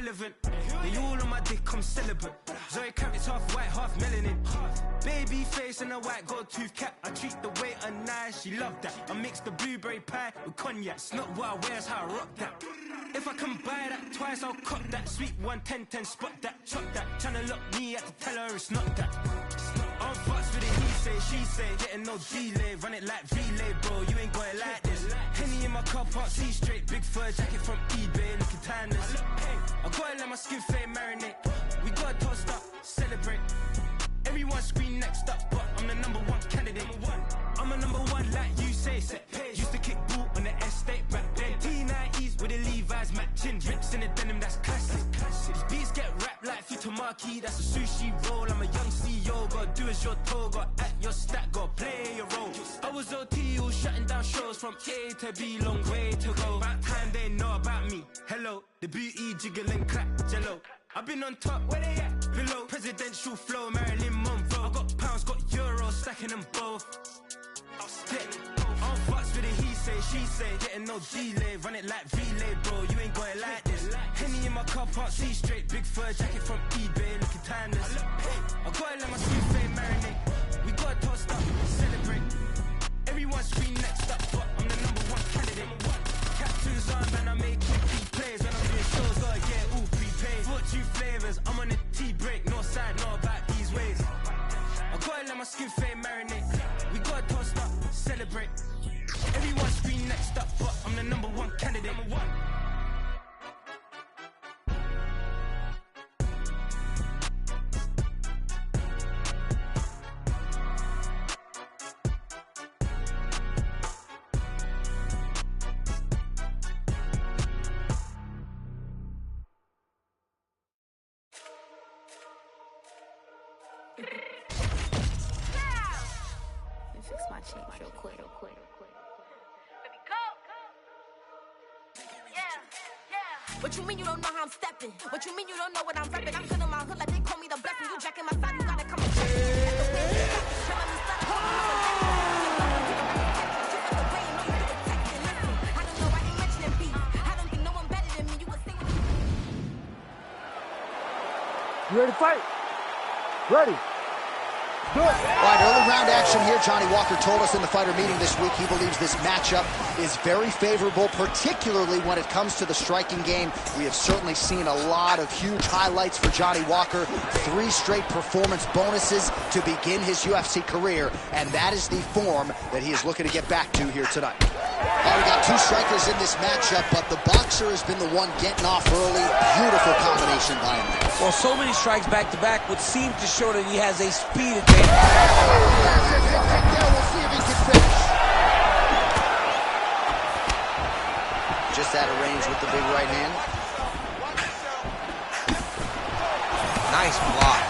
relevant. They all on my dick, I'm celibate. Zoe Kravitz, half white, half melanin. Baby face and a white gold tooth cap. I treat the waiter nice, she loved that. I mix the blueberry pie with cognac. It's not what I wear, it's how I rock that. If I can buy that twice, I'll cop that. Sweet 110, spot that, chop that. Tryna lock me, I have to tell her it's not that. I'm fucks with it, he say, she say. Getting no delay, run it like relay, bro. You ain't got it like this. Henny in my car park, see straight. Big fur jacket from eBay, looking timeless. I gotta let my skin fade marinate. We gotta toast up, celebrate. Everyone scream next up, but I'm the #1 candidate. I'm a #1 like you say, set pace. Used to kick boot on the estate back then. T90s with the Levi's matching. Rips in the denim, that's classic. These beats get wrapped like Futamaki, that's a sushi roll. I'm a young CEO, gotta do as you're told. Gotta act your stat, gotta play your role. I was OT, all shutting down shows from A to B, long way to go. About time they know about me. Hello, the booty jiggling, clap, jello. I've been on top, where they at? Below, presidential flow, Marilyn Monroe. I got pounds, got euros, stacking them both. I'm fucks with it, he say, she say. Getting no delay, run it like relay, bro. You ain't got it like this. Henny in my car park, see straight. Big fur jacket from eBay, looking timeless. I gotta let my skin fade marinate. We gotta toast up, celebrate. Everyone scream next up, but I'm the #1 candidate. Captain's arm, man, I make quick plays. When I'm doing shows, gotta get all prepaid. 42 flavors, I'm on a tea break. No side, know about these ways. I gotta let my skin fade marinate. We gotta toast up, celebrate. Everyone scream next up, but I'm the #1 candidate. Fix my change real quick. Baby, go. Yeah. What you mean you don't know how I'm stepping? What you mean you don't know what I'm repping? I'm good in my hood like they call me the blessing. You jacking my side, you gotta come and check it. You ready to fight? Ready. All right, early round action here. Johnny Walker told us in the fighter meeting this week he believes this matchup is very favorable, particularly when it comes to the striking game. We have certainly seen a lot of huge highlights for Johnny Walker. 3 straight performance bonuses to begin his UFC career, and that is the form that he is looking to get back to here tonight. We got 2 strikers in this matchup, but the boxer has been the one getting off early. Beautiful combination by him. Well, so many strikes back-to-back would seem to show that he has a speed advantage. We'll see if he can finish. Just out of range with the big right hand. Nice block.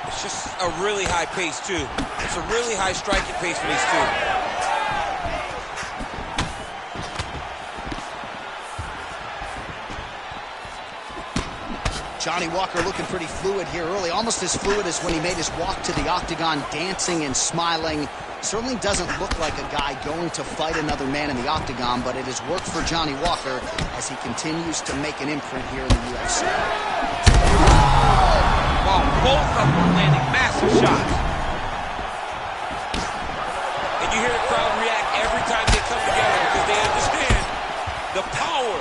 It's just a really high pace, too. It's a really high striking pace for these two. Johnny Walker looking pretty fluid here early, almost as fluid as when he made his walk to the octagon, dancing and smiling. Certainly doesn't look like a guy going to fight another man in the octagon, but it has worked for Johnny Walker as he continues to make an imprint here in the UFC. Wow, both of them landing massive shots. And you hear the crowd react every time they come together because they understand the power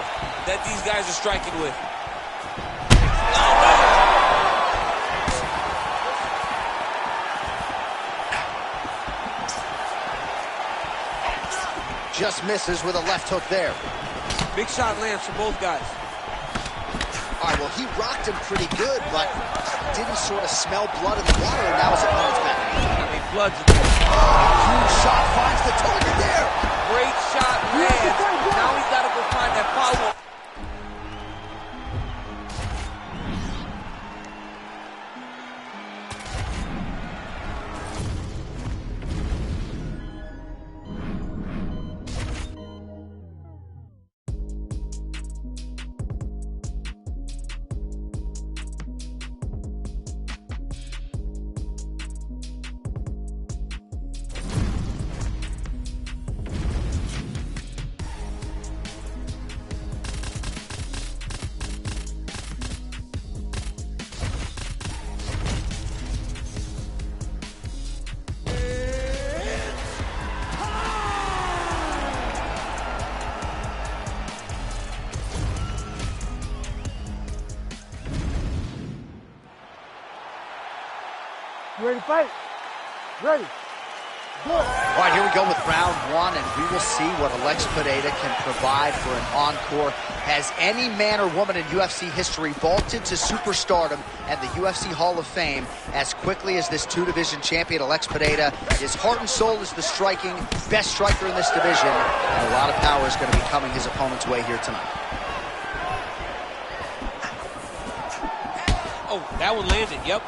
that these guys are striking with. Just misses with a left hook there. Big shot lands for both guys. All right, well, he rocked him pretty good, but didn't sort of smell blood in the water, and now his opponent's back. I mean, blood's... Huge shot finds the target there. Great shot lands. Now he's got to go find that follow-up. You ready to fight? Ready. Good. All right, here we go with round one, and we will see what Alex Pineda can provide for an encore. Has any man or woman in UFC history vaulted to superstardom and the UFC Hall of Fame as quickly as this two-division champion, Alex Pineda? His heart and soul is the striking, best striker in this division, and a lot of power is going to be coming his opponent's way here tonight. Oh, that one landed, yep.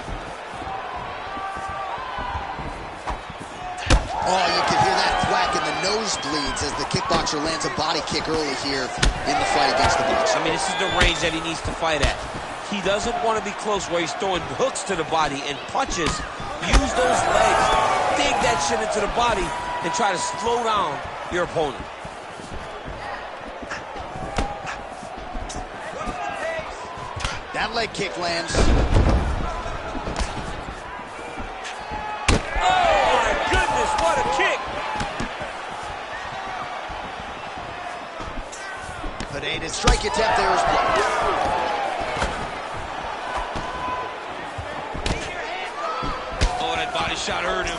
Oh, you can hear that thwack in the nosebleeds as the kickboxer lands a body kick early here in the fight against the boxer. I mean, this is the range that he needs to fight at. He doesn't want to be close where he's throwing hooks to the body and punches. Use those legs, dig that shit into the body, and try to slow down your opponent. That leg kick lands. What a kick! Pineda's strike attempt there is blocked. Oh, that body shot hurt him.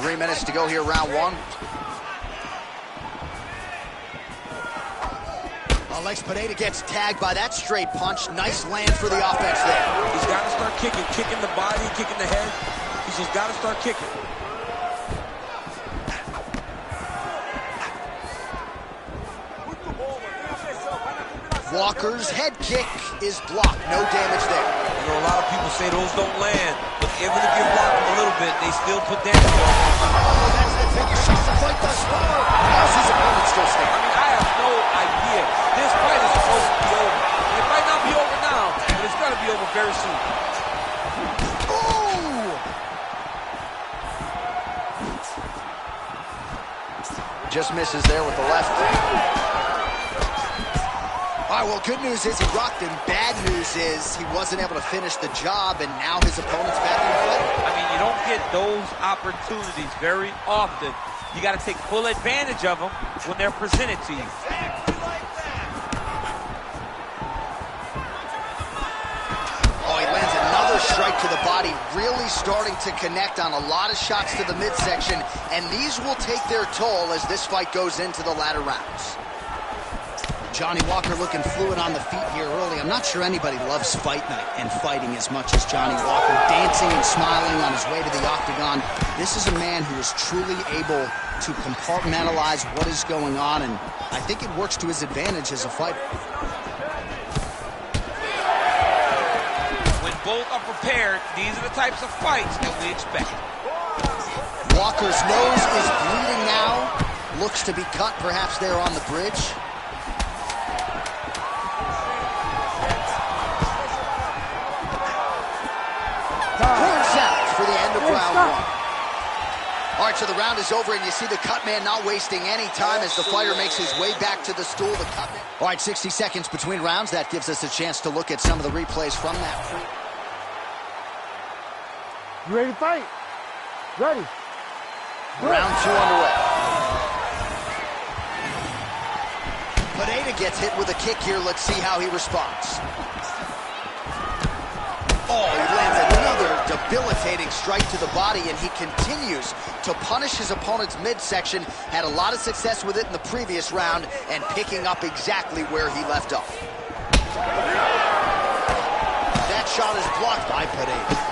3 minutes to go here, round one. Alex Pineda gets tagged by that straight punch. Nice land for the offense there. He's got to start kicking the body, kicking the head. He's just got to start kicking. Walker's head kick is blocked. No damage there. You know, a lot of people say those don't land, but even if you block them a little bit, they still put damage on them. Oh, that's the finish. She's the fight thus far. How's his opponent still standing? I mean, I have no idea. This fight is supposed to be over. And it might not be over now, but it's going to be over very soon. Ooh! Just misses there with the left. All right, well, good news is he rocked him. Bad news is he wasn't able to finish the job, and now his opponent's back in the fight. I mean, you don't get those opportunities very often. You got to take full advantage of them when they're presented to you. Oh, he lands another strike to the body, really starting to connect on a lot of shots to the midsection, and these will take their toll as this fight goes into the latter rounds. Johnny Walker looking fluid on the feet here early. I'm not sure anybody loves fight night and fighting as much as Johnny Walker. Dancing and smiling on his way to the octagon. This is a man who is truly able to compartmentalize what is going on, and I think it works to his advantage as a fighter. When both are prepared, these are the types of fights that we expect. Walker's nose is bleeding now. Looks to be cut perhaps there on the bridge. Points out for the end of round one. All right, so the round is over, and you see the cut man not wasting any time as the fighter makes his way back to the stool. The cut man. All right, 60 seconds between rounds. That gives us a chance to look at some of the replays from that. You ready to fight? Ready. Round two underway. Pineda gets hit with a kick here. Let's see how he responds. Oh, he lands another debilitating strike to the body, and he continues to punish his opponent's midsection. Had a lot of success with it in the previous round, and picking up exactly where he left off. That shot is blocked by Pineda.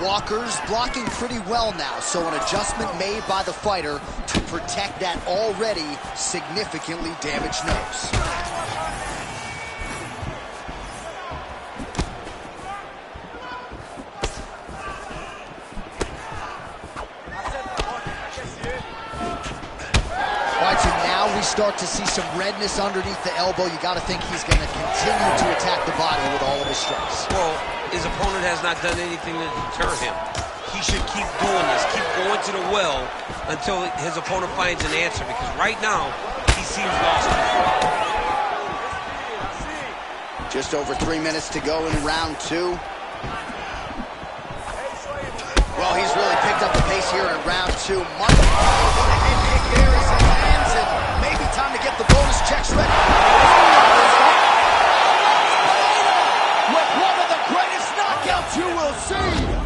Walker's blocking pretty well now, so an adjustment made by the fighter to protect that already significantly damaged nose. All right, so now we start to see some redness underneath the elbow. You got to think he's going to continue to attack the body with all of his strikes. Well, his opponent has not done anything to deter him. He should keep doing this, keep going to the well until his opponent finds an answer, because right now, he seems lost. Just over 3 minutes to go in round two. Well, he's really picked up the pace here in round two. Much head kick there as he lands, and maybe get the bonus checks ready. With one of the greatest knockouts you will see.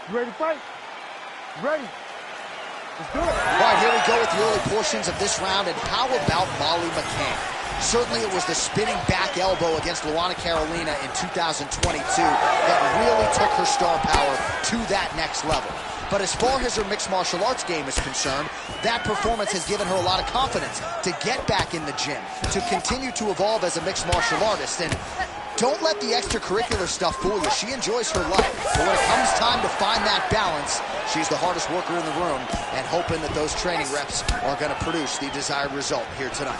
You ready to fight? You ready? Let's do it. All right, here we go with the early portions of this round, and how about Molly McCann? Certainly it was the spinning back elbow against Luana Carolina in 2022 that really took her star power to that next level. But as far as her mixed martial arts game is concerned, that performance has given her a lot of confidence to get back in the gym, to continue to evolve as a mixed martial artist. And don't let the extracurricular stuff fool you. She enjoys her life. But when it comes time to find that balance, she's the hardest worker in the room, and hoping that those training reps are going to produce the desired result here tonight.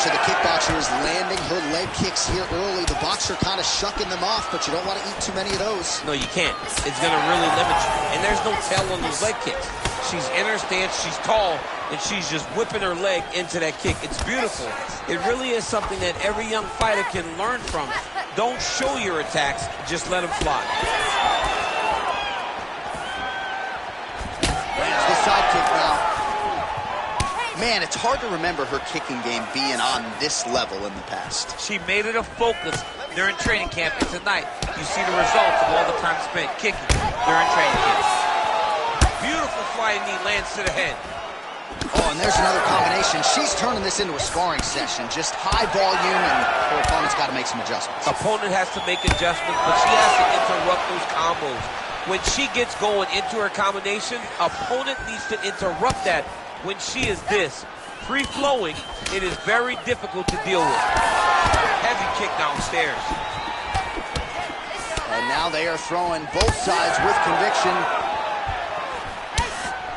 So the kickboxer is landing her leg kicks here early. The boxer kind of shucking them off, but you don't want to eat too many of those. No, you can't. It's going to really limit you. And there's no tell on those leg kicks. She's in her stance, she's tall, and she's just whipping her leg into that kick. It's beautiful. It really is something that every young fighter can learn from. Don't show your attacks, just let them fly. There's the side kick now. Man, it's hard to remember her kicking game being on this level in the past. She made it a focus during training camp, and tonight you see the results of all the time spent kicking during training camp. Beautiful flying knee lands to the head. Oh, and there's another combination. She's turning this into a sparring session. Just high volume, and her opponent's got to make some adjustments. Opponent has to make adjustments, but she has to interrupt those combos. When she gets going into her combination, opponent needs to interrupt that. When she is this free-flowing, it is very difficult to deal with. Heavy kick downstairs. And now they are throwing both sides with conviction.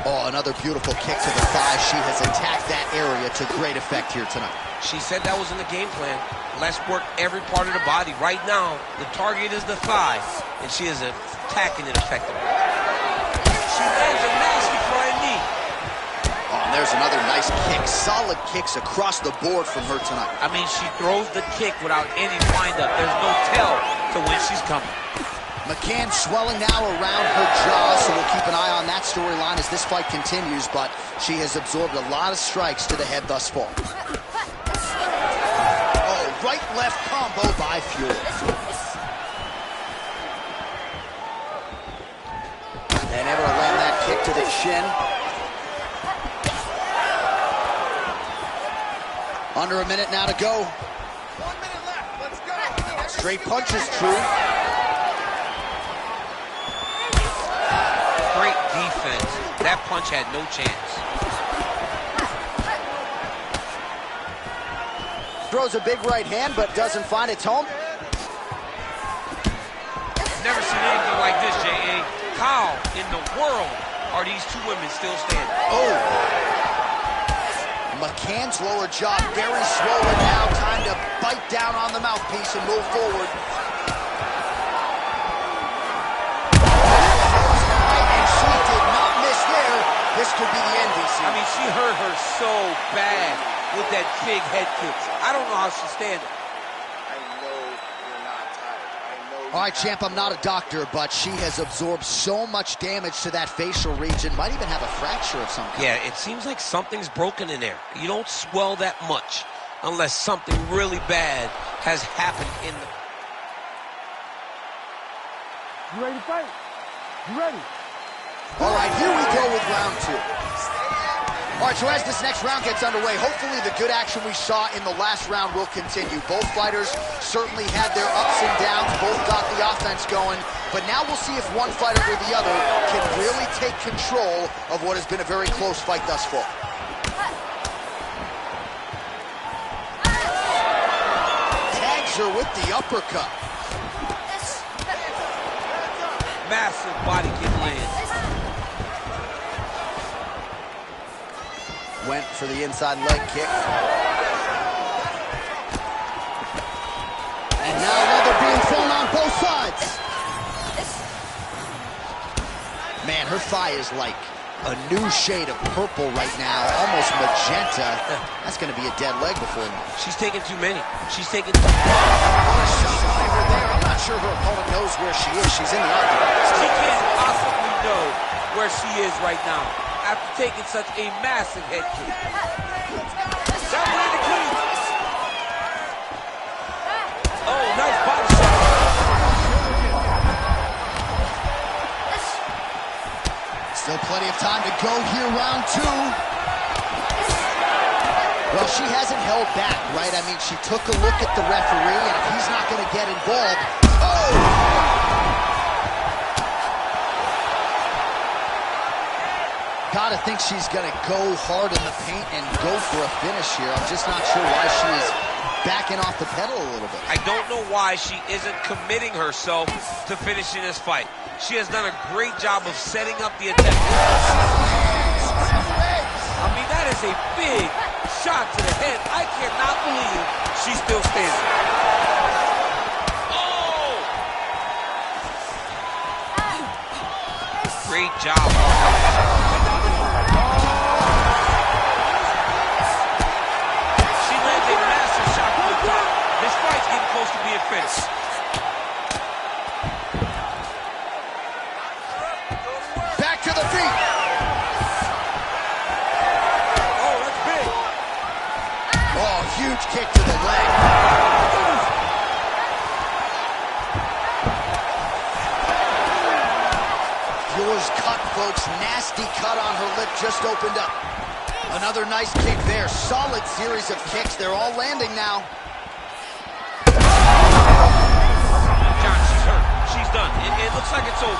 Oh, another beautiful kick to the thigh. She has attacked that area to great effect here tonight. She said that was in the game plan. Let's work every part of the body. Right now, the target is the thigh, and she is attacking it effectively. She lands a nasty flying knee. Oh, and there's another nice kick. Solid kicks across the board from her tonight. I mean, she throws the kick without any wind-up. There's no tell to when she's coming. McCann swelling now around her jaw, so we'll keep an eye on that storyline as this fight continues, but she has absorbed a lot of strikes to the head thus far. Oh, right-left combo by Fury. And able to land that kick to the chin. Under a minute now to go. 1 minute left. Let's go. Straight punches, true. Great defense. That punch had no chance. Throws a big right hand, but doesn't find its home. Never seen anything like this, J.A. How in the world are these two women still standing? Oh. McCann's lower jaw very swollen now. Time to bite down on the mouthpiece and move forward. And she did not miss there. This could be the end, DC. I mean, she hurt her so bad with that big head kick. I don't know how she's standing. All right, champ, I'm not a doctor, but she has absorbed so much damage to that facial region. Might even have a fracture of some kind. Yeah, it seems like something's broken in there. You don't swell that much unless something really bad has happened in the... You ready to fight? You ready? All right, here we go with round two. All right, so as this next round gets underway, hopefully the good action we saw in the last round will continue. Both fighters certainly had their ups and downs. Both got the offense going. But now we'll see if one fighter or the other can really take control of what has been a very close fight thus far. Tags her with the uppercut. Massive body kick lands. Went for the inside leg kick. And now another being thrown on both sides. Man, her thigh is like a new shade of purple right now, almost magenta. That's going to be a dead leg before long. She's taking too many. She's taking too many. I'm not sure her opponent knows where she is. She's in the octagon. She can't possibly know where she is right now after taking such a massive head kick. That way the key. Oh, nice body shot. Still plenty of time to go here, round two. Well, she hasn't held back, right? I mean, she took a look at the referee, and if he's not going to get involved, Gotta think she's gonna go hard in the paint and go for a finish here. I'm just not sure why she is backing off the pedal a little bit. I don't know why she isn't committing herself to finishing this fight. She has done a great job of setting up the attack. I mean, that is a big shot to the head. I cannot believe she's still standing. Oh! Great job. Close to being finished. Back to the feet. Oh, that's big. Oh, huge kick to the leg. Yours cut, folks. Nasty cut on her lip just opened up. Another nice kick there. Solid series of kicks. They're all landing now. She's done. It looks like it's over.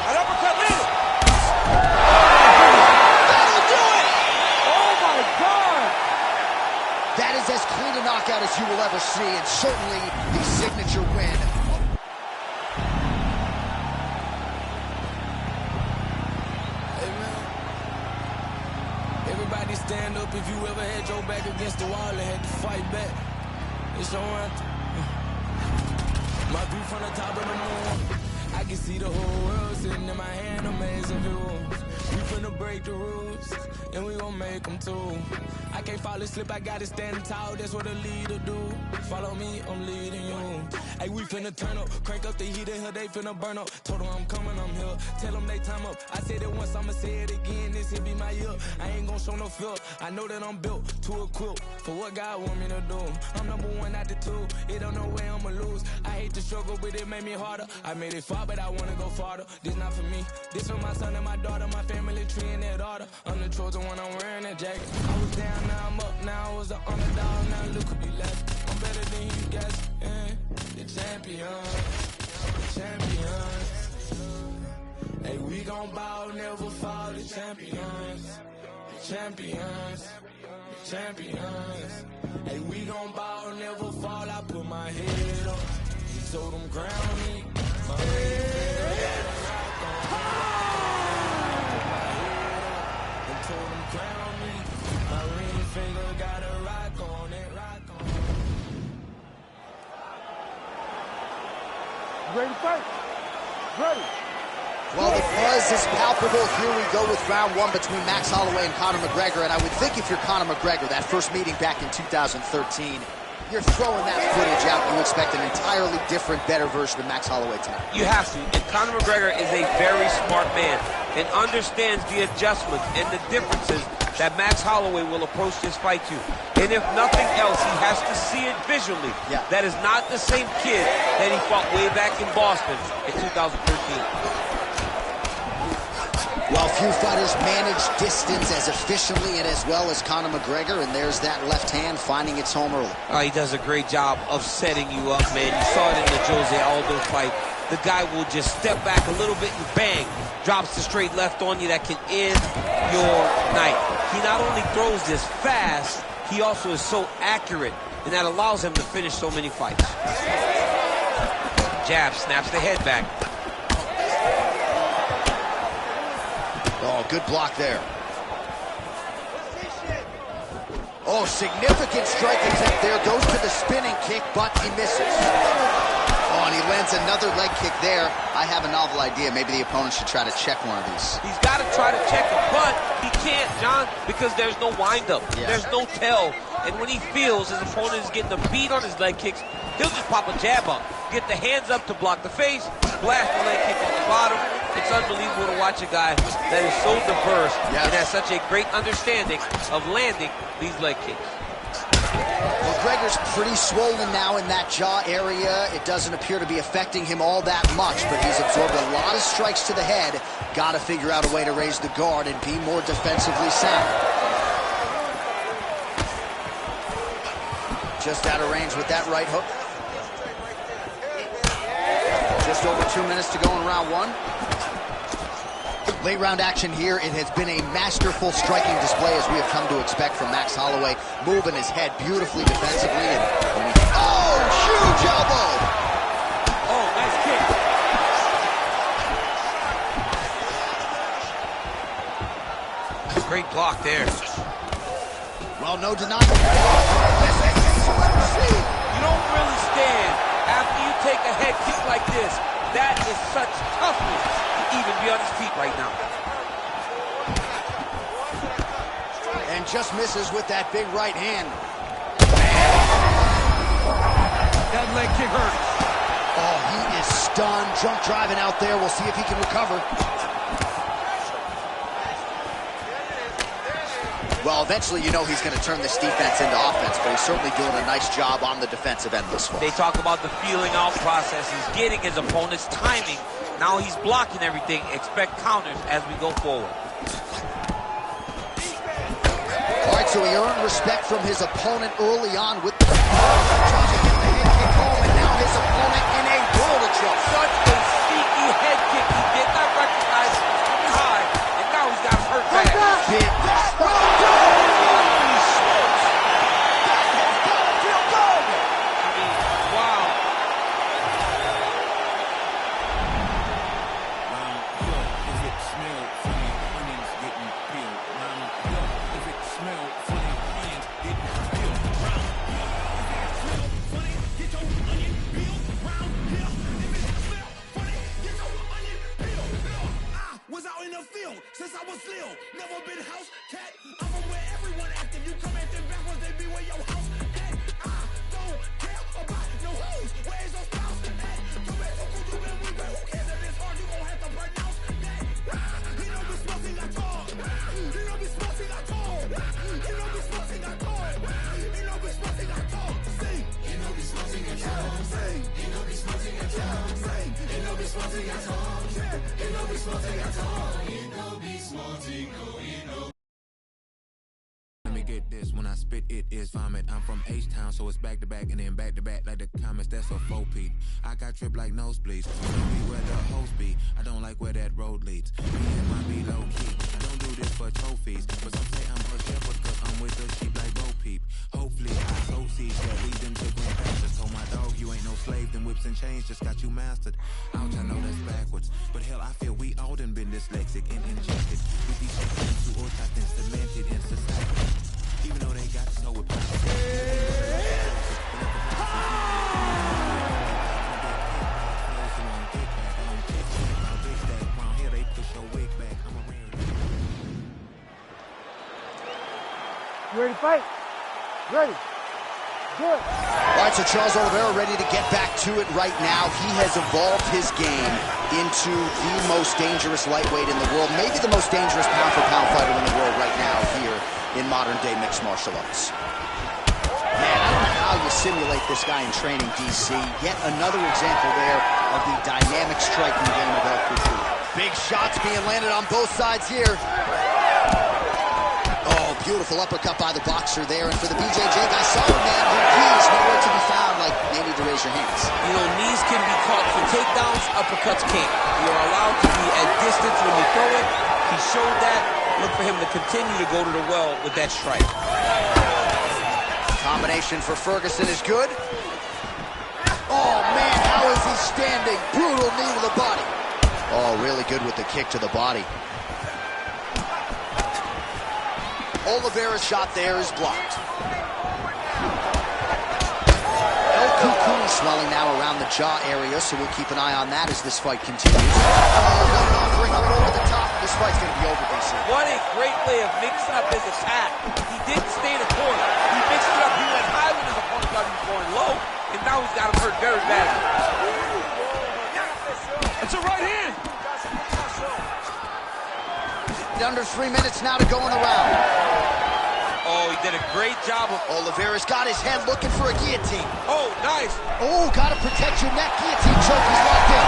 An uppercut landed. That'll do it! Oh, my God! That is as clean a knockout as you will ever see, and certainly the signature win. Hey, man. Everybody stand up if you ever had your back against the wall and had to fight back. It's your anthem. My view from the top of the moon, I can see the whole world sitting in my hand, amazing view. We finna break the rules, and we gon' make them too. I can't fall asleep, I gotta stand tall, that's what a leader do. Follow me, I'm leading you. Hey, we finna turn up, crank up the heat in here, they finna burn up. Told them I'm coming, I'm here, tell them they time up. I said it once, I'ma say it again, this here be my year. I ain't gon' show no fear, I know that I'm built to equip for what God want me to do. I'm number one out the two, it don't know where I'ma lose. I hate the struggle, but it made me harder. I made it far, but I wanna go farther. This not for me, this for my son and my daughter, my family tree and that order. I'm the chosen one, I'm wearing that jacket. I was down, now I'm up, now I was an underdog, now look who be left. I'm better than you guys, yeah. The champions, the champions. Hey, we gon' ball, never fall, the champions, the champions, the champions. Hey, we gon' ball, never fall, I put my head up, so them crown me, my head up. Told them crown me, my ring finger got a rock on it, rock on it. Ready to fight? Ready. Well, the buzz is palpable. Here we go with round one between Max Holloway and Conor McGregor. And I would think if you're Conor McGregor, that first meeting back in 2013, you're throwing that footage out. You expect an entirely different, better version of Max Holloway tonight. You have to. And Conor McGregor is a very smart man and understands the adjustments and the differences that Max Holloway will approach this fight to. And if nothing else, he has to see it visually. Yeah. That is not the same kid that he fought way back in Boston in 2013. Well, few fighters manage distance as efficiently and as well as Conor McGregor, and there's that left hand finding its home early. He does a great job of setting you up, man. You saw it in the Jose Aldo fight. The guy will just step back a little bit and bang, drops the straight left on you that can end your night. He not only throws this fast, he also is so accurate, and that allows him to finish so many fights. Jab, snaps the head back. Oh, good block there. Oh, significant strike attempt there. Goes to the spinning kick, but he misses. Oh, and he lands another leg kick there. I have a novel idea. Maybe the opponent should try to check one of these. He's got to try to check him, but he can't, John, because there's no windup. Yeah. There's no tell. And when he feels his opponent is getting a beat on his leg kicks, he'll just pop a jab up. Get the hands up to block the face, blast the leg kick on the bottom. It's unbelievable to watch a guy that is so diverse and has such a great understanding of landing these leg kicks. McGregor's pretty swollen now in that jaw area. It doesn't appear to be affecting him all that much, but he's absorbed a lot of strikes to the head. Got to figure out a way to raise the guard and be more defensively sound. Just out of range with that right hook. Just over 2 minutes to go in round one. Late round action here. It has been a masterful striking display as we have come to expect from Max Holloway. Moving his head beautifully defensively. Oh, huge elbow! Oh, nice kick. Great block there. Well, no denying. You don't really stand after you take a head kick like this. That is such toughness to even be on his feet right now. And just misses with that big right hand. That leg kick hurts. Oh, he is stunned. Drunk driving out there. We'll see if he can recover. Well, eventually you know he's going to turn this defense into offense, but he's certainly doing a nice job on the defensive end this far. They talk about the feeling out process. He's getting his opponent's timing. Now he's blocking everything. Expect counters as we go forward. All right, so he earned respect from his opponent early on with the trying to get the head kick home, and now his opponent in a world of trouble. Such a sneaky head kick. He did not recognize it was high, and now he's got him hurt bad. Big since I was little, never been house cat. I'm from where everyone active. You come acting backwards, they be where your house at. I don't care about no hoes. Where's your spouse at? You been so good, you been weak, but who cares if it's hard? You gon' have to pronounce that. He don't be smoking at all. He don't be smoking at all. He don't be smoking at all. He don't be smoking at all. Sing. He don't be smoking at all. Sing. He don't be smoking at all. Sing. He don't be smoking at all. He don't be smoking at all. Let me get this, when I spit it is vomit. I'm from H-Town, so it's back to back and then back to back like the comments, that's a 4-peat. I got drip like nosebleeds, don't be where the host be. I don't like where that road leads. Me and my be low key, I don't do this for trophies. But some say I'm a shepherd cause I'm with the sheep like Bo Peep. Hopefully I sow seeds that lead them to green pastures. Told my dog you ain't no slave, them whips and chains just got you mastered. Ouch, I know that's backwards, but hell I feel we all done been dyslexic and injected with these things who are and cemented in society. Even though they got to know with power. You ready to fight? Ready. Good. All right, so Charles Oliveira ready to get back to it right now. He has evolved his game into the most dangerous lightweight in the world, maybe the most dangerous pound-for-pound fighter in the world right now here in modern-day mixed martial arts. Man, I don't know how you simulate this guy in training, DC. Yet another example there of the dynamic striking game of El Couture. Big shots being landed on both sides here. Oh, beautiful uppercut by the boxer there. And for the BJJ guy, solid man, who keys nowhere to be found, like they need to raise your hands. You know, knees can be caught for takedowns, uppercuts can't. You're allowed to be at distance when you throw it. He showed that. Look for him to continue to go to the well with that strike. Combination for Ferguson is good. Oh, man, how is he standing? Brutal knee to the body. Oh, really good with the kick to the body. Oliveira's shot there is blocked. El Cucuy swelling now around the jaw area, so we'll keep an eye on that as this fight continues. Oh, offering up over the top. This fight's going to be over, DC. What a great way of mixing up his attack. He didn't stay in the corner. He mixed it up. He went high when his opponent thought he was going low, and now he's got him hurt very badly. It's a right hand. Under 3 minutes now to go in the round. Oh, he did a great job of... Oliveira's got his head looking for a guillotine. Oh, nice. Oh, gotta protect your neck. Guillotine choke is locked in.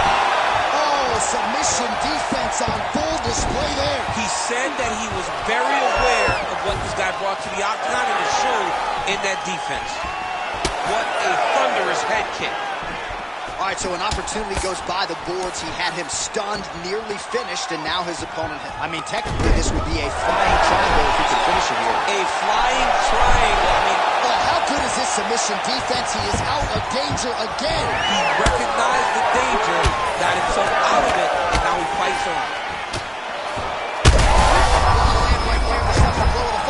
Oh, submission defense on full display there. He said that he was very aware of what this guy brought to the octagon, and it showed in that defense. What a thunderous head kick. All right, so an opportunity goes by the boards. He had him stunned, nearly finished, and now his opponent... I mean, technically, this would be a flying triangle if he could finish it here. A flying triangle. I mean... Oh, how good is this submission defense? He is out of danger again. He recognized the danger, got himself out of it, and now he fights on.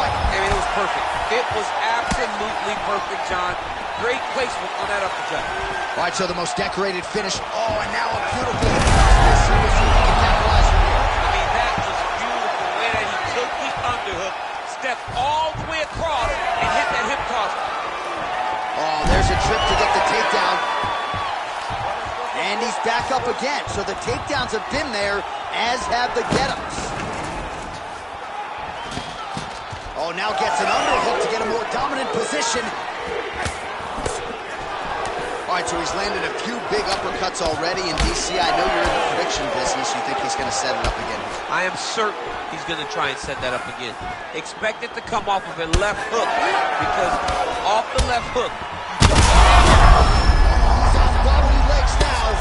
I mean, it was perfect. It was absolutely perfect, John. Great placement on that uppercut. All right, so the most decorated finish. Oh, and now a beautiful hit across this. See if he can capitalize from here. I mean, that was beautiful. The way that he took the underhook, stepped all the way across, and hit that hip toss. Oh, there's a trip to get the takedown. And he's back up again. So the takedowns have been there, as have the get-ups. Oh, now gets an underhook to get a more dominant position. All right, so he's landed a few big uppercuts already. And DC, I know you're in the prediction business. You think he's going to set it up again? I am certain he's going to try and set that up again. Expect it to come off of a left hook, because off the left hook. He's on wobbly legs now.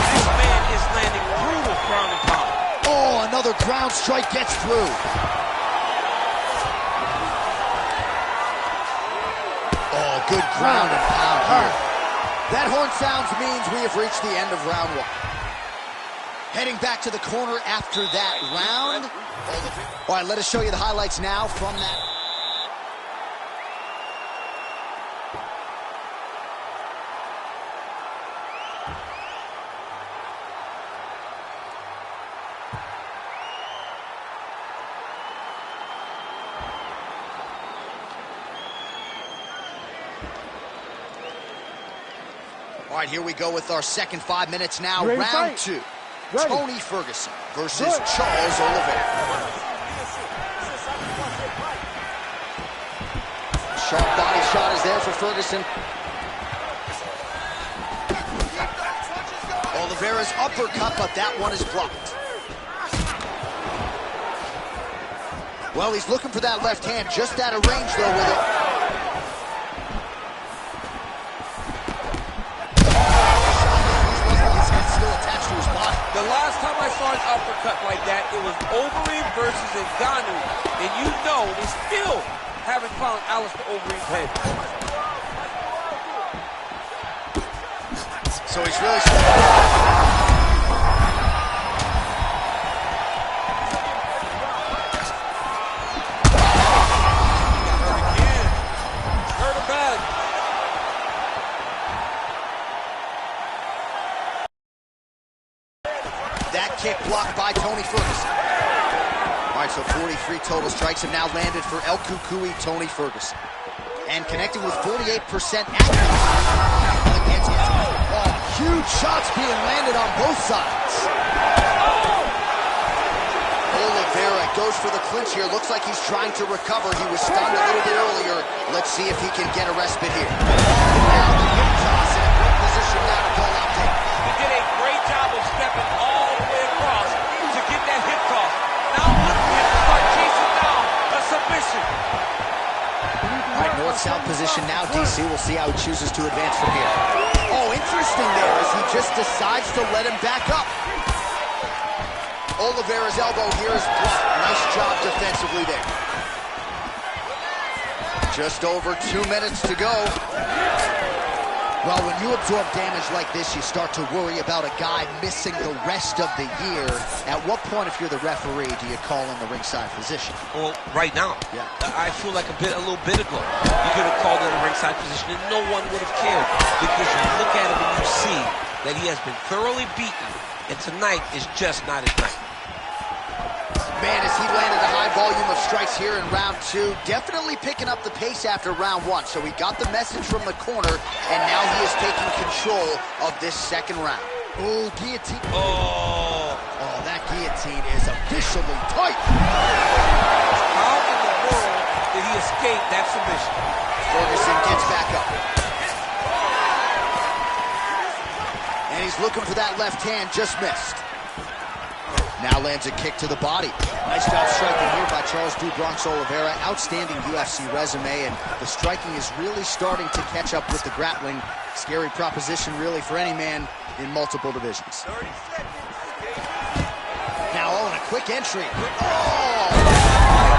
This man is landing brutal ground and pound. Oh, another ground strike gets through. Oh, good ground and pound here. That horn sounds means we have reached the end of round one. Heading back to the corner after that round. All right, let us show you the highlights now from that. All right, here we go with our second 5 minutes now. Round two. Ready. Tony Ferguson versus Charles Oliveira. Sharp body shot is there for Ferguson. Oliveira's uppercut, but that one is blocked. Well, he's looking for that left hand, just out of range, though, with it. The last time I saw an uppercut like that, it was Overeem versus Ngannou. And you know they still haven't found Alistair Overeem's head. So he's really... Hurt him bad. That kick blocked by Tony Ferguson. All right, so 43 total strikes have now landed for El Cucuy, Tony Ferguson. And connecting with 48% accuracy. Oh, huge shots being landed on both sides. Oliveira goes for the clinch here. Looks like he's trying to recover. He was stunned a little bit earlier. Let's see if he can get a respite here. Now the hip toss in a great position now to pull out. He did a great job of stepping all how he chooses to advance from here. Oh, interesting there as he just decides to let him back up. Oliveira's elbow here is blocked. Nice job defensively there. Just over 2 minutes to go. Well, when you absorb damage like this, you start to worry about a guy missing the rest of the year. At what point, if you're the referee, do you call in the ringside position? Well, right now, yeah. I feel like a little bit ago, you could have called in the ringside position and no one would have cared, because you look at him and you see that he has been thoroughly beaten, and tonight is just not his night. Man, as he landed a high volume of strikes here in round 2, definitely picking up the pace after round 1. So he got the message from the corner, and now he is taking control of this second round. Oh, guillotine. Oh, that guillotine is officially tight. How in the world did he escape that submission? Ferguson gets back up. And he's looking for that left hand, just missed. Now lands a kick to the body. Nice job striking here by Charles Du Bronx Oliveira. Outstanding UFC resume, and the striking is really starting to catch up with the grappling. Scary proposition really for any man in multiple divisions. 30 seconds. Now, and a quick entry. Oh! My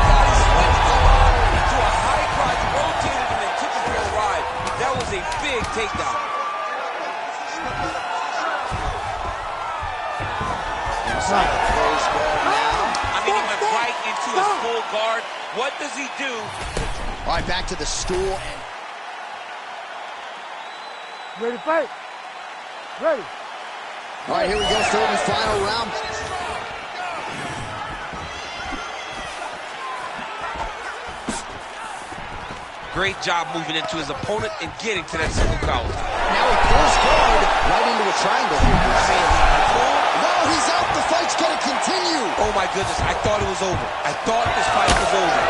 God, he switched the body to a high crotch, rotated and then took him for a ride. That was a big takedown. Inside the close guard now. I mean, he went right into his full guard. What does he do? All right, back to the stool. And Ready to fight? Ready. all right, here we go, third and final round. Great job moving into his opponent and getting to that single collar. Now he pulls guard right into a triangle here. No, he's out. The fight's going to continue. Oh, my goodness. I thought it was over. I thought this fight was over.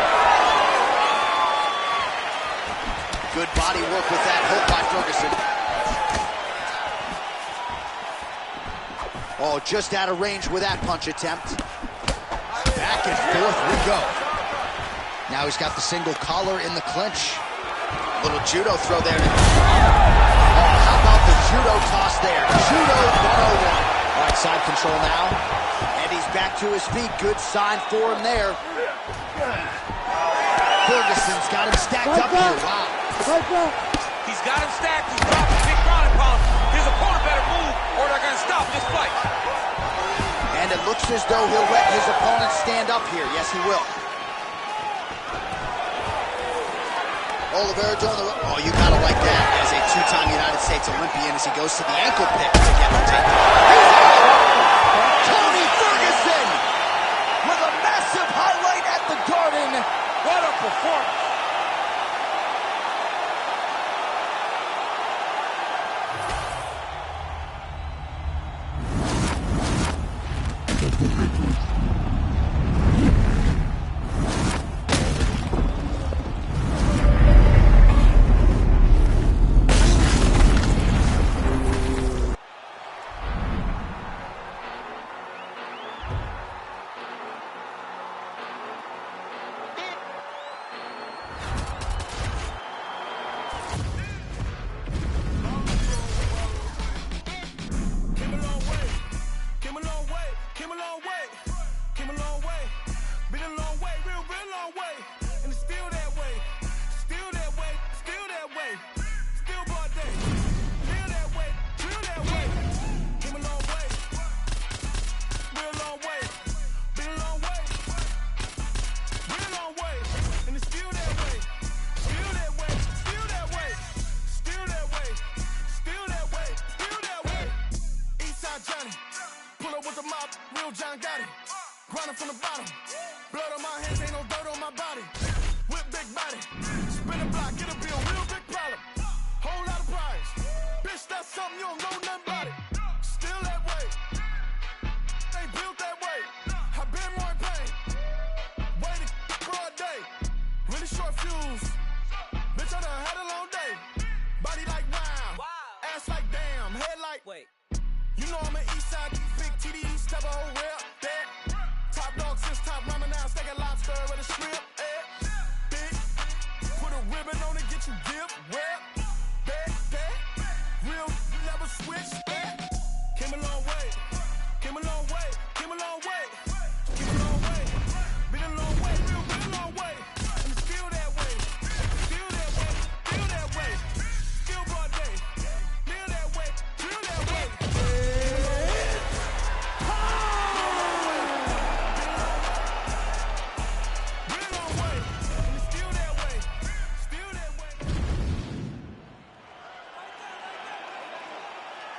Good body work with that hook by Ferguson. Oh, just out of range with that punch attempt. Back and forth we go. Now he's got the single collar in the clinch. Little judo throw there. Oh, how about the judo toss there? Judo 101. All right, side control now. And he's back to his feet. Good sign for him there. Ferguson's got him stacked up here. Wow. He's got him stacked. He's dropping big ground and pound. His opponent better move or they're going to stop this fight. And it looks as though he'll let his opponent stand up here. Yes, he will. Oliveira doing the... Oh, you gotta like that as a two-time United States Olympian as he goes to the ankle pick to get the takedown. Tony Ferguson with a massive highlight at the Garden. What a performance. Grinding from the bottom. Blood on my hands, ain't no dirt on my body. Whip big body. Spin a block, it'll be a real big problem. Whole lot of prize. Bitch, that's something you don't know nothing about it. Still that way. They built that way. I been more in pain. Waited for a day. Really short fuse. Bitch, I done had a long day. Body like wow. Ass like damn. Head like wait. You know I'm an east side, big TDs, type of whole rep. Top dog since top ramen now, steak and lobster with a shrimp. Big, put a ribbon on it, get you dip, rep.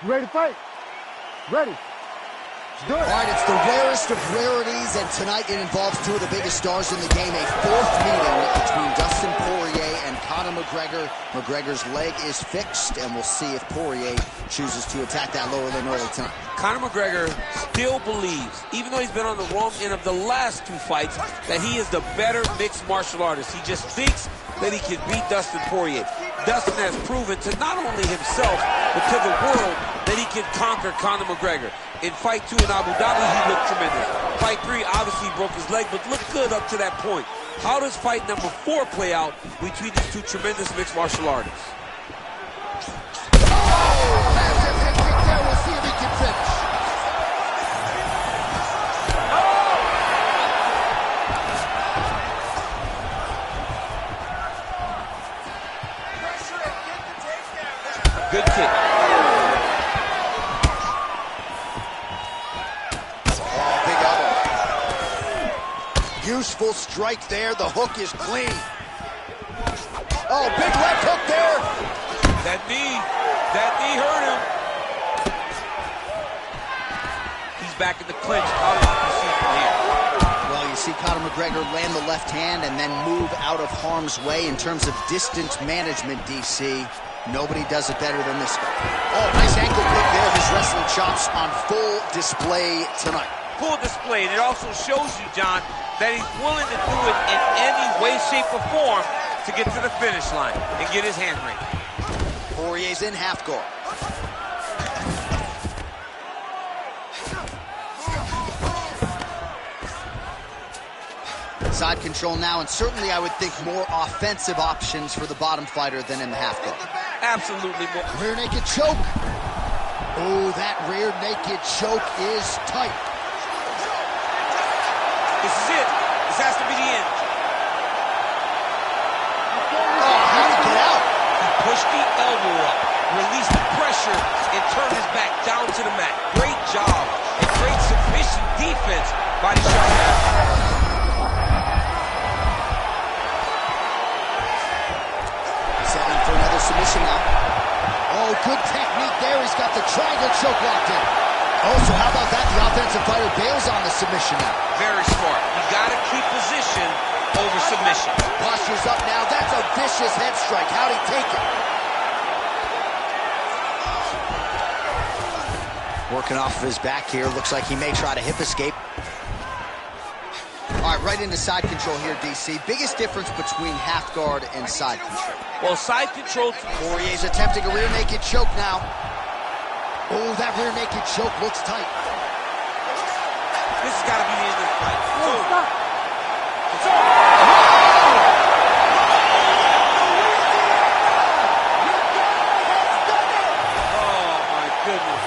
You ready to fight? Ready. Do it. All right, it's the rarest of rarities, and tonight it involves two of the biggest stars in the game. A fourth meeting between Dustin Poirier and Conor McGregor. McGregor's leg is fixed, and we'll see if Poirier chooses to attack that lower limb early tonight. Conor McGregor still believes, even though he's been on the wrong end of the last two fights, that he is the better mixed martial artist. He just thinks that he can beat Dustin Poirier. Dustin has proven to not only himself, but to the world that he can conquer Conor McGregor. In fight 2 in Abu Dhabi, he looked tremendous. Fight 3, obviously he broke his leg, but looked good up to that point. How does fight number 4 play out between these two tremendous mixed martial artists? Massive hit kick there. We'll see if he can finish. Good kick. Useful strike there. The hook is clean. Oh, big left hook there. That knee hurt him. He's back in the clinch. How do you proceed from here? Well, you see Conor McGregor land the left hand and then move out of harm's way. In terms of distance management, DC, nobody does it better than this guy. Oh, nice ankle kick there. His wrestling chops on full display tonight. Full display, and it also shows you, John, that he's willing to do it in any way, shape, or form to get to the finish line and get his hand raised. Poirier's in half guard. Side control now, and certainly I would think more offensive options for the bottom fighter than in the half guard. Absolutely more. Rear naked choke. Oh, that rear naked choke is tight. This is it. This has to be the end. Oh, how did he get out? He pushed the elbow up, released the pressure, and turned his back down to the mat. Great job and great submission defense by the shot. Setting for another submission now. Oh, good technique there. He's got the triangle choke locked in. Oh, so how about that? The offensive fighter bails on the submission now. Very smart. You got to keep position over submission. Posture's up now. That's a vicious head strike. How'd he take it? Working off of his back here. Looks like he may try to hip escape. All right, right into side control here, DC. Biggest difference between half guard and side control? Well, side control. Poirier's attempting a rear naked choke now. Oh, that rear naked choke looks tight. This has got to be the end of the fight. Oh, my goodness.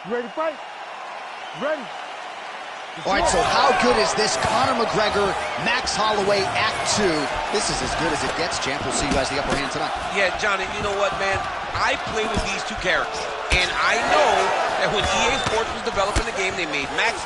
Ready to fight? Ready. All right, so how good is this? Conor McGregor, Max Holloway, Act 2. This is as good as it gets, champ. We'll see who has the upper hand tonight. Yeah, Johnny, you know what, man? I play with these two characters. And I know that when EA Sports was developing the game, they made Max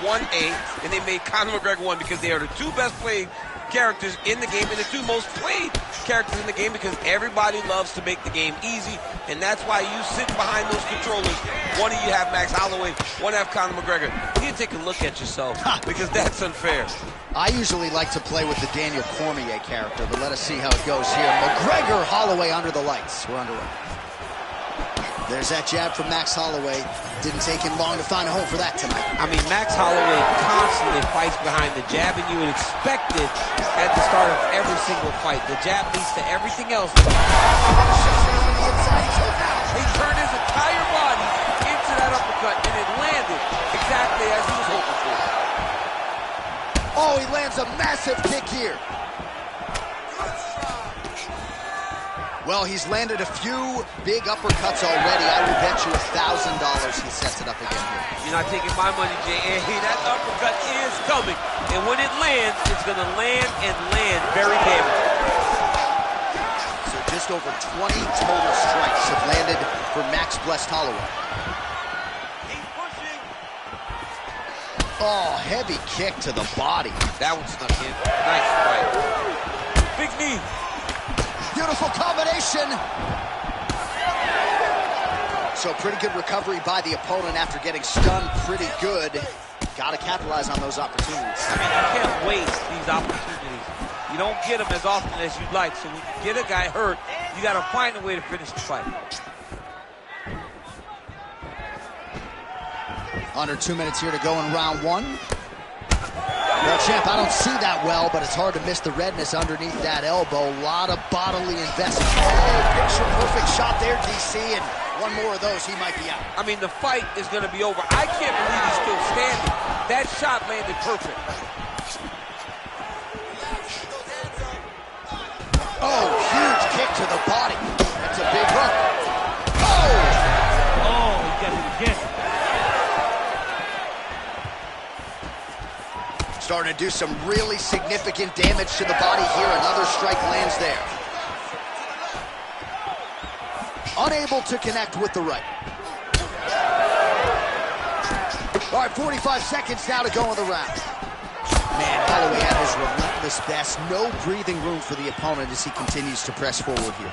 1A and they made Conor McGregor 1 because they are the two best played characters in the game and the two most played characters in the game because everybody loves to make the game easy, and that's why you sit behind those controllers. One of you have Max Holloway, one have Conor McGregor. You need to take a look at yourself because that's unfair. I usually like to play with the Daniel Cormier character, but let us see how it goes here. McGregor, Holloway under the lights. We're underway. There's that jab from Max Holloway. Didn't take him long to find a home for that tonight. I mean, Max Holloway constantly fights behind the jab, and you would expect it at the start of every single fight. The jab leads to everything else. He turned his entire body into that uppercut, and it landed exactly as he was hoping for. Oh, he lands a massive kick here. Well, he's landed a few big uppercuts already. I will bet you $1,000 he sets it up again here. You're not taking my money, Jay. Hey, that uppercut is coming. And when it lands, it's going to land and land very damaging. So just over 20 total strikes have landed for Max Blessed Holloway. He's pushing. Oh, heavy kick to the body. That one snuck in. Nice fight. Big knee. Beautiful combination. So pretty good recovery by the opponent after getting stunned pretty good. Got to capitalize on those opportunities. I mean, you can't waste these opportunities. You don't get them as often as you'd like. So when you get a guy hurt, you got to find a way to finish the fight. Under 2 minutes here to go in round one. Well, champ, I don't see that well, but it's hard to miss the redness underneath that elbow. A lot of bodily investment. Oh, picture-perfect shot there, DC, and one more of those, he might be out. I mean, the fight is going to be over. I can't believe he's still standing. That shot landed perfect. Oh, huge kick to the body. That's a big hook. Oh! Oh, he got it again. Starting to do some really significant damage to the body here. Another strike lands there. Unable to connect with the right. All right, 45 seconds now to go in the round. Man, Holloway at his relentless best. No breathing room for the opponent as he continues to press forward here.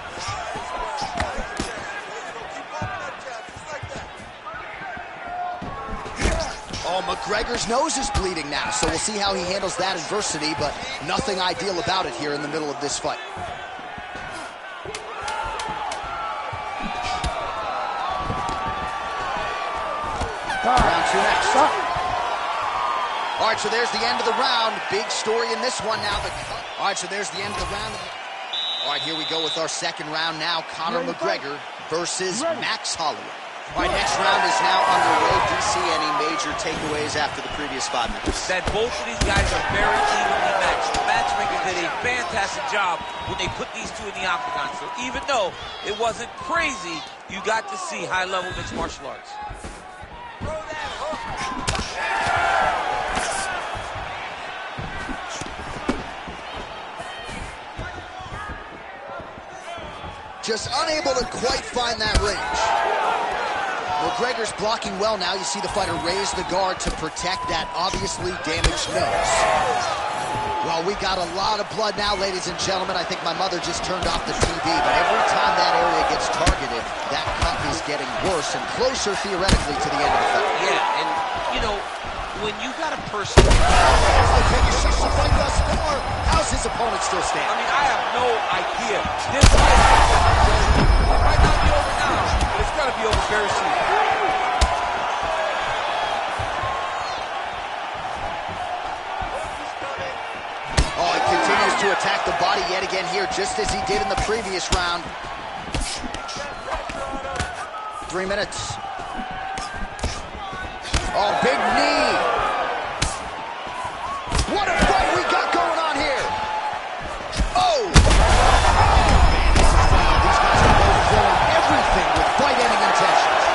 Oh, McGregor's nose is bleeding now, so we'll see how he handles that adversity, but nothing ideal about it here in the middle of this fight. Round two next. All right, so there's the end of the round. Big story in this one now. All right, so there's the end of the round. All right, here we go with our second round now. Conor McGregor versus Max Holloway. All right, next round is now underway. Do you see any major takeaways after the previous 5 minutes? That both of these guys are very evenly matched. The matchmakers did a fantastic job when they put these two in the octagon. So even though it wasn't crazy, you got to see high-level mixed martial arts. Just unable to quite find that range. McGregor's blocking well now. You see the fighter raise the guard to protect that obviously damaged nose. Well, we got a lot of blood now, ladies and gentlemen. I think my mother just turned off the TV, but every time that area gets targeted, that cut is getting worse and closer theoretically to the end of the fight. Yeah, and you know, when you got a person... How's his opponent still standing? I mean, I have no idea. This fight might not be over now, but it's going to be over very soon. Oh, he continues to attack the body yet again here, just as he did in the previous round. 3 minutes. Oh, big knee. What a fight we got going on here. Oh. These guys are both throwing everything with fight-ending intentions.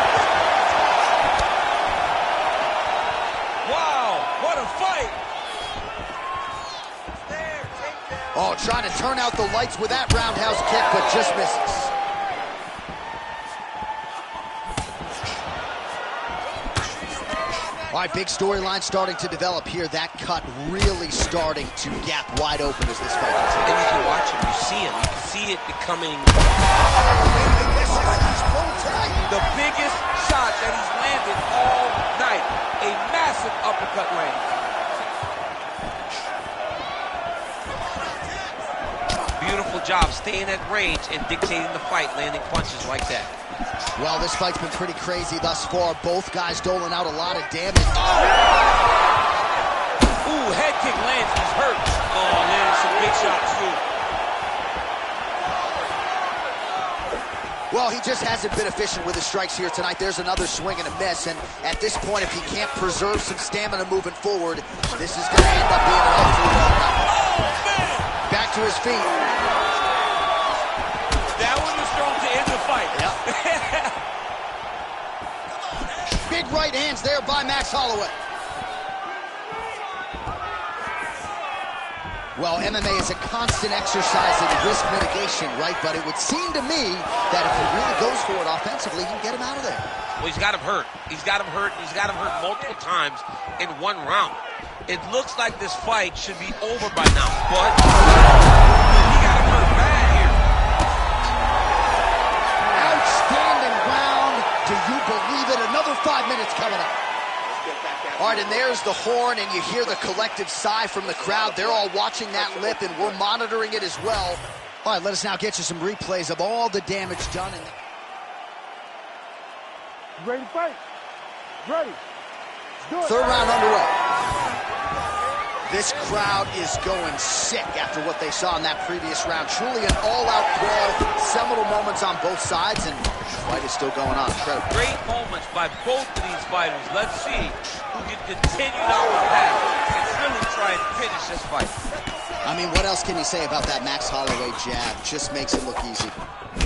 fights with that roundhouse kick, but just misses. All right, big storyline starting to develop here. That cut really starting to gap wide open as this fight continues. And you can watch him, you see him. You can see it becoming the biggest shot that he's landed all night. A massive uppercut land. Beautiful job staying at range and dictating the fight, landing punches like that. Well, this fight's been pretty crazy thus far. Both guys doling out a lot of damage. Ooh, head kick lands. He's hurt. Oh, landed some big shots, too. Well, he just hasn't been efficient with his strikes here tonight. There's another swing and a miss, and at this point, if he can't preserve some stamina moving forward, this is going to end up being an awfully long night. Oh, man! Back to his feet. That one was thrown to end the fight. Yep. Big right hands there by Max Holloway. Well, MMA is a constant exercise in risk mitigation, right? But it would seem to me that if he really goes for it offensively, he can get him out of there. Well, he's got him hurt. He's got him hurt. He's got him hurt multiple times in one round. It looks like this fight should be over by now, but he got him hurt bad here. Outstanding round. Do you believe it? Another 5 minutes coming up. All right, and there's the horn, and you hear the collective sigh from the crowd. They're all watching that lip, and we're monitoring it as well. All right, let us now get you some replays of all the damage done. You ready to fight? Ready. Let's do it. Third round underway. This crowd is going sick after what they saw in that previous round. Truly an all-out brawl. Seminal moments on both sides, and the fight is still going on. Incredible. Great moments by both of these fighters. Let's see who can continue down the path and really try and finish this fight. I mean, what else can you say about that Max Holloway jab? Just makes it look easy.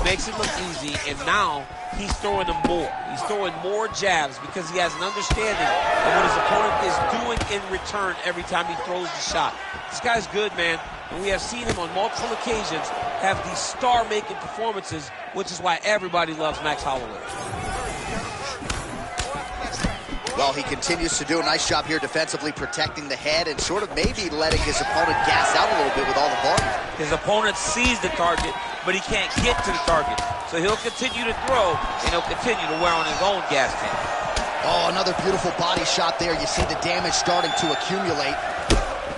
Makes it look easy, and now he's throwing them more. He's throwing more jabs because he has an understanding of what his opponent is doing in return every time he throws the shot. This guy's good, man, and we have seen him on multiple occasions have these star-making performances, which is why everybody loves Max Holloway. Well, he continues to do a nice job here defensively, protecting the head and sort of maybe letting his opponent gas out a little bit with all the volume. His opponent sees the target, but he can't get to the target. So he'll continue to throw, and he'll continue to wear on his own gas tank. Oh, another beautiful body shot there. You see the damage starting to accumulate.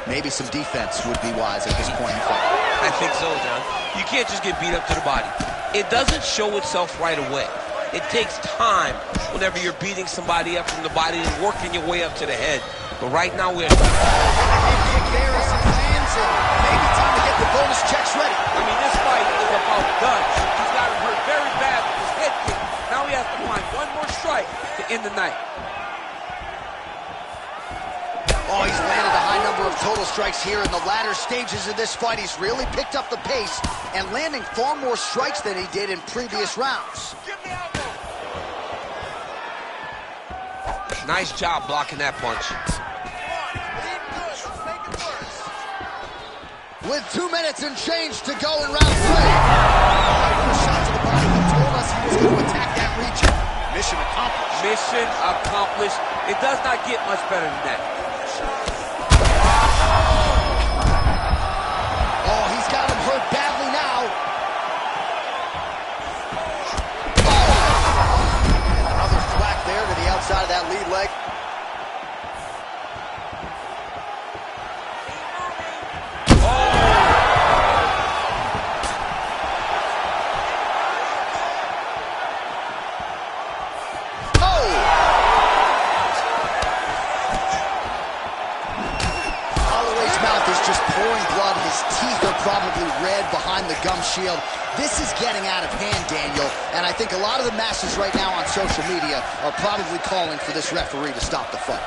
Maybe some defense would be wise at this point in the fight. I think so, John. You can't just get beat up to the body. It doesn't show itself right away. It takes time whenever you're beating somebody up from the body and working your way up to the head. But right now we're... Big kick there as he lands, and maybe time to get the bonus checks ready. I mean, this fight is about guts. He's got him hurt very bad with his head kick. Now he has to find one more strike to end the night. Oh, he's landed a high number of total strikes here in the latter stages of this fight. He's really picked up the pace and landing far more strikes than he did in previous rounds. Nice job blocking that punch. With 2 minutes and change to go in round 3. First shot to the body. He told us he was going to attack that region. Mission accomplished. Mission accomplished. It does not get much better than that. Oh, he's got him hurt badly now. Another thwack there to the outside of that lead leg. The gum shield. This is getting out of hand, Daniel, and I think a lot of the masses right now on social media are probably calling for this referee to stop the fight.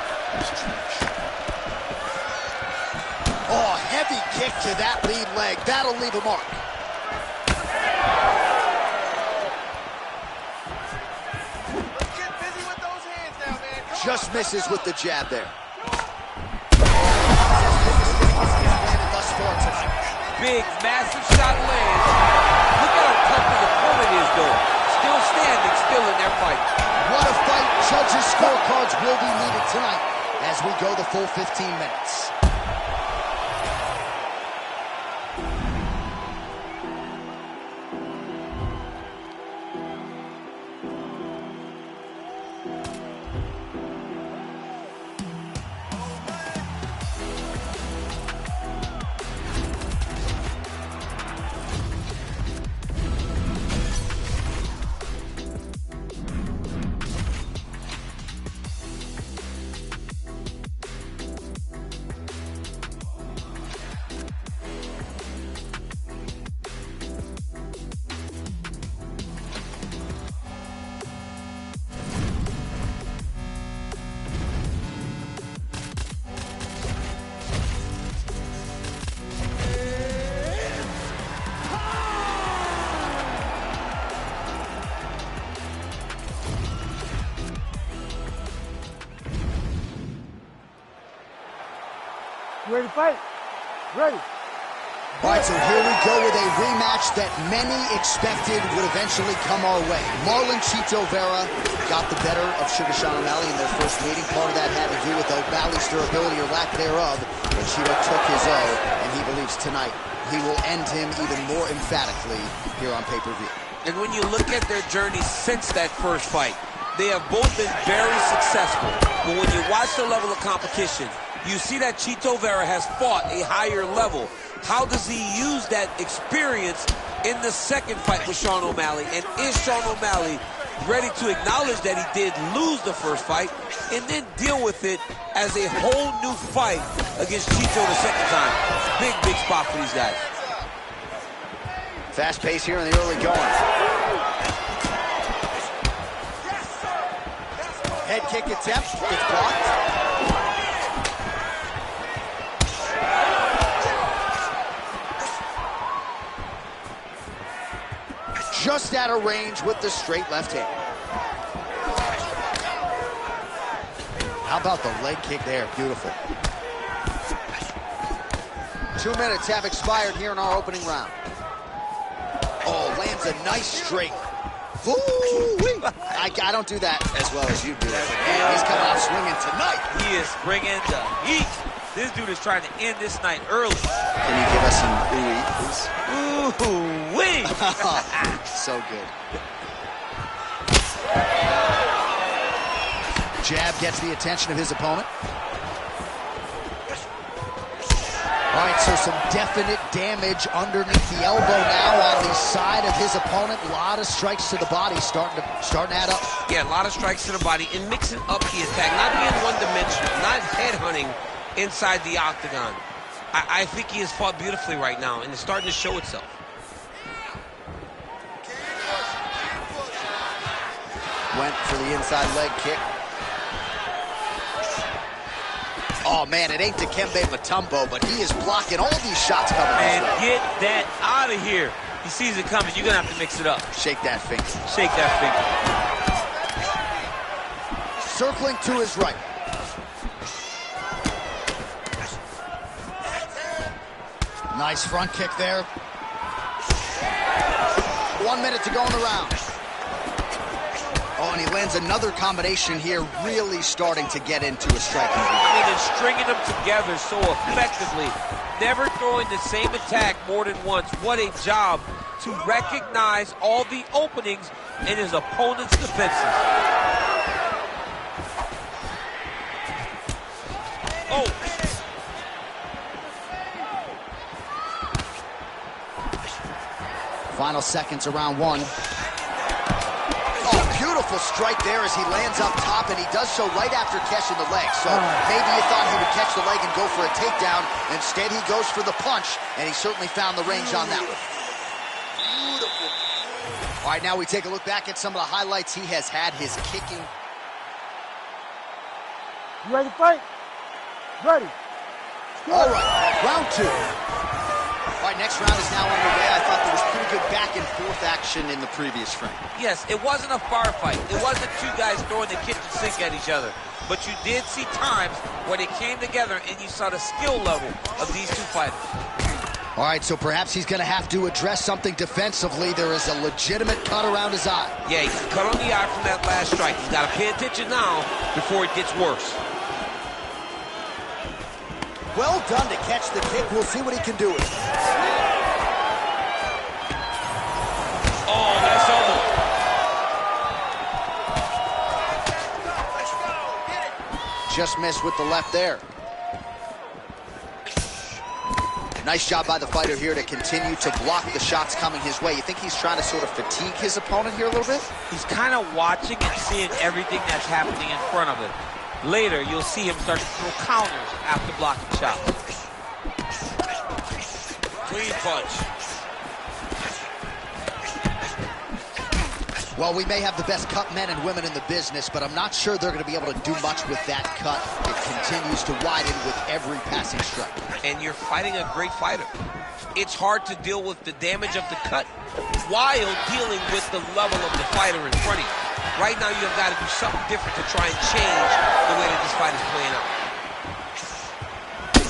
Oh, heavy kick to that lead leg. That'll leave a mark. Get busy with those hands now, man. Just misses with the jab there. big, massive shot lands. Look at how tough his opponent is, though. Still standing, still in their fight. What a fight. Judges' scorecards will be needed tonight as we go the full 15 minutes. You ready to fight? Ready. All right, so here we go with a rematch that many expected would eventually come our way. Marlon Chito Vera got the better of Sugar Sean O'Malley in their first meeting. Part of that had to do with O'Malley's durability or lack thereof. And Chito took his O, and he believes tonight he will end him even more emphatically here on pay-per-view. And when you look at their journey since that first fight, they have both been very successful. But when you watch the level of competition, you see that Chito Vera has fought a higher level. How does he use that experience in the second fight with Sean O'Malley? And is Sean O'Malley ready to acknowledge that he did lose the first fight and then deal with it as a whole new fight against Chito the second time? Big, big spot for these guys. Fast pace here in the early going. Head kick attempt, it's blocked. Just out of range with the straight left hand. How about the leg kick there? Beautiful. 2 minutes have expired here in our opening round. Oh, lands a nice straight. Ooh-wee. I don't do that as well as you do. Man, he's coming out swinging tonight. He is bringing the heat. This dude is trying to end this night early. Can you give us some ooh-wee, please? Ooh-wee. So good. Jab gets the attention of his opponent. All right, so some definite damage underneath the elbow now on the side of his opponent. A lot of strikes to the body starting to add up. Yeah, a lot of strikes to the body and mixing up the attack, not being one-dimensional, not headhunting inside the octagon. I think he has fought beautifully right now, and it's starting to show itself. Went for the inside leg kick. Oh, man, it ain't Dikembe Mutombo, but he is blocking all these shots coming And his way. get that out of here. He sees it coming. You're going to have to mix it up. Shake that finger. Shake that finger. Circling to his right. Nice front kick there. 1 minute to go in the round. Oh, and he lands another combination here, really starting to get into a striking groove. I mean, and stringing them together so effectively. Never throwing the same attack more than once. What a job to recognize all the openings in his opponent's defenses. Oh. Final seconds of round one. Oh, beautiful strike there as he lands up top, and he does so right after catching the leg. So maybe you thought he would catch the leg and go for a takedown. Instead, he goes for the punch, and he certainly found the range on that one. Beautiful. All right, now we take a look back at some of the highlights he has had. His kicking. You ready to fight? Ready. All right, round two. All right, next round is now underway. I thought there was pretty good back and forth action in the previous frame. Yes, it wasn't a firefight. It wasn't two guys throwing the kitchen sink at each other. But you did see times where they came together and you saw the skill level of these two fighters. All right, so perhaps he's going to have to address something defensively. There is a legitimate cut around his eye. Yeah, he's cut on the eye from that last strike. He's got to pay attention now before it gets worse. Well done to catch the kick. We'll see what he can do with it. Oh, nice elbow. Just missed with the left there. Nice job by the fighter here to continue to block the shots coming his way. You think he's trying to sort of fatigue his opponent here a little bit? He's kind of watching and seeing everything that's happening in front of him. Later, you'll see him start to throw counters after blocking shots. Clean punch. Well, we may have the best cut men and women in the business, but I'm not sure they're going to be able to do much with that cut. It continues to widen with every passing strike. And you're fighting a great fighter. It's hard to deal with the damage of the cut while dealing with the level of the fighter in front of you. Right now, you've got to do something different to try and change the way that this fight is playing out.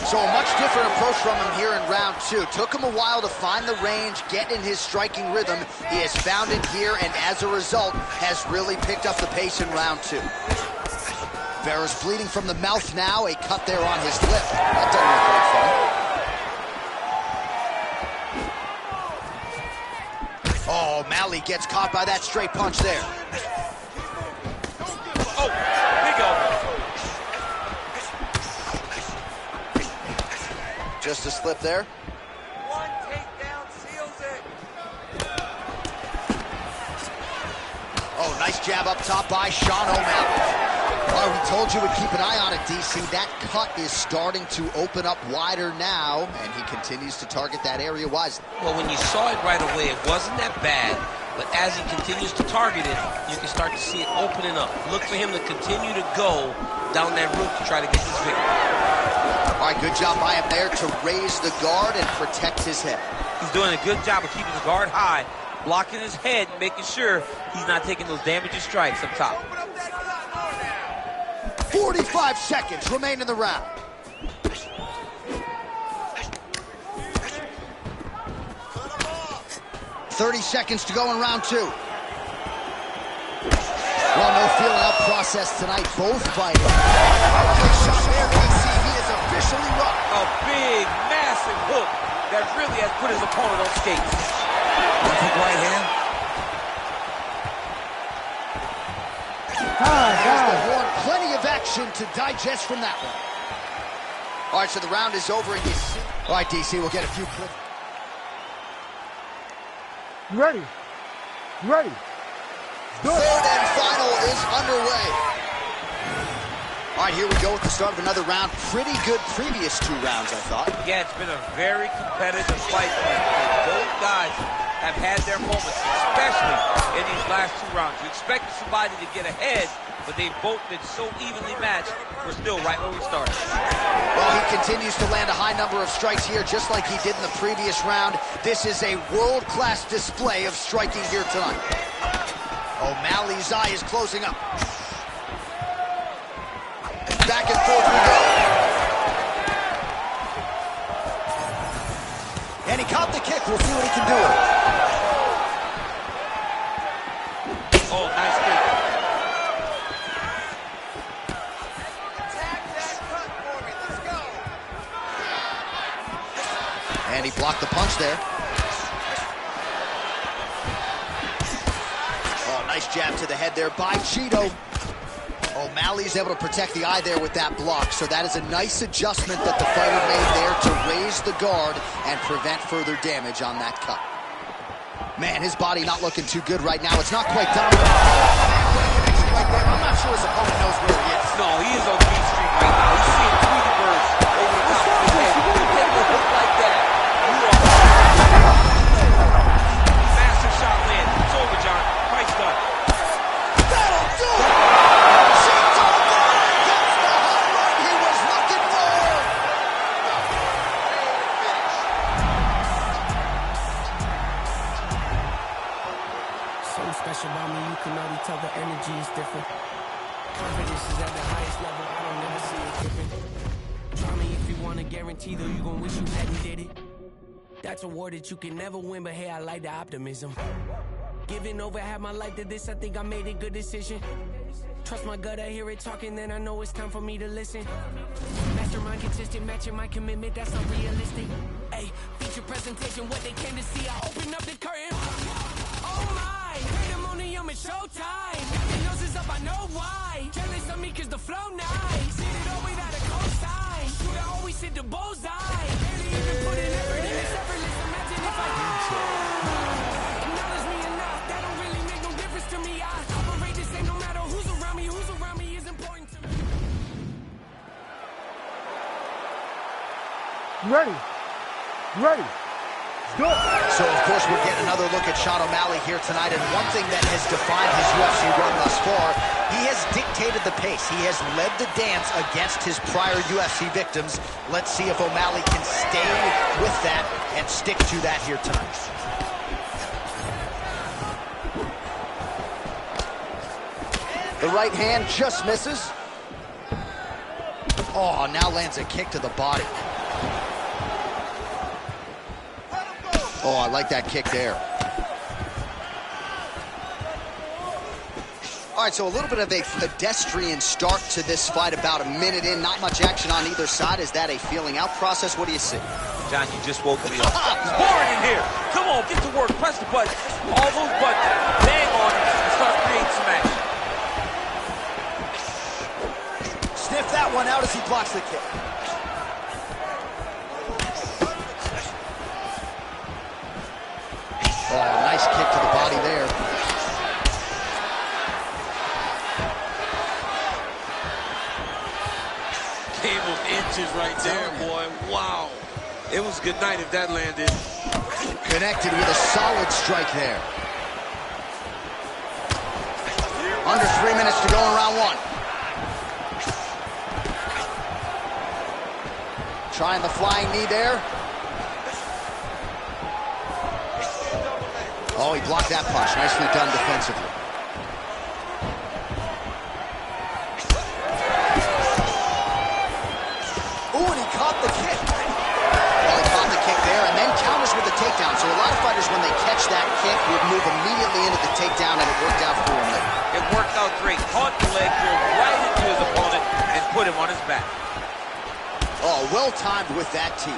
So a much different approach from him here in round two. Took him a while to find the range, get in his striking rhythm. He has found it here, and as a result, has really picked up the pace in round two. Vera's bleeding from the mouth now, a cut there on his lip. That doesn't look very fun. Oh, Malley gets caught by that straight punch there. Oh, big elbow. Just a slip there. One takedown seals it. Oh, nice jab up top by Sean O'Malley. Oh, we told you we'd keep an eye on it, DC. That cut is starting to open up wider now, and he continues to target that area wisely. Well, when you saw it right away, it wasn't that bad, but as he continues to target it, you can start to see it opening up. Look for him to continue to go down that route to try to get this victory. All right, good job by him there to raise the guard and protect his head. He's doing a good job of keeping the guard high, blocking his head, making sure he's not taking those damaging strikes up top. 45 seconds remain in the round. 30 seconds to go in round two. Well, no feel-out process tonight. Both fighting. Shot there, DC. He is officially rocked. A big, massive hook that really has put his opponent on skates. Left right hand. Plenty of action to digest from that one. All right, so the round is over, and you see. All right, DC, we'll get a few clips. You ready? You ready? Third and final is underway. All right, here we go with the start of another round. Pretty good previous two rounds, I thought. Yeah, it's been a very competitive fight. Both guys have had their moments, especially in these last two rounds. You expected somebody to get ahead, but they've both been so evenly matched. We're still right where we started. Well, he continues to land a high number of strikes here, just like he did in the previous round. This is a world-class display of striking here tonight. O'Malley's eye is closing up. Back and forth we go. And he caught the kick. We'll see what he can do with it. Oh, nice kick. Attack that cut for me. Let's go. And he blocked the punch there. Oh, nice jab to the head there by Cheeto. O'Malley's able to protect the eye there with that block, so that is a nice adjustment that the fighter made there to raise the guard and prevent further damage on that cut. Man, his body not looking too good right now. It's not quite dominant. I'm not sure his opponent knows where he is. No, he is on the beat street right now. He's seeing Tweety birds over the top of his head. You take a hook like that, you are massive shot land. It's over, John. Fight's done. That'll do it! Special about me, you can already tell the energy is different. Confidence is at the highest level, I don't ever see it dipping. Try me if you want a guarantee, though you gon' wish you hadn't did it. That's a war that you can never win, but hey, I like the optimism. Giving over half my life to this, I think I made a good decision. Trust my gut, I hear it talking, then I know it's time for me to listen. Mastermind consistent, matching my commitment, that's unrealistic. Hey, feature presentation, what they came to see, I open up the curtain. Oh my, pandemonium is showtime. Everything else is up, I know why. Jealous of me cause the flow nice. Hit it all without a cosign. Shooter always hit the bullseye. Barely even put in effort and it's effortless. Imagine if I acknowledge me enough, that don't really make no difference to me. I operate the same no matter who's around me is important to me. Ready. Ready. Good. So, of course, we'll get another look at Sean O'Malley here tonight, and one thing that has defined his UFC run thus far, he has dictated the pace. He has led the dance against his prior UFC victims. Let's see if O'Malley can stay with that and stick to that here tonight. The right hand just misses. Oh, now lands a kick to the body. Oh, I like that kick there. All right, so a little bit of a pedestrian start to this fight, about a minute in. Not much action on either side. Is that a feeling out process? What do you see? John, you just woke me up. It's boring in here. Come on, get to work. Press the button. All those buttons. Bang on it and start creating some action. Sniff that one out as he blocks the kick. Oh, nice kick to the body there. Game of inches right there, boy. Wow. It was a good night if that landed. Connected with a solid strike there. Under 3 minutes to go in round one. Trying the flying knee there. Oh, he blocked that punch. Nicely done defensively. Ooh, and he caught the kick. Well, he caught the kick there and then counters with the takedown. So a lot of fighters, when they catch that kick, would move immediately into the takedown, and it worked out for him there. It worked out great. Caught the leg, drove right into his opponent, and put him on his back. Oh, well timed with that tee.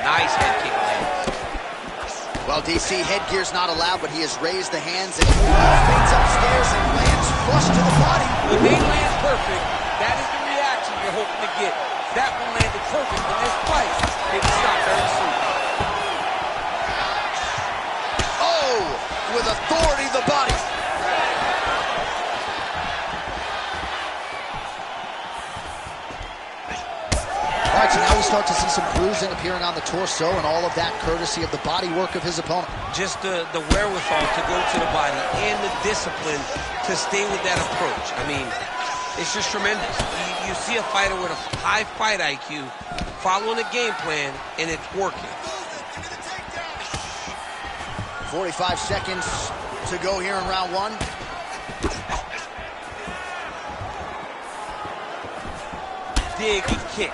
Nice head kick there. Well, DC, headgear's not allowed, but he has raised the hands and fades upstairs and lands flush to the body. When they land perfect, that is the reaction you're hoping to get. That one landed perfect in this fight. They can stop very soon. Oh, with authority the body. All right, so now we start to see some bruising appearing on the torso, and all of that courtesy of the body work of his opponent. Just the wherewithal to go to the body and the discipline to stay with that approach. I mean, it's just tremendous. You see a fighter with a high fight IQ following a game plan, and it's working. 45 seconds to go here in round one. Dig and kick.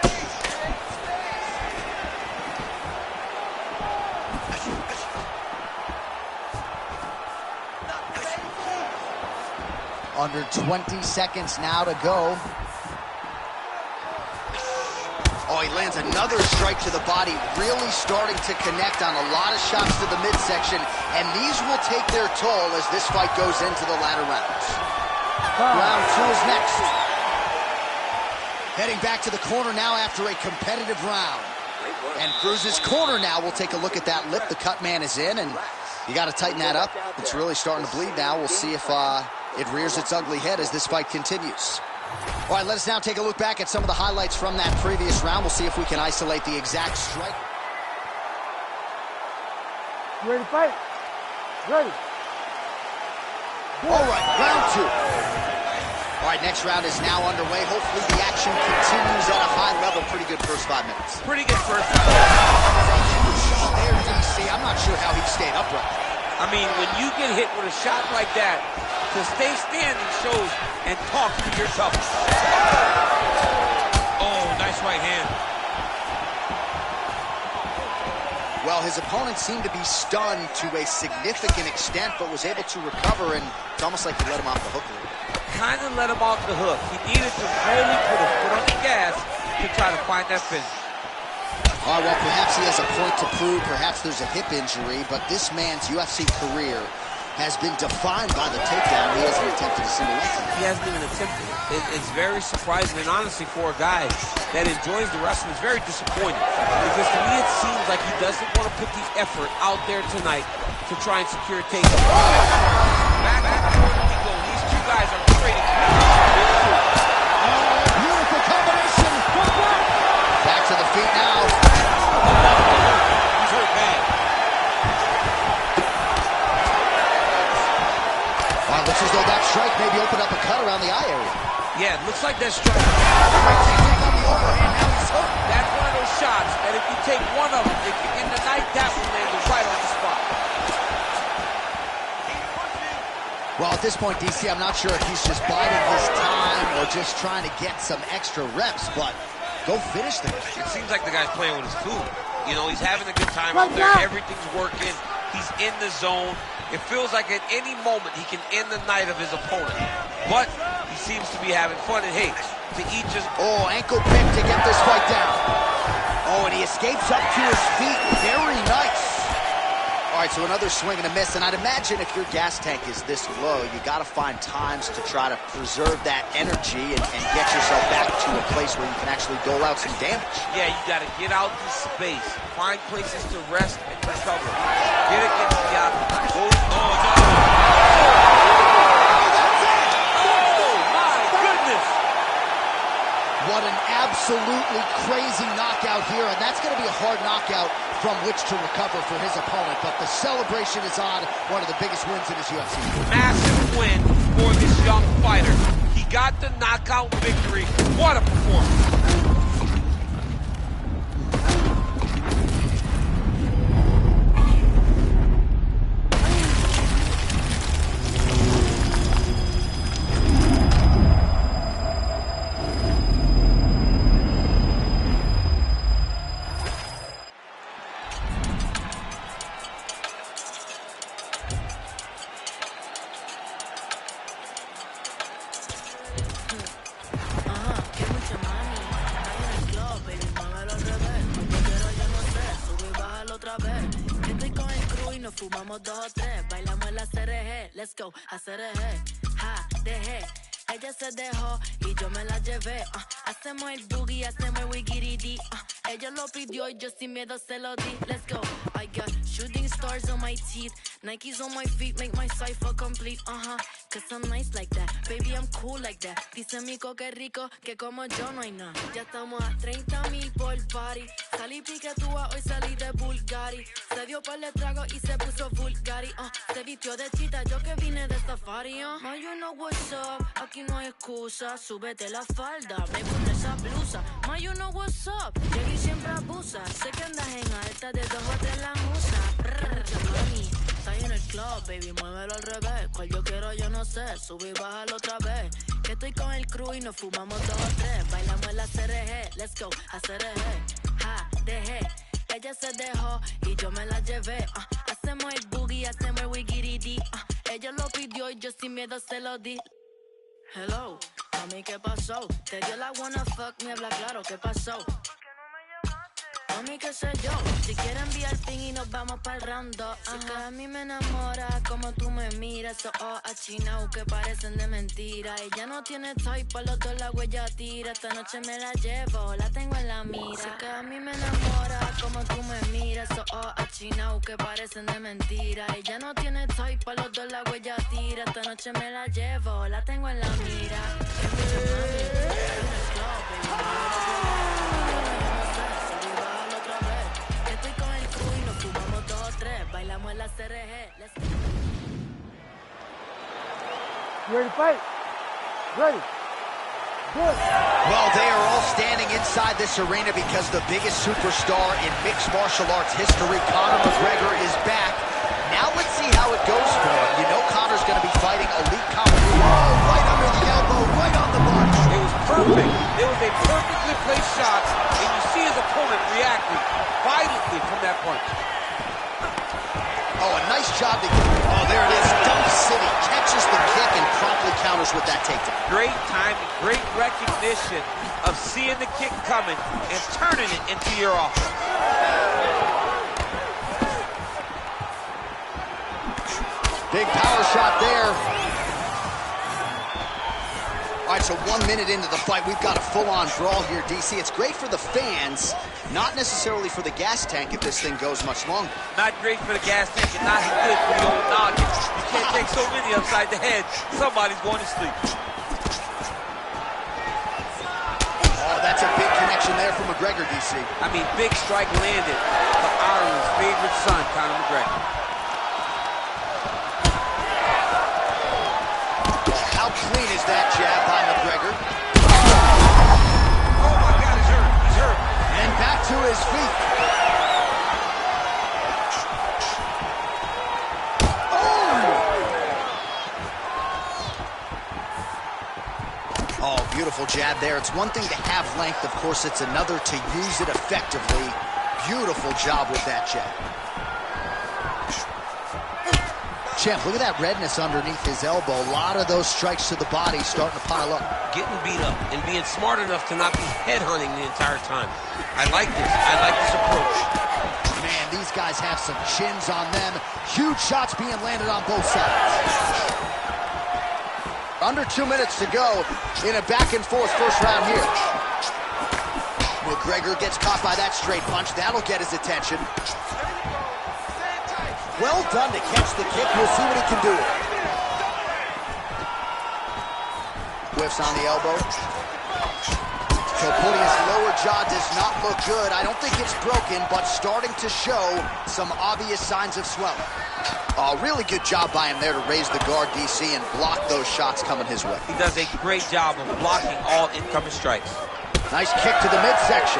Under 20 seconds now to go. Oh, he lands another strike to the body, really starting to connect on a lot of shots to the midsection, and these will take their toll as this fight goes into the latter rounds. Round two is next. Heading back to the corner now after a competitive round. And Cruz's corner now, we'll take a look at that lip. The cut man is in, and you got to tighten that up. It's really starting to bleed now. We'll see if it rears its ugly head as this fight continues. All right, let us now take a look back at some of the highlights from that previous round. We'll see if we can isolate the exact strike. You ready to fight? Ready. All right, round two. All right, next round is now underway. Hopefully the action continues at a high level. Pretty good first 5 minutes. Pretty good first 5 minutes. There, DC. I'm not sure how he stayed upright. I mean, when you get hit with a shot like that, to stay standing shows and talks to your toughness. Oh, nice right hand. Well, his opponent seemed to be stunned to a significant extent, but was able to recover, and it's almost like he let him off the hook a little bit. Kind of let him off the hook. He needed to really put his foot on the gas to try to find that finish. All right, well, perhaps he has a point to prove. Perhaps there's a hip injury, but this man's UFC career has been defined by the takedown. He hasn't attempted a single one. He hasn't even attempted it. It's very surprising, and honestly, for a guy that enjoys the wrestling, it's very disappointing. Because to me, it seems like he doesn't want to put the effort out there tonight to try and secure a takedown. Back and forth we go. These two guys are trading. Beautiful combination. Back to the feet now. He's hurt bad. Wow, looks as though that strike maybe opened up a cut around the eye area. Yeah, it looks like that strike. That's one of those shots that if you take one of them, if you in the night, that one lands right on the spot. Well, at this point, DC, I'm not sure if he's just biding his time or just trying to get some extra reps, but go finish the guy. It seems like the guy's playing with his food. You know, he's having a good time out there. Everything's working. He's in the zone. It feels like at any moment he can end the night of his opponent. But he seems to be having fun. And hey, to each his... Oh, ankle pick to get this fight down. Oh, and he escapes up to his feet. Very nice. All right, so another swing and a miss. And I'd imagine if your gas tank is this low, you got to find times to try to preserve that energy and get yourself back to a place where you can actually dole out some damage. Yeah, you got to get out in space. Find places to rest and recover. Get against the outside. Oh, no. Oh, my goodness. What an absolutely crazy knockout here, and that's going to be a hard knockout from which to recover for his opponent, but the celebration is on. One of the biggest wins in his UFC. Massive win for this young fighter. He got the knockout victory. What a performance. Fumamos 2 o 3, bailamos el ACRG, let's go, ACRG, ja, dejé, ella se dejó y yo me la llevé, hacemos el boogie, hacemos el wigiridi, ella lo pidió y yo sin miedo se lo di, let's go, I got shooting stars on my teeth, Nikes on my feet make my cipher complete, cause I'm nice like that, baby I'm cool like that, dice Mico que rico, que como yo no hay nada, ya estamos a 30,000 por party, salí piquetúa, hoy salí de Bulgari, se dio par de trago y se puso Bulgari, se vistió de chita, yo que vine de safari, Ma, you know what's up, aquí no hay excusa, súbete la falda, me puse esa blusa, Ma, you know what's up, Jerry siempre abusa, sé que andas en alta de 2 o 3 la musa, mami, estás en el club, baby, muévelo al revés, cual yo quiero yo no sé, sube y bájalo otra vez, que estoy con el crew y nos fumamos 2 o 3, bailamos el ACRG, let's go, ACRG, ja, dejé, ella se dejó y yo me la llevé, hacemos el boogie, hacemos el wigiridi, ella lo pidió y yo sin miedo se lo di. Hello, mami, ¿qué pasó? Te dio la wanna fuck, me habla claro, ¿qué pasó? Mami, qué sé yo, si quieres enviar ping y nos vamos pa'l round 2. Que a mí me enamora como tú me miras, esos ojos achinados que parecen de mentira. Ella no tiene type, pa' los dos la huella tira. Esta noche me la llevo, la tengo en la mira. Sé que a mí me enamora como tú me miras, esos ojos achinados que parecen de mentira. Ella no tiene type, pa' los dos la huella tira. Esta noche me la llevo, la tengo en la mira. Bailamos el ACRG. You ready to fight? Ready. Good. Well, they are all standing inside this arena because the biggest superstar in mixed martial arts history, Conor McGregor, is back. Now let's see how it goes for him. You know Conor's going to be fighting elite competition. Oh, right under the elbow, right on the mark. It was perfect. It was a perfectly placed shot, and you see his opponent reacting violently from that punch. Oh, a nice job to get. Oh, there it is. Dump City catches the kick and promptly counters with that takedown. Great timing, great recognition of seeing the kick coming and turning it into your offense. Big power shot there. All right, so 1 minute into the fight, we've got a full-on brawl here, DC. It's great for the fans, not necessarily for the gas tank if this thing goes much longer. Not great for the gas tank and not good for the old noggin. You can't take so many upside the head. Somebody's going to sleep. Oh, that's a big connection there from McGregor, DC. I mean, big strike landed for Ireland's favorite son, Conor McGregor. How clean is that jab by McGregor? Oh my God, he's hurt, he's hurt. And back to his feet. Oh, beautiful jab there. It's one thing to have length, of course, it's another to use it effectively. Beautiful job with that jab. Champ, look at that redness underneath his elbow. A lot of those strikes to the body starting to pile up. Getting beat up and being smart enough to not be headhunting the entire time. I like this. I like this approach. Man, these guys have some chins on them. Huge shots being landed on both sides. Under 2 minutes to go in a back-and-forth first round here. McGregor gets caught by that straight punch. That'll get his attention. Well done to catch the kick. We'll see what he can do. Whiffs on the elbow. Topodia's lower jaw does not look good. I don't think it's broken, but starting to show some obvious signs of swelling. Really good job by him there to raise the guard, DC, and block those shots coming his way. He does a great job of blocking all incoming strikes. Nice kick to the midsection.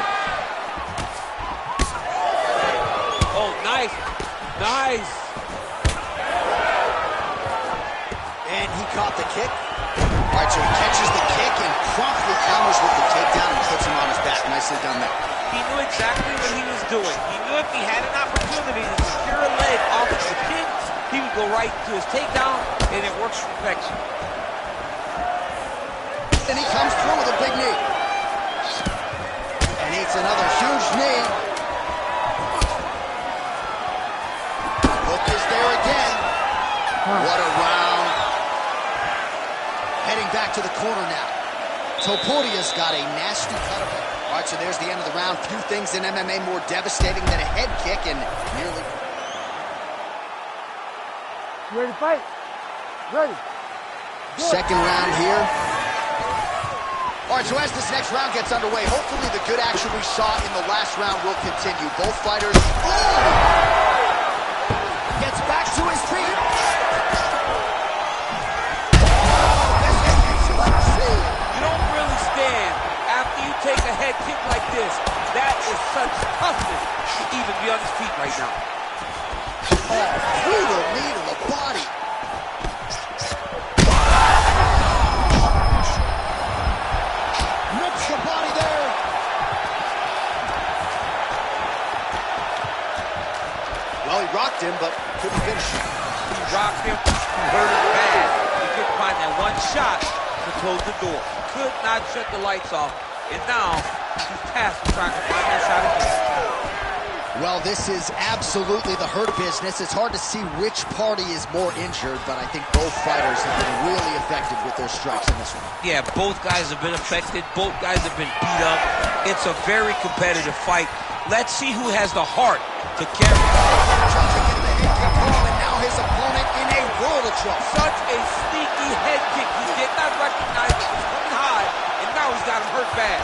Oh, nice. Nice. And he caught the kick. All right, so he catches the kick and promptly counters with the takedown and puts him on his back. Nicely done there. He knew exactly what he was doing. He knew if he had an opportunity to secure a leg off of the kick, he would go right to his takedown, and it works to perfection. And he comes through with a big knee. And eats another huge knee. Hook is there again. What a round. Heading back to the corner now. Topodia's got a nasty cut of it. All right, so there's the end of the round. Few things in MMA more devastating than a head kick and nearly... You ready to fight? Ready. Second round here. All right, so as this next round gets underway, hopefully the good action we saw in the last round will continue. Both fighters... Gets back to his feet. You don't really stand after you take a head kick like this. That is such toughness to even be on his feet right now. Oh, brutal knee to the body. Rips the body there. Well, he rocked him, but couldn't finish him. He rocked him, he hurt him bad. He couldn't find that one shot to close the door. Could not shut the lights off, and now he's tasked with trying to find that shot again. Well, this is absolutely the hurt business. It's hard to see which party is more injured, but I think both fighters have been really effective with their strikes in this one. Yeah, both guys have been affected. Both guys have been beat up. It's a very competitive fight. Let's see who has the heart to carry. And now his opponent in a world of trouble. Such a sneaky head kick. He did not recognize it was coming high, and now he's got him hurt bad.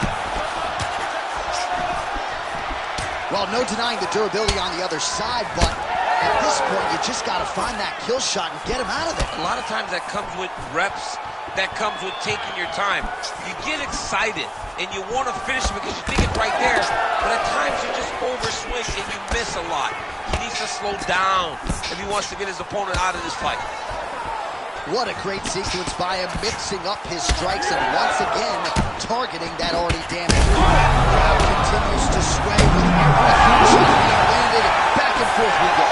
Well, no denying the durability on the other side, but at this point, you just got to find that kill shot and get him out of there. A lot of times that comes with reps. That comes with taking your time. You get excited, and you want to finish it because you think it's right there, but at times you just overswing and you miss a lot. He needs to slow down if he wants to get his opponent out of this fight. What a great sequence by him, mixing up his strikes and once again targeting that already damaged area. Crowd continues to sway with every shot being landed. Back and forth we go.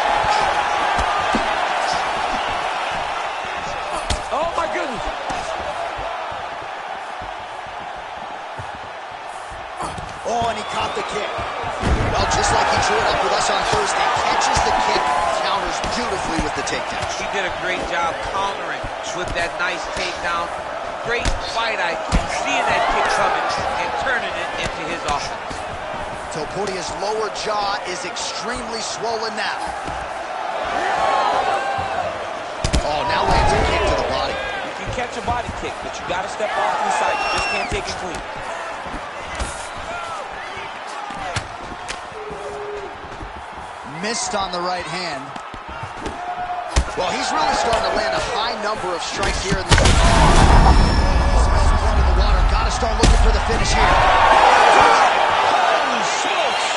while countering with that nice takedown. Great fight IQ, seeing that kick coming and turning it into his offense. Topuria's lower jaw is extremely swollen now. Oh, now lands a kick to the body. You can catch a body kick, but you got to step off to the side. You just can't take it clean. Missed on the right hand. Well, he's really starting to land a high number of strikes here in this. Blood in the water. Got to start looking for the finish here. Holy smokes!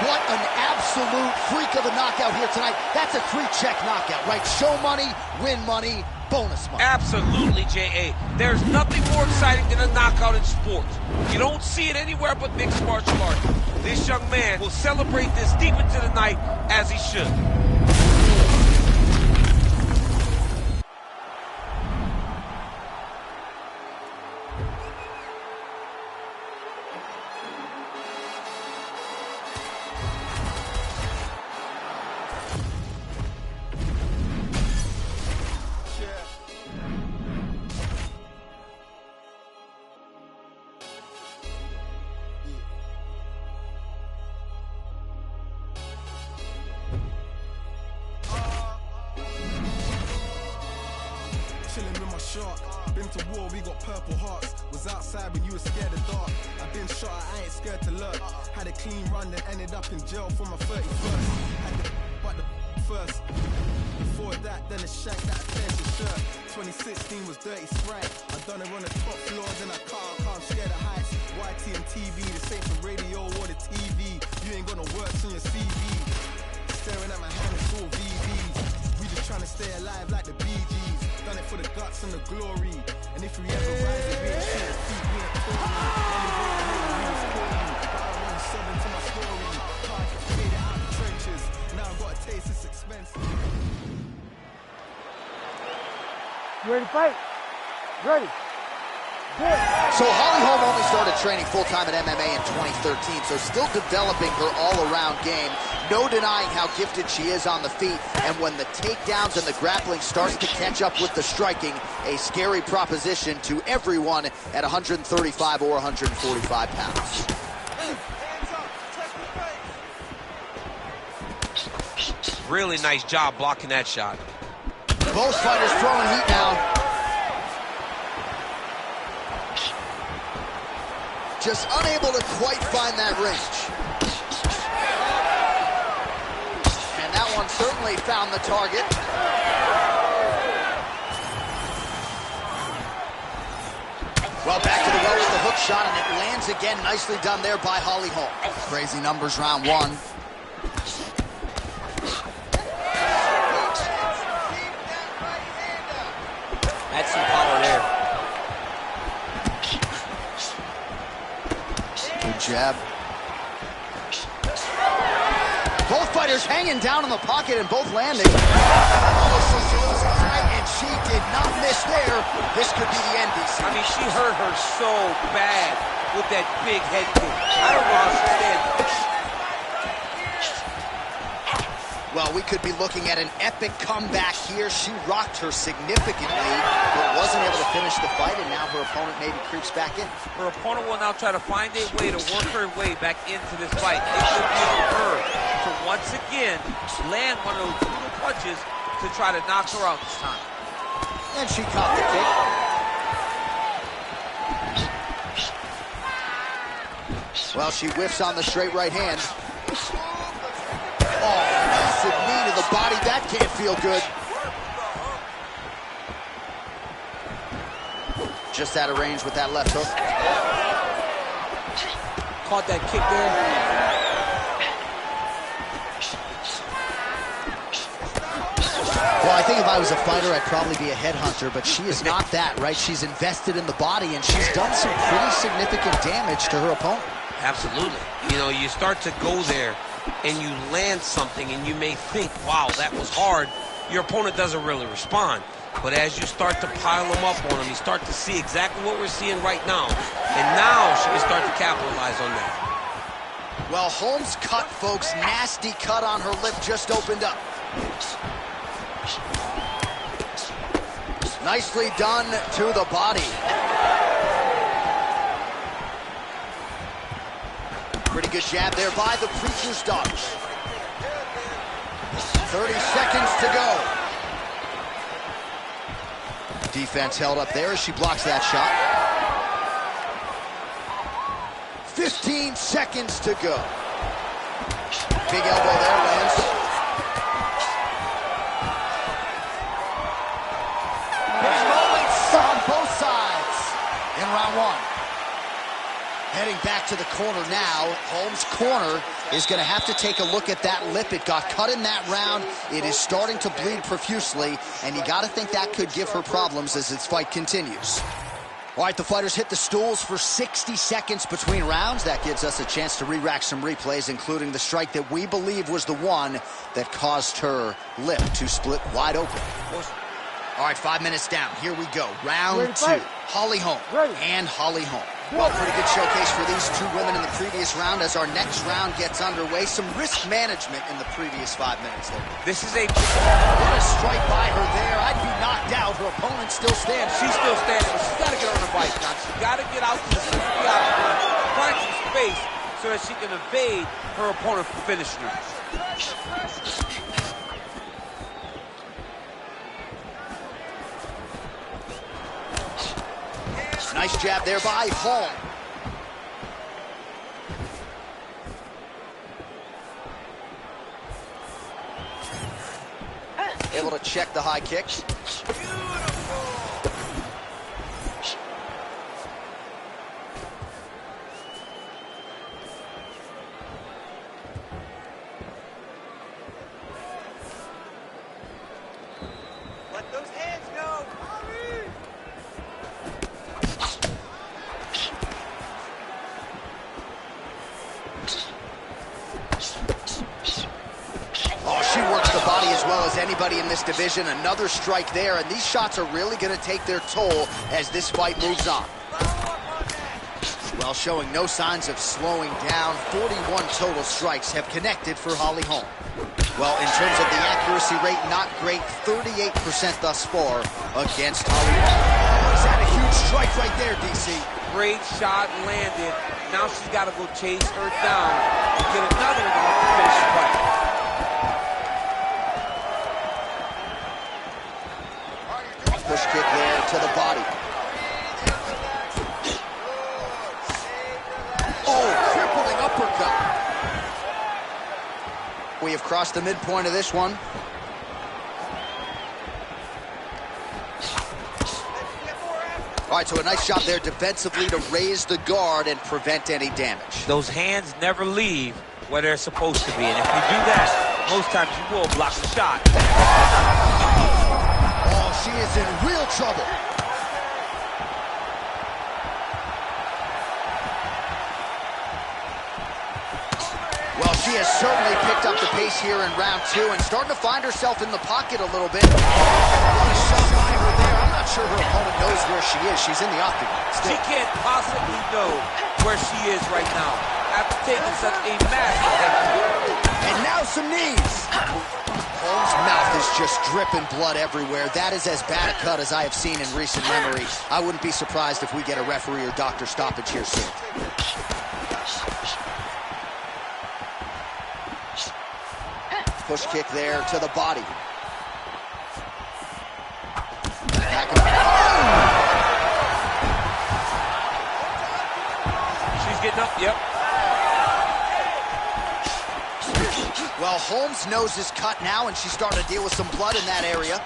What an absolute freak of a knockout here tonight. That's a 3-check knockout, right? Show money, win money, bonus money. Absolutely, J.A. There's nothing more exciting than a knockout in sports. You don't see it anywhere but mixed martial arts. This young man will celebrate this deep into the night as he should. Chilling with my shark. Been to war, we got purple hearts. Was outside when you were scared of dark. I've been shot, I ain't scared to lurk. Had a clean run, then ended up in jail for my 31st. Had the but the first. Before that, then a shank that tears your shirt. 2016 was dirty sprite. I done it on the top floor, then I can't, I'm scared of heights. YT and TV, the same for radio or the TV. You ain't got no works on your CV. Staring at my hand, it's all VVs. We just trying to stay alive like the Bee Gees. Done it for the guts and the glory. And if we ever rise, we ain't shit. Feet, we ain't Tory. Only way to know we was Tory. But I won't sub into my story. Hard to fade it out the trenches. Now I've got a taste, it's expensive. You ready to fight? Ready. So Holly Holm only started training full-time at MMA in 2013, so still developing her all-around game. No denying how gifted she is on the feet, and when the takedowns and the grappling starts to catch up with the striking, a scary proposition to everyone at 135 or 145 pounds. Really nice job blocking that shot. Both fighters throwing heat now. Just unable to quite find that range. And that one certainly found the target. Well, back to the well with the hook shot, and it lands again. Nicely done there by Holly Holm. Crazy numbers round one. That's some power there. Good jab. Both fighters hanging down in the pocket and both landing. And she did not miss there. This could be the end, DC. I mean, she hurt her so bad with that big head kick. I don't know how she stands. Well, we could be looking at an epic comeback here. She rocked her significantly, but wasn't able to finish the fight, and now her opponent maybe creeps back in. Her opponent will now try to find a way to work her way back into this fight. It will be on her to once again land one of those brutal punches to try to knock her out this time. And she caught the kick. Well, she whiffs on the straight right hand. Oh, massive knee to the body. That can't feel good. Just out of range with that left hook. Caught that kick there. Well, I think if I was a fighter, I'd probably be a headhunter, but she is not that, right? She's invested in the body, and she's done some pretty significant damage to her opponent. Absolutely. You know, you start to go there, and you land something, and you may think, wow, that was hard. Your opponent doesn't really respond. But as you start to pile them up on him, you start to see exactly what we're seeing right now. And now she can start to capitalize on that. Well, Holmes' cut, folks. Nasty cut on her lip just opened up. Nicely done to the body. Pretty good jab there by the Preacher's daughter. 30 seconds to go. Defense held up there as she blocks that shot. 15 seconds to go. Big elbow there, lands. Big moments on both sides in round one. Heading back to the corner now. Holmes' corner is going to have to take a look at that lip. It got cut in that round. It is starting to bleed profusely, and you got to think that could give her problems as this fight continues. All right, the fighters hit the stools for 60 seconds between rounds. That gives us a chance to re-rack some replays, including the strike that we believe was the one that caused her lip to split wide open. All right, 5 minutes down. Here we go. Round two. Holly Holm and Holly Holm. Well, pretty good showcase for these two women in the previous round. As our next round gets underway, some risk management in the previous 5 minutes there. This is a... What a strike by her there. I'd be knocked out. Her opponent still standing. She's still standing, but she's got to get on the bike now. She's got to get out to the safety octagon, find some space so that she can evade her opponent from finishing her. Nice jab there by Holm. Able to check the high kick. Let those hands go. Oh, she works the body as well as anybody in this division. Another strike there, and these shots are really going to take their toll as this fight moves on. Well, showing no signs of slowing down, 41 total strikes have connected for Holly Holm. Well, in terms of the accuracy rate, not great, 38% thus far against Holly Holm. Oh, is that a huge strike right there, DC? Great shot landed. Now she's got to go chase her down and get another one off to finish the fight. Push kick there to the body. Oh, crippling uppercut. We have crossed the midpoint of this one. All right, so a nice shot there defensively to raise the guard and prevent any damage. Those hands never leave where they're supposed to be, and if you do that, most times you will block the shot. Oh, she is in real trouble. Well, she has certainly picked up the pace here in round two and starting to find herself in the pocket a little bit. What a shot by her there. I'm not sure her opponent knows where she is. She's in the octagon still. She can't possibly know where she is right now after taking such a massive hit. And now some knees. Holmes' mouth is just dripping blood everywhere. That is as bad a cut as I have seen in recent memory. I wouldn't be surprised if we get a referee or doctor stoppage here soon. Push kick there to the body. Back and She's getting up, yep. Well, Holmes' nose is cut now, and she's starting to deal with some blood in that area.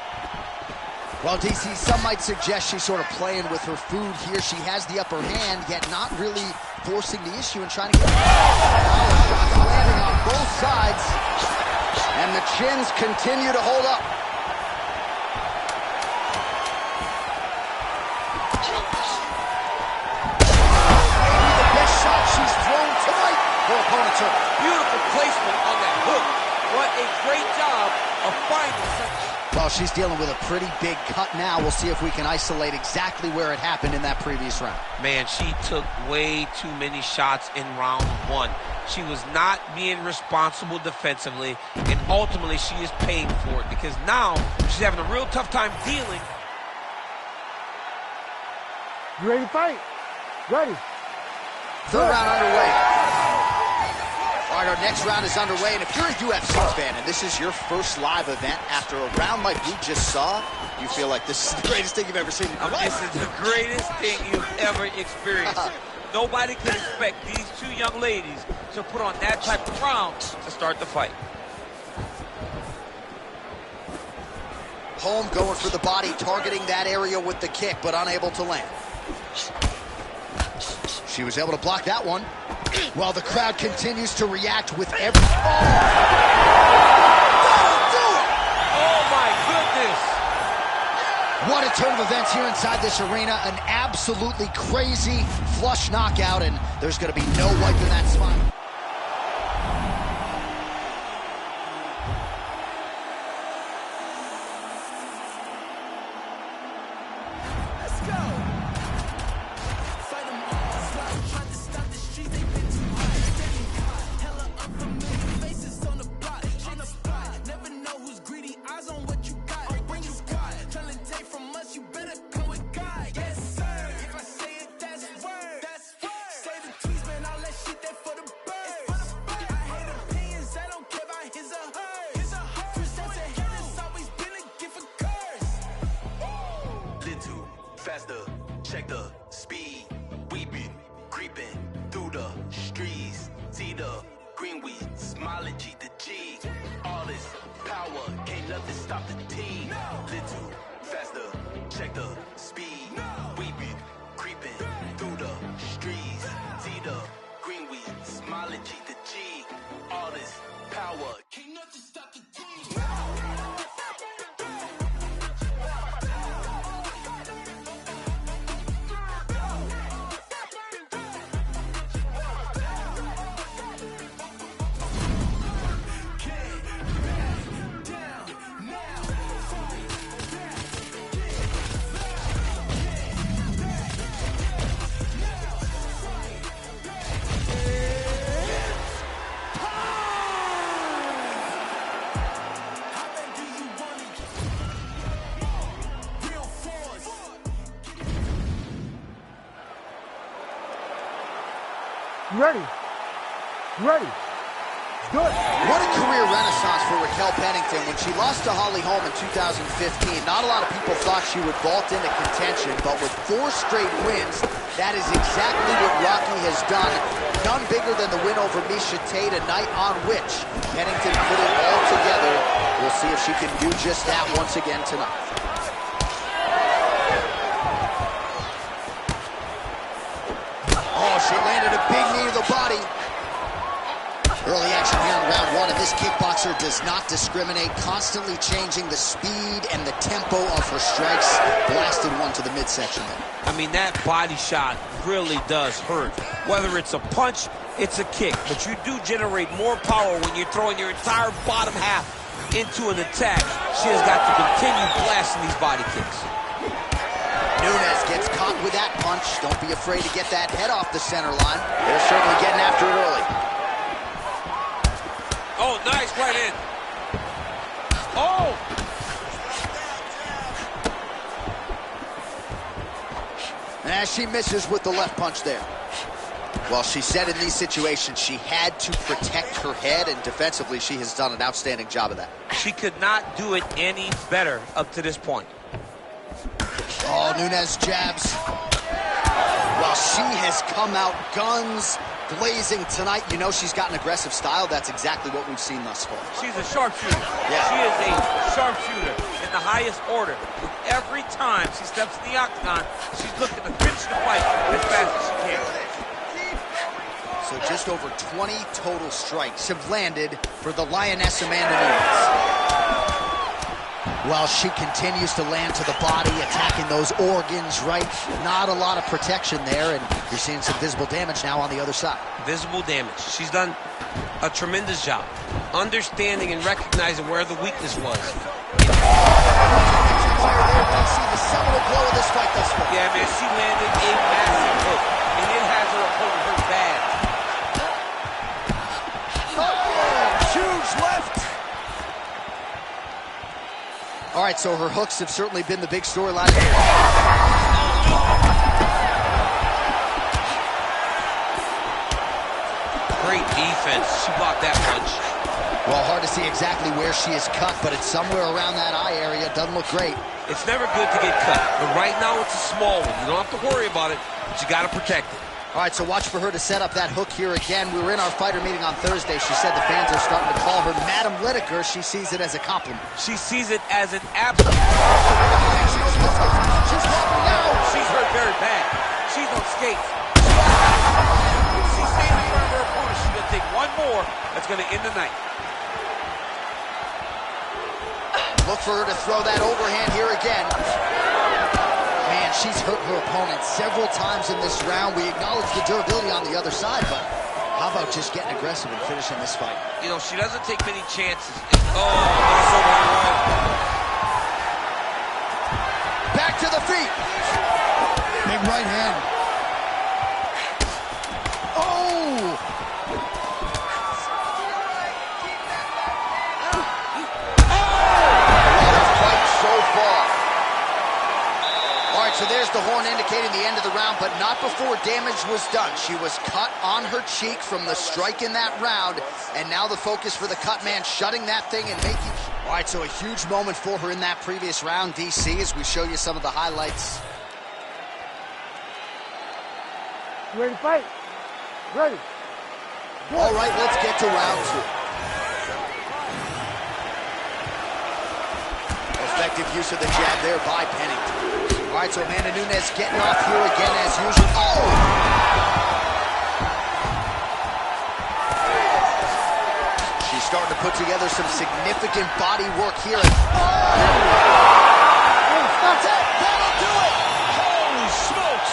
Well, DC, some might suggest she's sort of playing with her food here. She has the upper hand, yet not really forcing the issue and trying to get shots landing on both sides. And the chins continue to hold up. Maybe the best shot she's thrown tonight. Her opponent took. Beautiful placement on that hook. What a great job of finding such Well, she's dealing with a pretty big cut now. We'll see if we can isolate exactly where it happened in that previous round. Man, she took way too many shots in round one. She was not being responsible defensively, and ultimately she is paying for it because now she's having a real tough time dealing. You ready to fight? Ready. Third round underway. All right, our next round is underway, and if you're a UFC fan and this is your first live event after a round like we just saw, you feel like this is the greatest thing you've ever seen in your life. This is the greatest thing you've ever experienced. Nobody could expect these two young ladies to put on that type of round to start the fight. Holm going for the body, targeting that area with the kick, but unable to land. She was able to block that one, while the crowd continues to react with every... Oh my goodness! What a turn of events here inside this arena. An absolutely crazy flush knockout, and there's going to be no wiping that smile. Faster, check the speed. We been creeping through the streets. See the green weed, smiling G to G. All this power, can't nothing stop the team. Little faster, check the speed. We been creeping through the streets. See the green weed, smiling G to G. All this power, can't nothing stop the team. You ready? You ready? Good. What a career renaissance for Raquel Pennington. When she lost to Holly Holm in 2015, not a lot of people thought she would vault into contention, but with 4 straight wins, that is exactly what Rocky has done. None bigger than the win over Miesha Tate, a night on which Pennington put it all together. We'll see if she can do just that once again tonight. Oh, she landed a big knee to the body. Early action here in round one, and this kickboxer does not discriminate, constantly changing the speed and the tempo of her strikes. Blasted one to the midsection there. I mean, that body shot really does hurt. Whether it's a punch, it's a kick, but you do generate more power when you're throwing your entire bottom half into an attack. She has got to continue blasting these body kicks. Nunes gets caught with that punch. Don't be afraid to get that head off the center line. They're certainly getting after it early. Oh, nice right in. Oh! And she misses with the left punch there. Well, she said in these situations she had to protect her head, and defensively she has done an outstanding job of that. She could not do it any better up to this point. Oh, Nunes jabs. Well, she has come out guns blazing tonight. You know she's got an aggressive style. That's exactly what we've seen thus far. She's a sharpshooter. Yeah. She is a sharpshooter in the highest order. With every time she steps in the octagon, she's looking to finish the fight as fast as she can. So just over 20 total strikes have landed for the Lioness Amanda Nunes. While she continues to land to the body, attacking those organs, right? Not a lot of protection there, and you're seeing some visible damage now on the other side. Visible damage. She's done a tremendous job. understanding and recognizing where the weakness was. See the seminal blow of this fight thus far. Yeah, man, she landed a massive hook, and it has her opponent hurt bad. Huge left. All right, so her hooks have certainly been the big storyline. Great defense. She blocked that punch. Well, hard to see exactly where she is cut, but it's somewhere around that eye area. Doesn't look great. It's never good to get cut, but right now it's a small one. You don't have to worry about it, but you got to protect it. All right, so watch for her to set up that hook here again. We were in our fighter meeting on Thursday. She said the fans are starting to call her Madam Lineker. She sees it as a compliment. She sees it as an absolute. She's walking out. She's hurt very bad. She's on skates. If she stays in front of her opponent, she's going to take one more that's going to end the night. Look for her to throw that overhand here again. Man, she's hurt her opponent several times in this round. We acknowledge the durability on the other side, but how about just getting aggressive and finishing this fight? You know, she doesn't take many chances. Nice overhand. Back to the feet. Big right hand. Oh! So there's the horn indicating the end of the round, but not before damage was done. She was cut on her cheek from the strike in that round, and now the focus for the cut man, shutting that thing and making... All right, so a huge moment for her in that previous round, DC, as we show you some of the highlights. You ready to fight? Ready. Good. All right, let's get to round two. Effective use of the jab there by Pennington. All right, so Amanda Nunes getting off here again as usual. Oh! She's starting to put together some significant body work here. Oh! That's it! That'll do it! Holy smokes!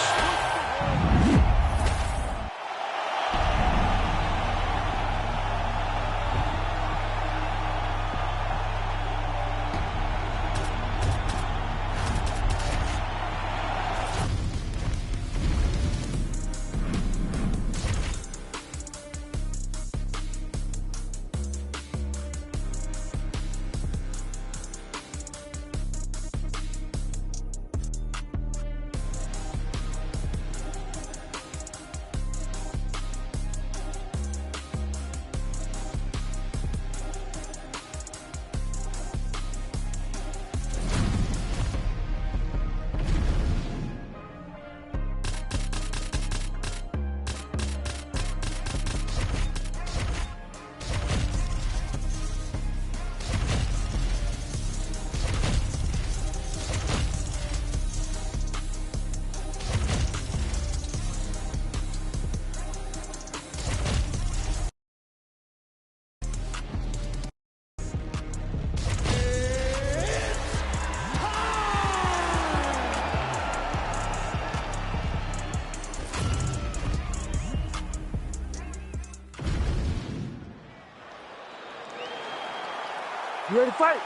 You ready to fight?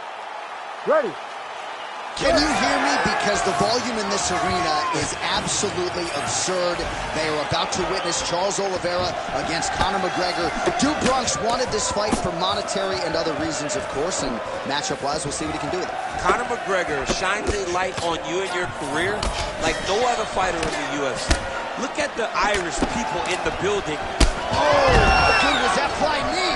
Ready. Can you hear me? Because the volume in this arena is absolutely absurd. They are about to witness Charles Oliveira against Conor McGregor. Duke Bronx wanted this fight for monetary and other reasons, of course, and matchup-wise, we'll see what he can do with it. Conor McGregor shines a light on you and your career like no other fighter in the UFC. Look at the Irish people in the building. Oh, how good was that flying knee?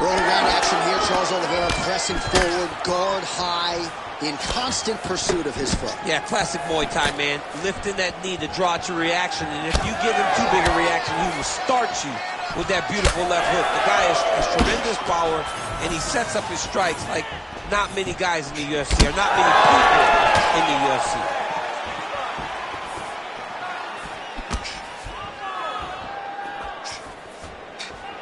Early round action here. Charles Oliveira pressing forward, guard high, in constant pursuit of his foot. Yeah, classic Muay Thai, man. Lifting that knee to draw out your reaction, and if you give him too big a reaction, he will start you with that beautiful left hook. The guy has tremendous power, and he sets up his strikes like not many guys in the UFC, or not many people in the UFC.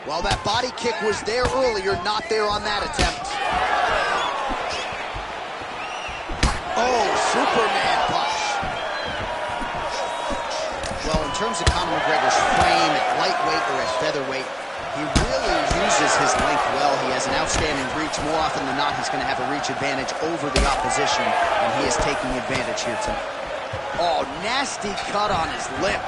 Well, that body kick was there earlier, not there on that attempt. Oh, Superman punch. Well, in terms of Conor McGregor's frame at lightweight or at featherweight, He really uses his length well. He has an outstanding reach. More often than not, he's going to have a reach advantage over the opposition, and he is taking advantage here tonight. Oh, nasty cut on his lip.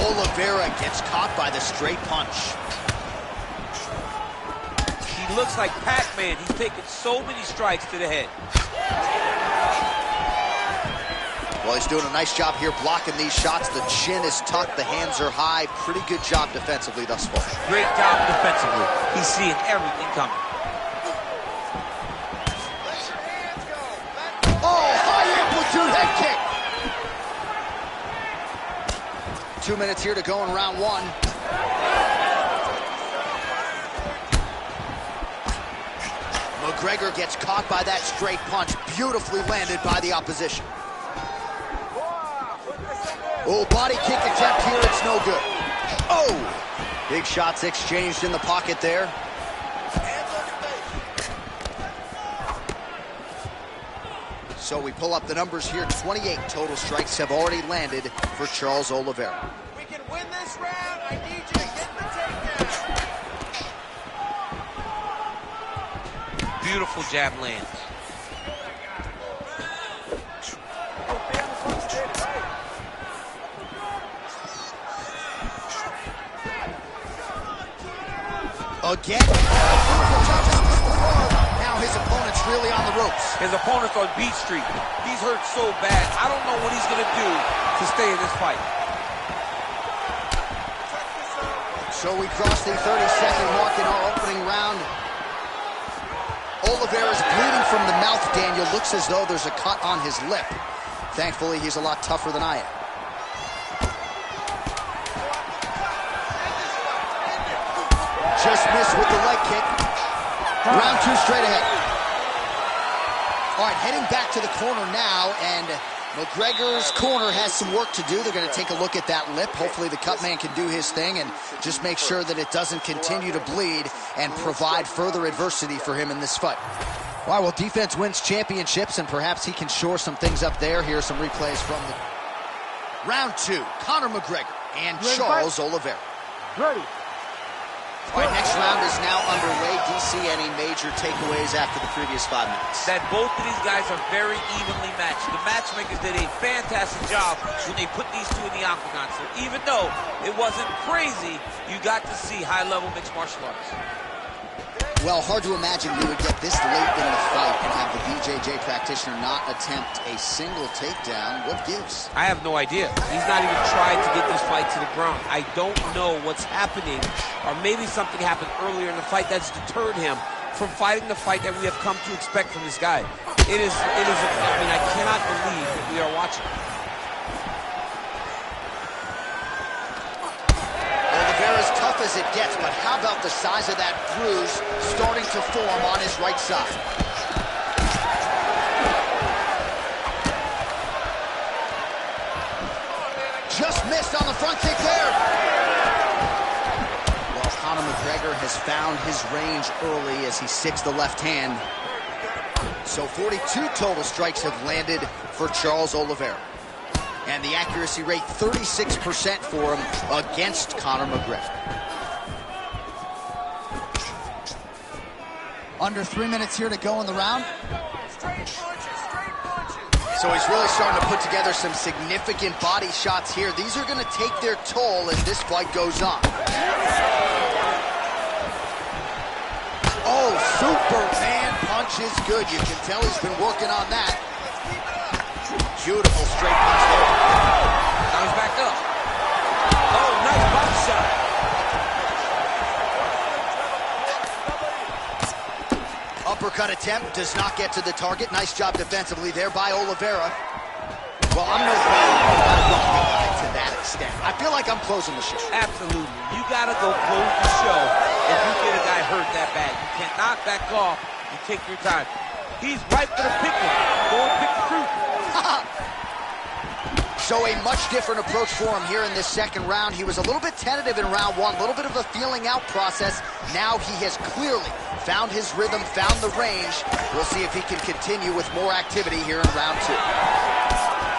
Oliveira gets caught by the straight punch. He looks like Pac-Man. He's taken so many strikes to the head. Well, he's doing a nice job here blocking these shots. The chin is tucked, the hands are high. Pretty good job defensively thus far. Great job defensively. He's seeing everything coming. Oh, high amplitude head kick. 2 minutes here to go in round one. McGregor gets caught by that straight punch, beautifully landed by the opposition. Oh, body kick attempt here, it's no good. Oh! Big shots exchanged in the pocket there. So we pull up the numbers here. 28 total strikes have already landed for Charles Oliveira. We can win this round. I need you to get the takedown. Beautiful jab lands. Again. Now his opponent's really on the ropes. His opponent's on Beat Street. He's hurt so bad. I don't know what he's going to do to stay in this fight. So we cross the 30-second mark in our opening round. Oliveira's bleeding from the mouth, Daniel. Looks as though there's a cut on his lip. Thankfully, he's a lot tougher than I am. Just missed with the leg kick. Round two straight ahead. All right, heading back to the corner now, and McGregor's corner has some work to do. They're going to take a look at that lip. Hopefully the cut man can do his thing and just make sure that it doesn't continue to bleed and provide further adversity for him in this fight. All right, well, defense wins championships, and perhaps he can shore some things up there. Here are some replays from the round two. Conor McGregor and Charles Oliveira. Ready. All right, next round is now underway. Do you see any major takeaways after the previous 5 minutes? That both of these guys are very evenly matched. The matchmakers did a fantastic job when they put these two in the octagon. So even though it wasn't crazy, you got to see high-level mixed martial arts. Well, hard to imagine we would get this late in the fight and have the BJJ practitioner not attempt a single takedown. What gives? I have no idea. He's not even tried to get this fight to the ground. I don't know what's happening, or maybe something happened earlier in the fight that's deterred him from fighting the fight that we have come to expect from this guy. I mean, I cannot believe that we are watching. Oliveira's tough as it gets, but how about the size of that bruise starting to form on his right side? Just missed on the front kick there. Well, Conor McGregor has found his range early as he sticks the left hand. So 42 total strikes have landed for Charles Oliveira. And the accuracy rate, 36% for him against Conor McGregor. Under 3 minutes here to go in the round. So he's really starting to put together some significant body shots here. These are going to take their toll as this fight goes on. Oh, Superman punch is good. You can tell he's been working on that. Beautiful straight punch there. Now he's back up. Oh, nice body shot. Uppercut attempt does not get to the target. Nice job defensively there by Oliveira. Well, I'm no guy to that extent. I feel like I'm closing the show. Absolutely. You got to go close the show if you get a guy hurt that bad. You cannot back off and take your time. He's ripe for the picking. Go and pick the fruit. So a much different approach for him here in this second round. He was a little bit tentative in round one, a little bit of a feeling out process. Now he has clearly found his rhythm, found the range. We'll see if he can continue with more activity here in round two.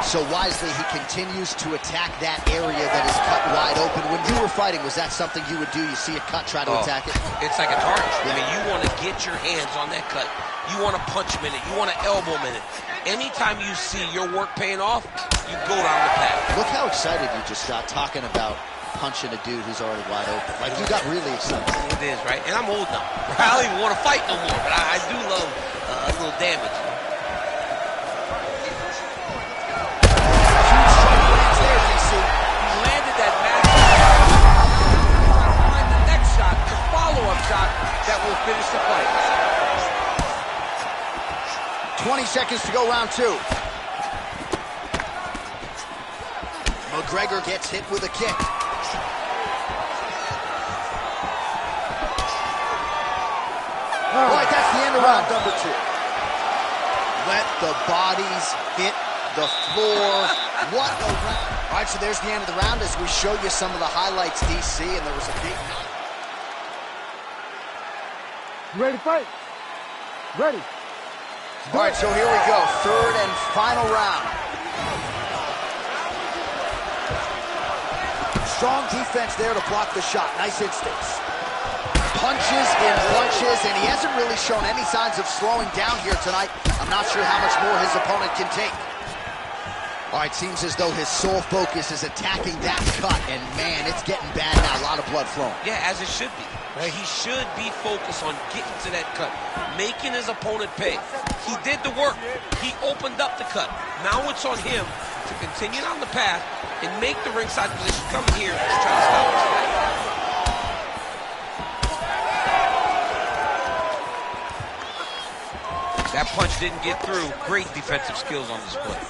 So wisely, he continues to attack that area that is cut wide open. When you were fighting, was that something you would do? You see a cut, try to attack it? It's like a target. I mean, you want to get your hands on that cut. You want to punch him in it. You want to elbow him in it. Anytime you see your work paying off, you go down the path. Look how excited you just got talking about punching a dude who's already wide open. Like, you got really excited. It is, right? And I'm old now. I don't even want to fight no more, but I do love a little damage. Shot that will finish the fight. 20 seconds to go, round 2. McGregor gets hit with a kick. All right, that's the end of round number 2. Let the bodies hit the floor. What a round. All right, so there's the end of the round as we show you some of the highlights, DC, and there was a big... Ready to fight? Ready. All right, so here we go. Third and final round. Strong defense there to block the shot. Nice instincts. Punches in bunches, and he hasn't really shown any signs of slowing down here tonight. I'm not sure how much more his opponent can take. All right, seems as though his sole focus is attacking that cut, and man, it's getting bad now. A lot of blood flowing. Yeah, as it should be. Right? He should be focused on getting to that cut, making his opponent pay. He did the work. He opened up the cut. Now it's on him to continue down the path and make the ringside position. Come here and try to stop him. That punch didn't get through. Great defensive skills on display.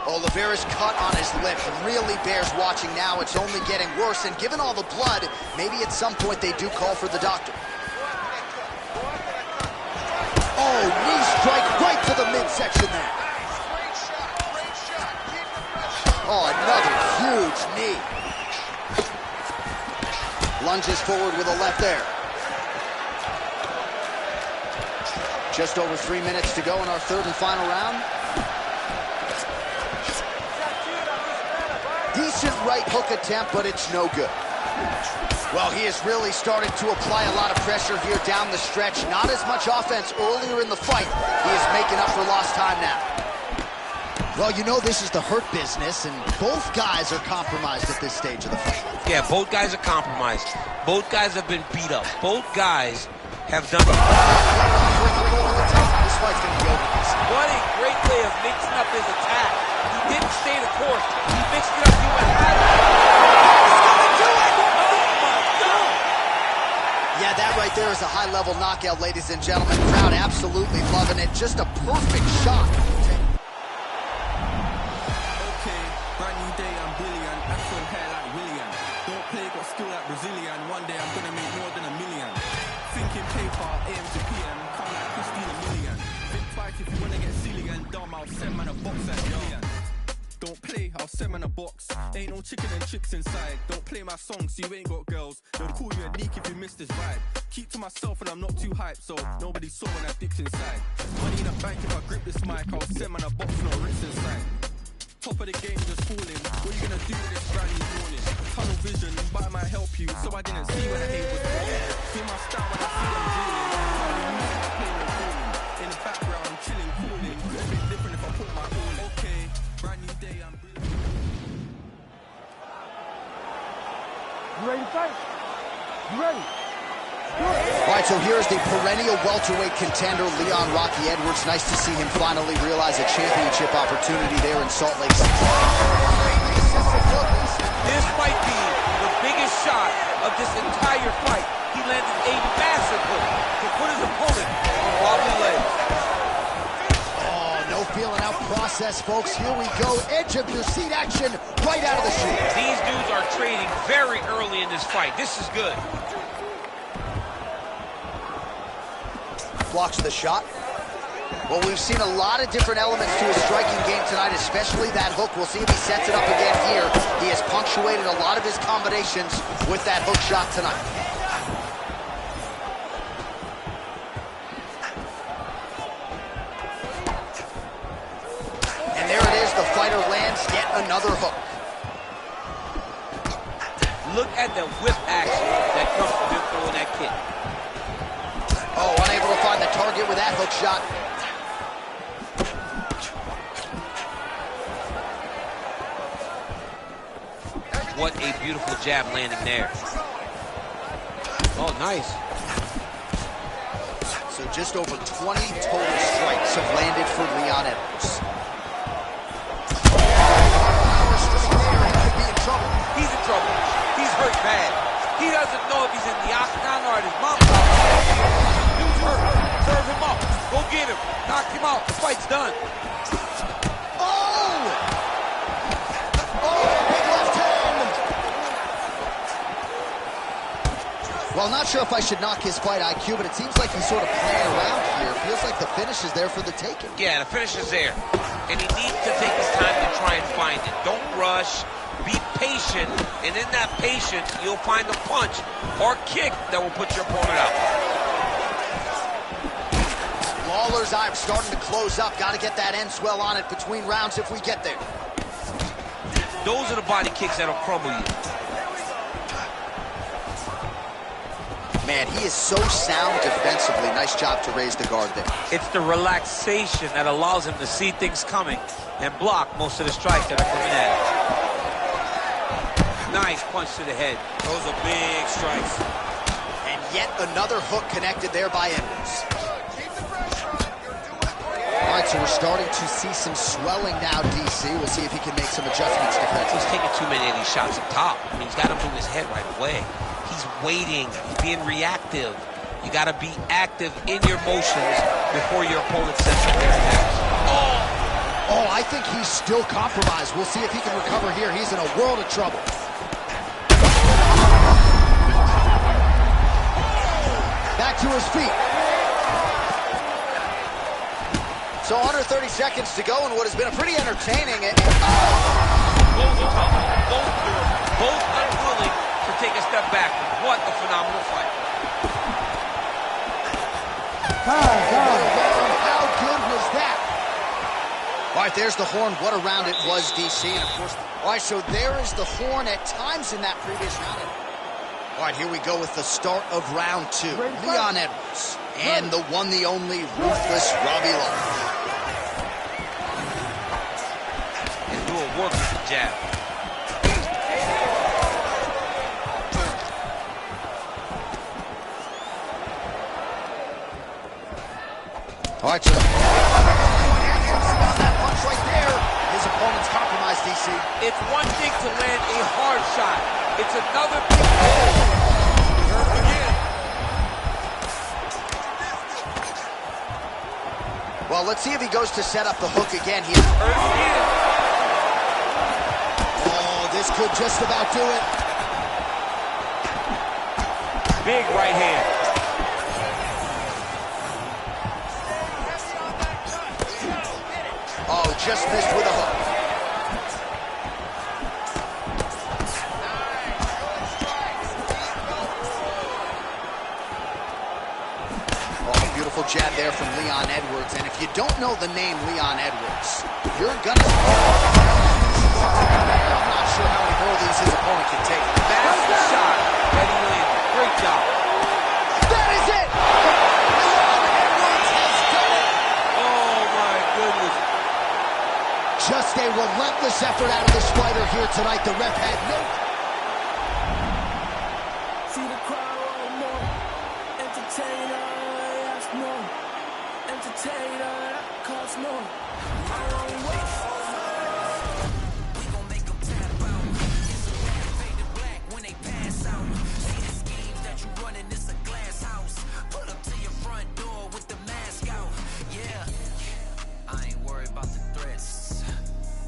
Oliveira's cut on his lip really bears watching now. It's only getting worse, and given all the blood, maybe at some point they do call for the doctor. Oh, knee strike right to the midsection there. Oh, another huge knee. Lunges forward with a left there. Just over 3 minutes to go in our third and final round. Decent right hook attempt, but it's no good. Well, he has really started to apply a lot of pressure here down the stretch. Not as much offense earlier in the fight. He is making up for lost time now. Well, you know this is the hurt business, and both guys are compromised at this stage of the fight. Yeah, both guys are compromised. Both guys have been beat up. Both guys have done... This fight's going to be over. What a great way of mixing up his attack. He didn't stay the course. He mixed it up. He went high. He's gonna do it! Oh my God! Yeah, that right there is a high-level knockout, ladies and gentlemen. Crowd absolutely loving it. Just a perfect shot. Okay, brand new day, I'm brilliant. Afro hair like William. Don't play, got skill like Brazilian. One day I'm gonna make more than $1 million. Thinking paper, AM to PM. Come like Christina Million. Think twice if you wanna get silly and dumb. I'll send man a box at Million. Don't play, I'll send man a box. Ain't no chicken and chicks inside. Don't play my song so you ain't got girls. They'll call you a neek if you miss this vibe. Keep to myself and I'm not too hyped, so nobody saw when I dipped inside. Money in the bank if I grip this mic. I'll send man a box, no rinse inside. Top of the game just falling. What you gonna do with this brand new morning? Tunnel vision, but I might help you. So I didn't see when the hate was falling. Feel my style when I see them drilling. In the background, I'm chilling, cooling. Could have been different if I put my all in. Okay, brand new day, I'm brilliant. You ready to fight? You ready? All right, so here's the perennial welterweight contender, Leon Rocky Edwards. Nice to see him finally realize a championship opportunity there in Salt Lake City. This might be the biggest shot of this entire fight. He landed a massive hook to put his opponent on wobbly legs. Oh, no feeling out process, folks. Here we go. Edge of your seat action right out of the chute. These dudes are trading very early in this fight. This is good. Blocks the shot. Well, we've seen a lot of different elements to his striking game tonight, especially that hook. We'll see if he sets it up again here. He has punctuated a lot of his combinations with that hook shot tonight. And there it is, the fighter lands yet another hook. Look at the whip action that comes from him throwing that kick. Oh, unable to find the target with that hook shot. What a beautiful jab landing there. Oh, nice. So just over 20 total strikes have landed for Leon Edwards. Power strike there, he could be in trouble. He's in trouble. He's hurt bad. He doesn't know if he's in the octagon or at his mom's house. Dude's hurt. Serve him up. Go get him. Knock him out. The fight's done. Oh! Oh, big left hand! Well, not sure if I should knock his fight IQ, but it seems like he's sort of playing around here. Feels like the finish is there for the taking. Yeah, the finish is there. And he needs to take his time to try and find it. Don't rush. Be patient. And in that patience, you'll find a punch or kick that will put your opponent out. Lawler's eye starting to close up. Got to get that end swell on it between rounds if we get there. Those are the body kicks that'll crumble you. Man, he is so sound defensively. Nice job to raise the guard there. It's the relaxation that allows him to see things coming and block most of the strikes that are coming at him. Nice punch to the head. Those are big strikes. And yet another hook connected there by Edwards. All right, so we're starting to see some swelling now, DC. We'll see if he can make some adjustments defensively. He's taking too many of these shots up top. I mean, he's got to move his head right away. He's waiting. He's being reactive. You got to be active in your motions before your opponent sets up their attacks. Oh, I think he's still compromised. We'll see if he can recover here. He's in a world of trouble. Back to his feet. So under 30 seconds to go in what has been a pretty entertaining. Both unwilling to take a step back. What a phenomenal fight. How good was that? All right, there's the horn. What a round it was, DC. And of course, all right, so there is the horn at times in that previous round. All right, here we go with the start of round two. Leon Edwards and the one, the only, ruthless Robbie Lawler. And do a work with the jab. All right, so that punch right there. His opponent's compromised, DC. It's one thing to land a hard shot. It's another thing to hurt again. Well, let's see if he goes to set up the hook again. He's hurt again. Oh, this could just about do it. Big right hand. Oh, just missed with a hook. Oh, beautiful jab there from Leon Edwards. And if you don't know the name Leon Edwards, you're gonna... I'm not sure how many more of these his opponent can take. That's the shot that he landed. Great job. That is it! Leon Edwards has done it! Oh, my goodness. Just a relentless effort out of this fighter here tonight. The ref had no... See the crowd want more. Entertainer, yes, more. Entertainer, that costs more. I want more. We gon' make them tap out. It's a red faded black when they pass out. See the schemes that you running, it's a glass house. Pull up to your front door with the mask out. Yeah, I ain't worried about the threats.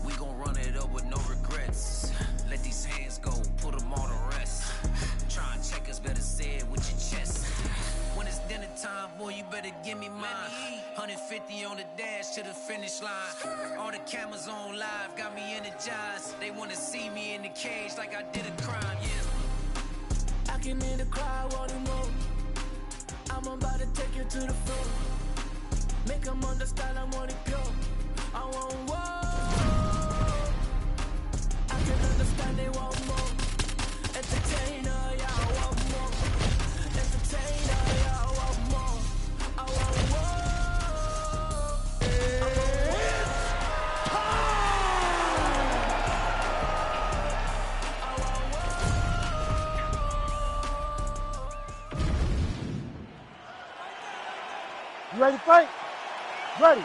We gon' run it up with no regrets. Let these hands go, put them all to rest. Try and check us, better say it with your chest. When it's dinner time, boy, you better give me mine. 150 on the dash to the finish line. All the cameras on live, got me energized. They wanna see me in the cage like I did a crime, yeah. I can hear the crowd wanting more. I'm about to take you to the floor. Make them understand I want it pure. I want war. they want more. Entertainer, yeah, I want more. Entertainer, yeah, I want more. I want more. You ready to fight? Ready.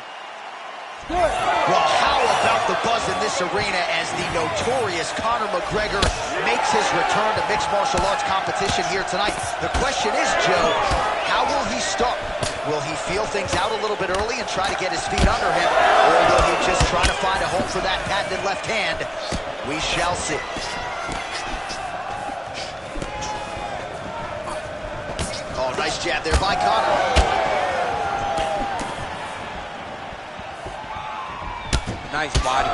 Good. Well, how about the buzz in this arena as the notorious Conor McGregor makes his return to mixed martial arts competition here tonight? The question is, Joe, how will he start? Will he feel things out a little bit early and try to get his feet under him? Or will he just try to find a home for that patented left hand? We shall see. Oh, nice jab there by Conor. Nice body.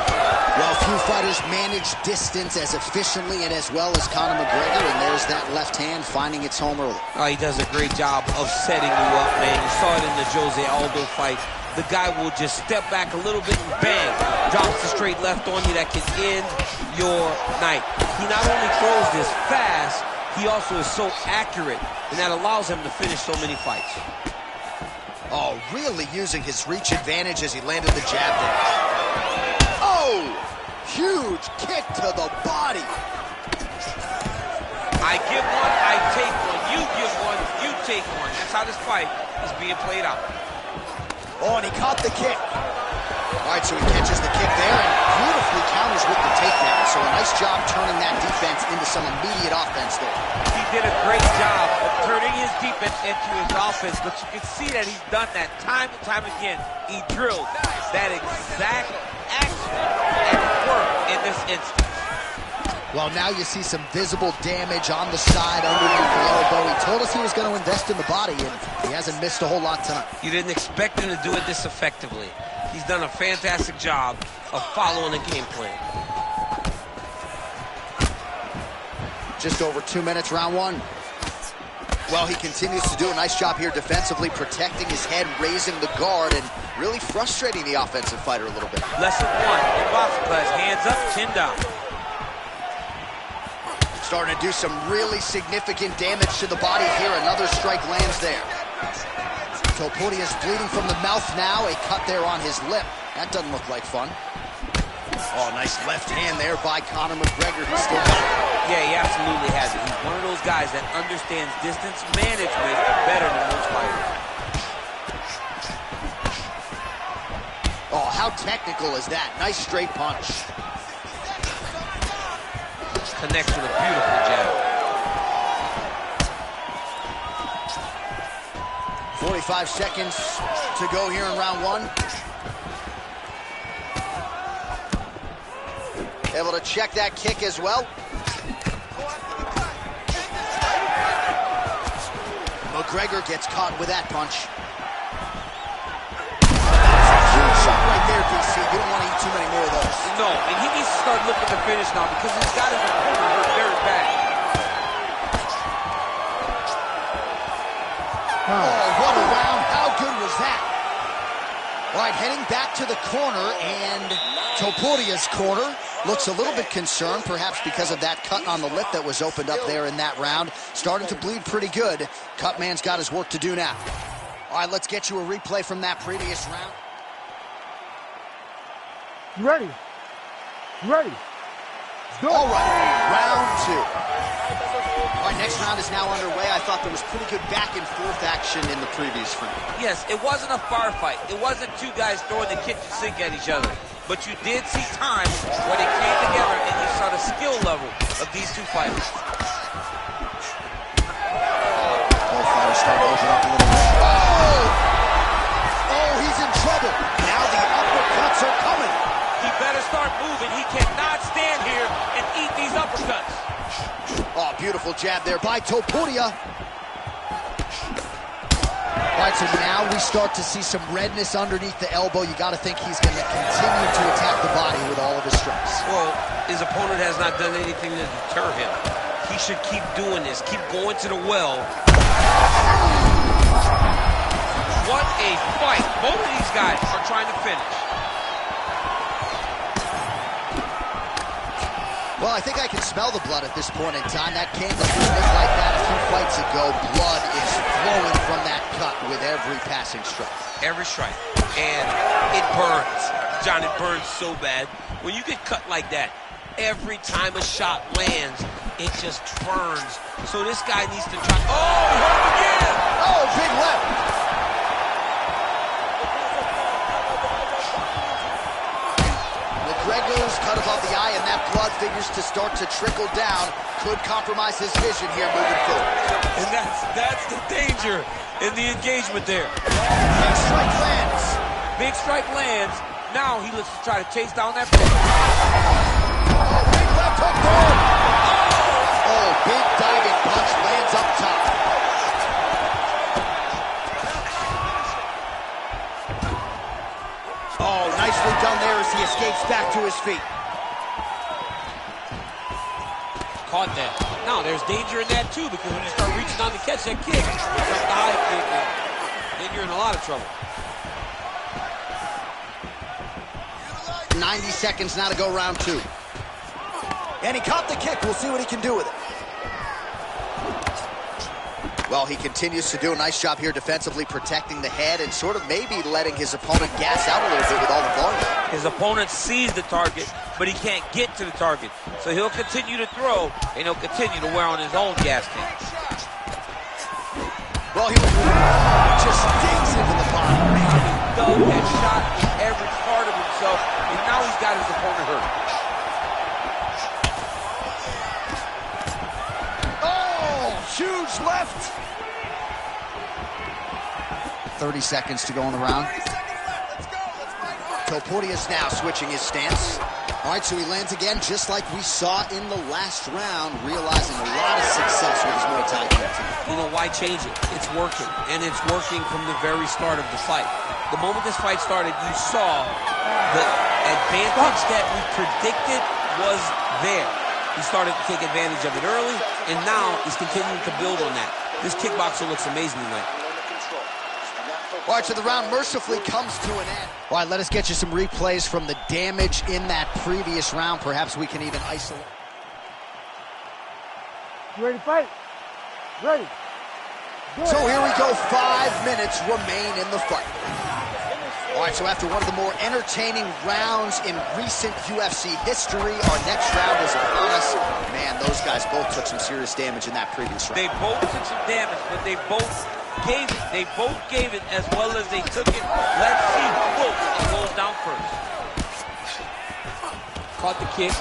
Well, few fighters manage distance as efficiently and as well as Conor McGregor, and there's that left hand finding its home early. Oh, he does a great job of setting you up, man. You saw it in the Jose Aldo fight. The guy will just step back a little bit and bang, drops the straight left on you that can end your night. He not only throws this fast, he also is so accurate, and that allows him to finish so many fights. Oh, really using his reach advantage as he landed the jab there. Oh, huge kick to the body. I give one, I take one. You give one, you take one. That's how this fight is being played out. Oh, and he caught the kick. All right, so he catches the kick there and beautifully counters with the takedown. So a nice job turning that defense into some immediate offense there. He did a great job of turning his defense into his offense, but you can see that he's done that time and time again. He drilled that exact action and it worked in this instance. Well, now you see some visible damage on the side underneath the elbow. He told us he was going to invest in the body, and he hasn't missed a whole lot tonight. You didn't expect him to do it this effectively. He's done a fantastic job of following the game plan. Just over 2 minutes, round one. Well, he continues to do a nice job here defensively, protecting his head, raising the guard, and really frustrating the offensive fighter a little bit. Lesson one in boxing class, hands up, chin down. Starting to do some really significant damage to the body here. Another strike lands there. Topuria's bleeding from the mouth now. A cut there on his lip. That doesn't look like fun. Oh, nice left hand there by Conor McGregor. He's still got it. Yeah, he absolutely has it. He's one of those guys that understands distance management better than most fighters. Oh, how technical is that? Nice straight punch. Connects with a beautiful jab. 45 seconds to go here in round one. Able to check that kick as well. McGregor gets caught with that punch. Huge shot right there, DC. You don't want to eat too many more of those. No, and he needs to start looking to finish now because he's got his opponent hurt very bad. Oh, what a round. How good was that? All right, heading back to the corner, and Topuria's corner looks a little bit concerned, perhaps because of that cut on the lip that was opened up there in that round. Starting to bleed pretty good. Cutman's got his work to do now. All right, let's get you a replay from that previous round. You ready? You ready? Go. All right, round two. All right, next round is now underway. I thought there was pretty good back and forth action in the previous round. Yes, it wasn't a bar fight. It wasn't two guys throwing the kitchen sink at each other. But you did see times where they came together and you saw the skill level of these two fighters. Both fighters starting to open up a little bit. Oh, he's in trouble. Now the uppercuts are coming. He better start moving. He cannot stand here and eat these uppercuts. Oh, beautiful jab there by Topuria. All right, so now we start to see some redness underneath the elbow. You got to think he's going to continue to attack the body with all of his strikes. Well, his opponent has not done anything to deter him. He should keep doing this, keep going to the well. What a fight. Both of these guys are trying to finish. Well, I think I can smell the blood at this point in time. That came to moving like that a few fights ago. Blood is flowing from that cut with every passing strike. Every strike. And it burns. John, it burns so bad. When you get cut like that, every time a shot lands, it just burns. So this guy needs to try. Oh, he hurt him again! Oh, big left. McGregor's cut above the eye, and that blood figures to start to trickle down. Could compromise his vision here moving forward. And that's the danger in the engagement there. Big strike lands. Big strike lands. Now he looks to try to chase down that big left hook there. Oh, big diving punch lands up top. Oh, nicely done there as he escapes back to his feet. Caught that. Now, there's danger in that, too, because when you start reaching down to catch that kick, the high kick, then you're in a lot of trouble. 90 seconds now to go round two. And he caught the kick. We'll see what he can do with it. Well, he continues to do a nice job here defensively, protecting the head and sort of maybe letting his opponent gas out a little bit with all the volume. His opponent sees the target, but he can't get to the target. So he'll continue to throw, and he'll continue to wear on his own gas tank. Well, he just digs into the body. He dug and shot every part of himself, and now he's got his opponent hurt. Huge left. 30 seconds to go in the round. Topuria's now switching his stance. All right, so he lands again just like we saw in the last round, realizing a lot of success with his Muay Thai team. You know, why change it? It's working, and it's working from the very start of the fight. The moment this fight started, you saw the advantage that we predicted was there. He started to take advantage of it early, and now he's continuing to build on that. This kickboxer looks amazing tonight. All right, so the round mercifully comes to an end. All right, let us get you some replays from the damage in that previous round. Perhaps we can even isolate. You ready to fight? Ready. Good. So here we go. 5 minutes remain in the fight. All right, so after one of the more entertaining rounds in recent UFC history, our next round is upon us. Man, those guys both took some serious damage in that previous round. They both took some damage, but they both gave it. They both gave it as well as they took it. Let's see who goes down first. Caught the kick.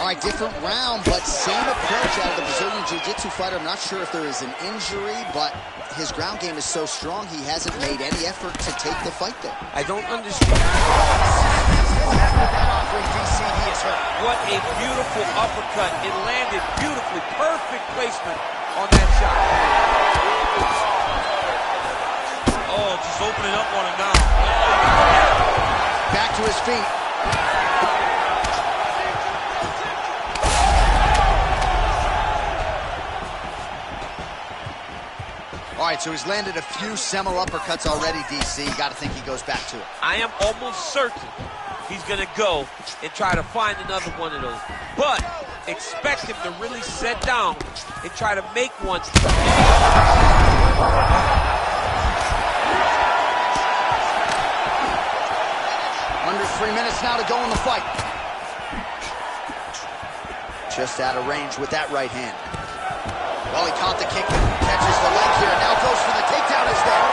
All right, different round, but same approach out of the Brazilian Jiu-Jitsu fighter. I'm not sure if there is an injury, but his ground game is so strong, he hasn't made any effort to take the fight there. I don't understand. DC, he is hurt. What a beautiful uppercut. It landed beautifully. Perfect placement on that shot. Oh, just opening up on him now. Back to his feet. All right, so he's landed a few seminal uppercuts already, DC. You got to think he goes back to it. I am almost certain he's going to go and try to find another one of those. But expect him to really sit down and try to make one. Under 3 minutes now to go in the fight. Just out of range with that right hand. Well, he caught the kick, catches the leg here, now goes for the takedown is there.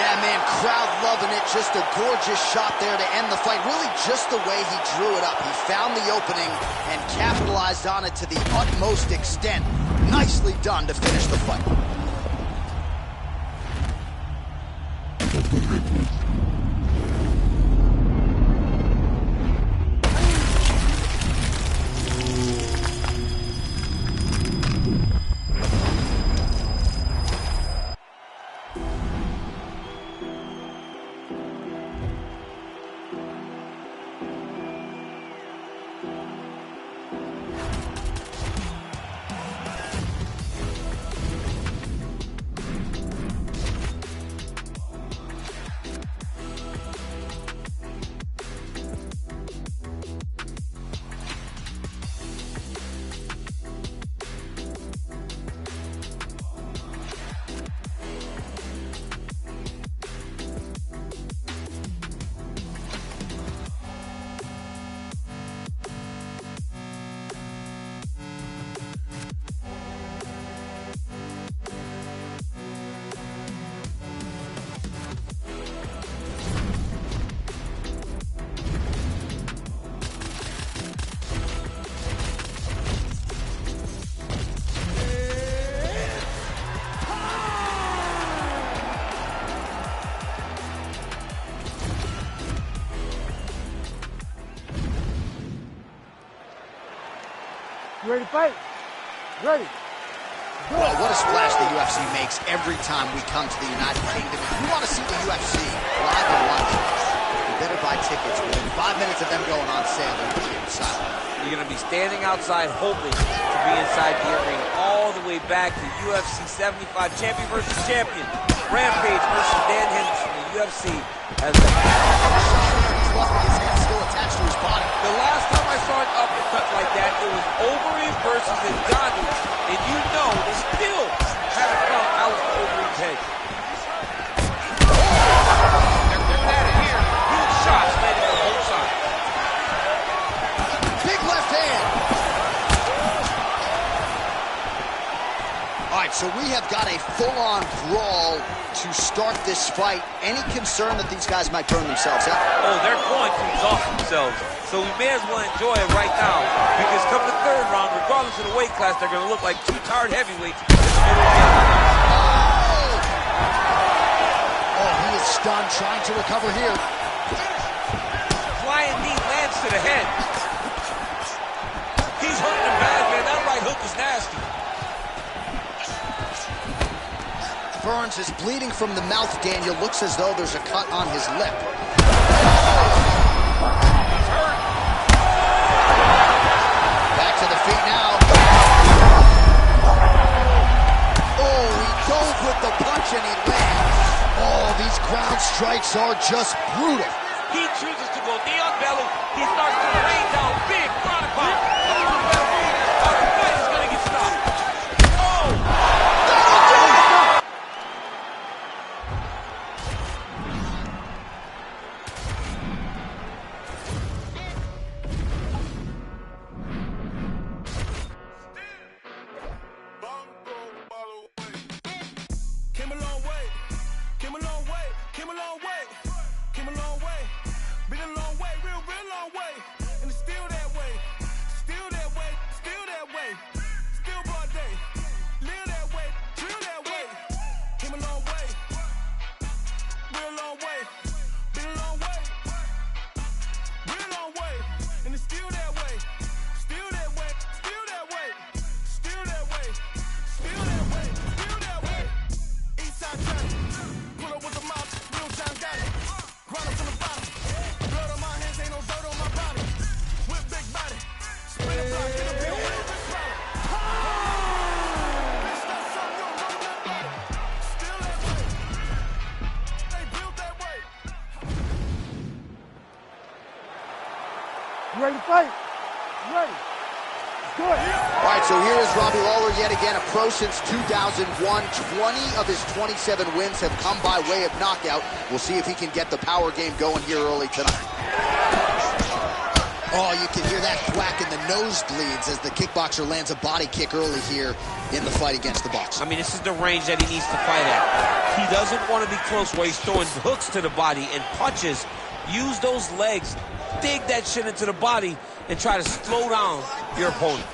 Yeah, man, crowd loving it. Just a gorgeous shot there to end the fight. Really just the way he drew it up. He found the opening and capitalized on it to the utmost extent. Nicely done to finish the fight. You ready to fight? Ready. Well, what a splash the UFC makes every time we come to the United Kingdom. If you want to see the UFC live and watch this, you better buy tickets. Within 5 minutes of them going on sale, they're usually inside. You're going to be standing outside hoping to be inside the arena all the way back to UFC 75 champion versus champion. Rampage versus Dan Henderson. The UFC has the... He's lucky his hand's still attached to his body. The last time I saw an uppercut like that, it was Overeem versus Ngannou, and you know they still haven't found Alistair Overeem's head. They're at it here. Huge shots landing on both sides. Big left hand. All right, so we have got a full-on brawl to start this fight. Any concern that these guys might burn themselves out? Oh, they're going to exhaust themselves. So we may as well enjoy it right now, because come the third round, regardless of the weight class, they're going to look like two tired heavyweights in the middle of the other. Oh, he is stunned, trying to recover here. Flying knee lands to the head. He's hurting him bad, man. That right hook is nasty. Burns is bleeding from the mouth, Daniel. Looks as though there's a cut on his lip. He's hurt. Back to the feet now. Oh, he dove with the punch and he lands. Oh, these ground strikes are just brutal. He chooses to go knee on belly. He starts to rain down big front pound. Our fight is going to get stopped. Oh! Came a long way, came a long way, came a long way, came a long way, been a long way, real long way, and it's still that way, still that way, still that way, still broad day, live that way, drill that way, came a long way, real long way, been a long way, real long way, and it's still that way, still that way, still that way, still that way, still that way, still that way. Eastside Johnny, pull up with the mob, real John Gotti. Grind up from the bottom, blood on my hands, ain't no dirt on my body. With big body, spin a block, it'll be a real big problem. Bitch, that's something you don't know nothing about it. Still that way, they built that way. You ready to fight? Ready. Good. All right, so here is Robbie Lawler yet again, a pro since 2001. 20 of his 27 wins have come by way of knockout. We'll see if he can get the power game going here early tonight. Oh, you can hear that thwack in the nosebleeds as the kickboxer lands a body kick early here in the fight against the boxer. I mean, this is the range that he needs to fight at. He doesn't want to be close where he's throwing hooks to the body and punches. Use those legs, dig that shit into the body, and try to slow down your opponent.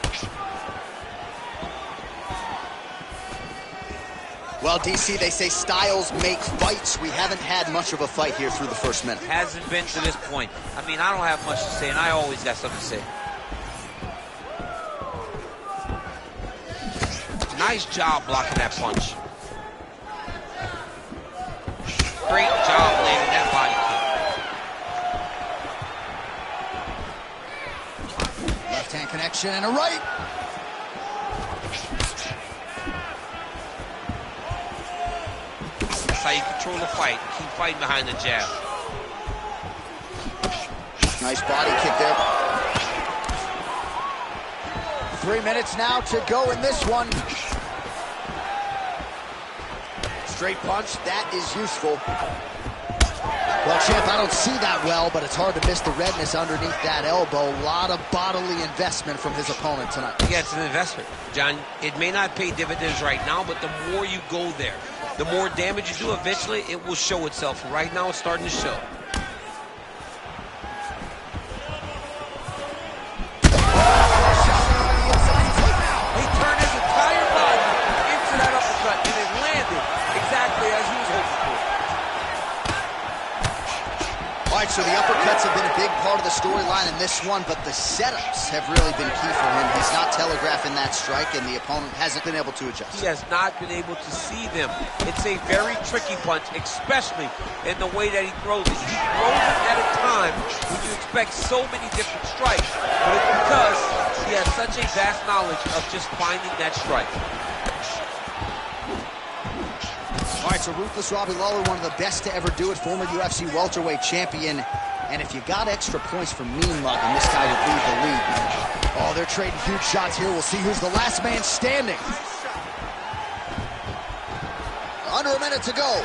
Well, DC, they say styles make fights. We haven't had much of a fight here through the first minute. Hasn't been to this point. I mean, I don't have much to say, and I always got something to say. Nice job blocking that punch. Great job landing that body kick. Left-hand connection and a right. That's how you control the fight. Keep fighting behind the jab. Nice body kick there. 3 minutes now to go in this one. Straight punch, that is useful. Well, champ, I don't see that well, but it's hard to miss the redness underneath that elbow. A lot of bodily investment from his opponent tonight. Yeah, it's an investment, John. It may not pay dividends right now, but the more you go there, the more damage you do, eventually it will show itself. Right now, it's starting to show. He turned his entire body into that uppercut, and it landed exactly as he was hoping for. All All right, so the uppercuts have been a big part of the storyline in this one, but the setups have really been key for him. He's not telegraphing that strike, and the opponent hasn't been able to adjust. He has not been able to see them. It's a very tricky punch, especially in the way that he throws it. He throws it at a time when you expect so many different strikes, but it's because he has such a vast knowledge of just finding that strike. All right, so Ruthless Robbie Lawler, one of the best to ever do it, former UFC welterweight champion. And if you got extra points for mean mugging, this guy would lead the league. Oh, they're trading huge shots here. We'll see who's the last man standing. Under a minute to go.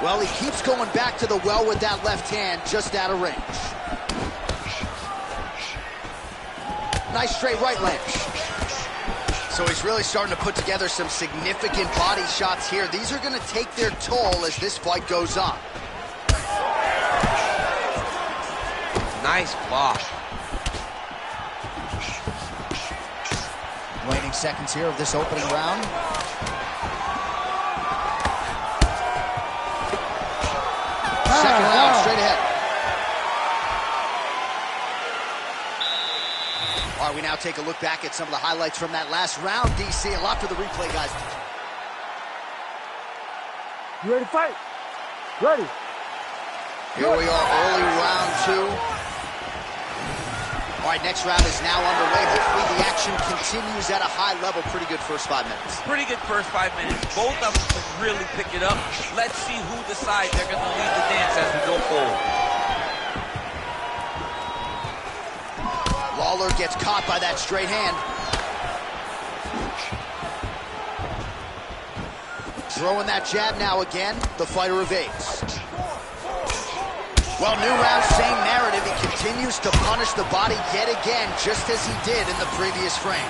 Well, he keeps going back to the well with that left hand, just out of range. Nice straight right lance. So he's really starting to put together some significant body shots here. These are going to take their toll as this fight goes on. Nice block. Waning seconds here of this opening round. Second round, straight ahead. All right, we now take a look back at some of the highlights from that last round, DC. A lot for the replay, guys. You ready to fight? Ready. Here we are, early round 2. All right, next round is now underway. Hopefully the action continues at a high level. Pretty good first 5 minutes. Pretty good first 5 minutes. Both of them can really pick it up. Let's see who decides they're going to lead the dance as we go forward. Lawler gets caught by that straight hand. Throwing that jab now again. The fighter evades. Well, new round, same narrative. He continues to punish the body yet again, just as he did in the previous frame.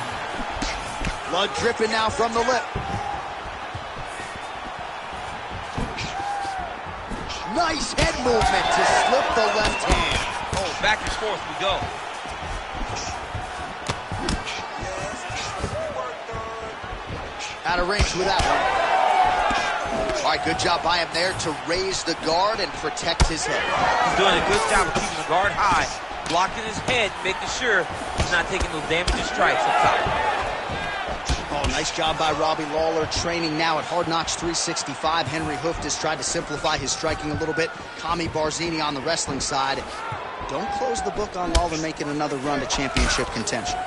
Blood dripping now from the lip. Nice head movement to slip the left hand. Oh, back and forth we go. Out of range with that one. All right, good job by him there to raise the guard and protect his head. He's doing a good job of keeping the guard high, blocking his head, making sure he's not taking those damaging strikes up top. Oh, nice job by Robbie Lawler, training now at Hard Knocks 365. Henry Hooft has tried to simplify his striking a little bit. Kami Barzini on the wrestling side. Don't close the book on Lawler making another run to championship contention.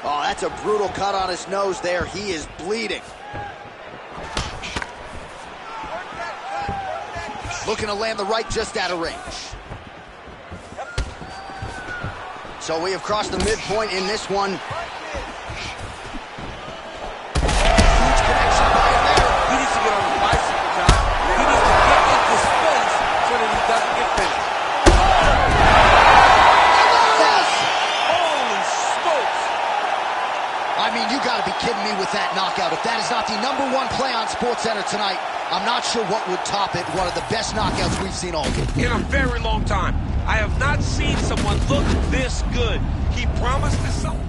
Oh, that's a brutal cut on his nose there. He is bleeding. Looking to land the right just out of range. So we have crossed the midpoint in this one. Huge connection by him there. He needs to get on the bicycle, John. He needs to get into space so that he doesn't get finished. Yes! Holy smokes! I mean, you gotta be kidding me with that knockout. If that is not the #1 play on SportsCenter tonight, I'm not sure what would top it. One of the best knockouts we've seen all year. In a very long time. I have not seen someone look this good. He promised us something.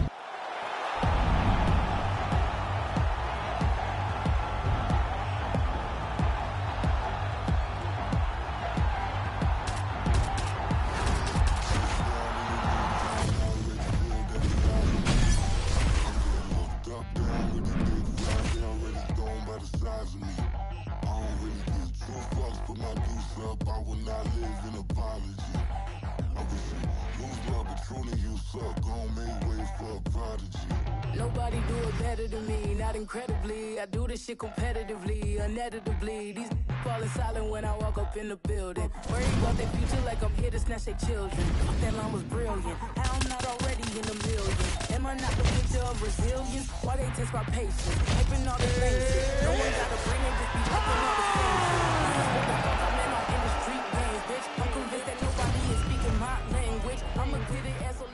Nobody do it better than me, not incredibly. I do this shit competitively, uneditably. These falling silent when I walk up in the building. Worry about their future like I'm here to snatch their children. That line was brilliant. How I'm not already in the million? Am I not the picture of resilience? Why they test my patience? Hyping all the things. No one gotta bring it, just be hyping all the things. This is what the fuck I'm in on in the street games, bitch. I'm convinced that nobody is speaking my language. I'ma get it, asshole.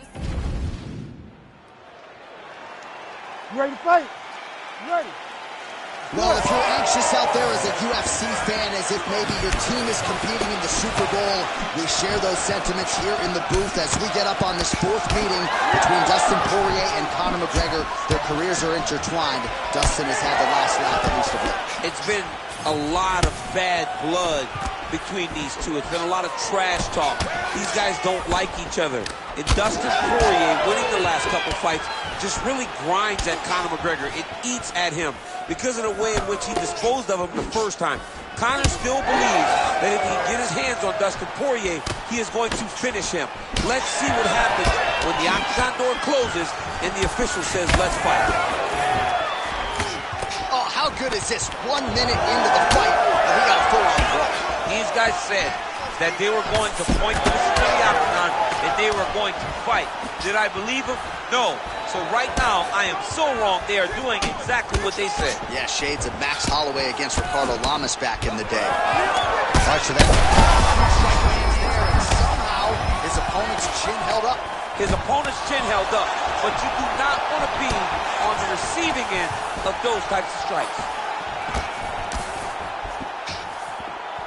You ready to fight? You ready? Well, if you're anxious out there as a UFC fan, as if maybe your team is competing in the Super Bowl, we share those sentiments here in the booth as we get up on this 4th meeting between Dustin Poirier and Conor McGregor. Their careers are intertwined. Dustin has had the last laugh, at least of late. It's been a lot of bad blood between these two. It's been a lot of trash talk. These guys don't like each other. And Dustin Poirier, winning the last couple fights, just really grinds at Conor McGregor. It eats at him because of the way in which he disposed of him the first time. Conor still believes that if he can get his hands on Dustin Poirier, he is going to finish him. Let's see what happens when the octagon door closes and the official says, let's fight. Oh, how good is this? 1 minute into the fight, and we got a full-on brawl. These guys said that they were going to point to the center of the octagon and they were going to fight. Did I believe them? No. So right now, I am so wrong. They are doing exactly what they said. Yeah, shades of Max Holloway against Ricardo Lamas back in the day. All right, so that strike lands there, and somehow his opponent's chin held up. His opponent's chin held up, but you do not want to be on the receiving end of those types of strikes.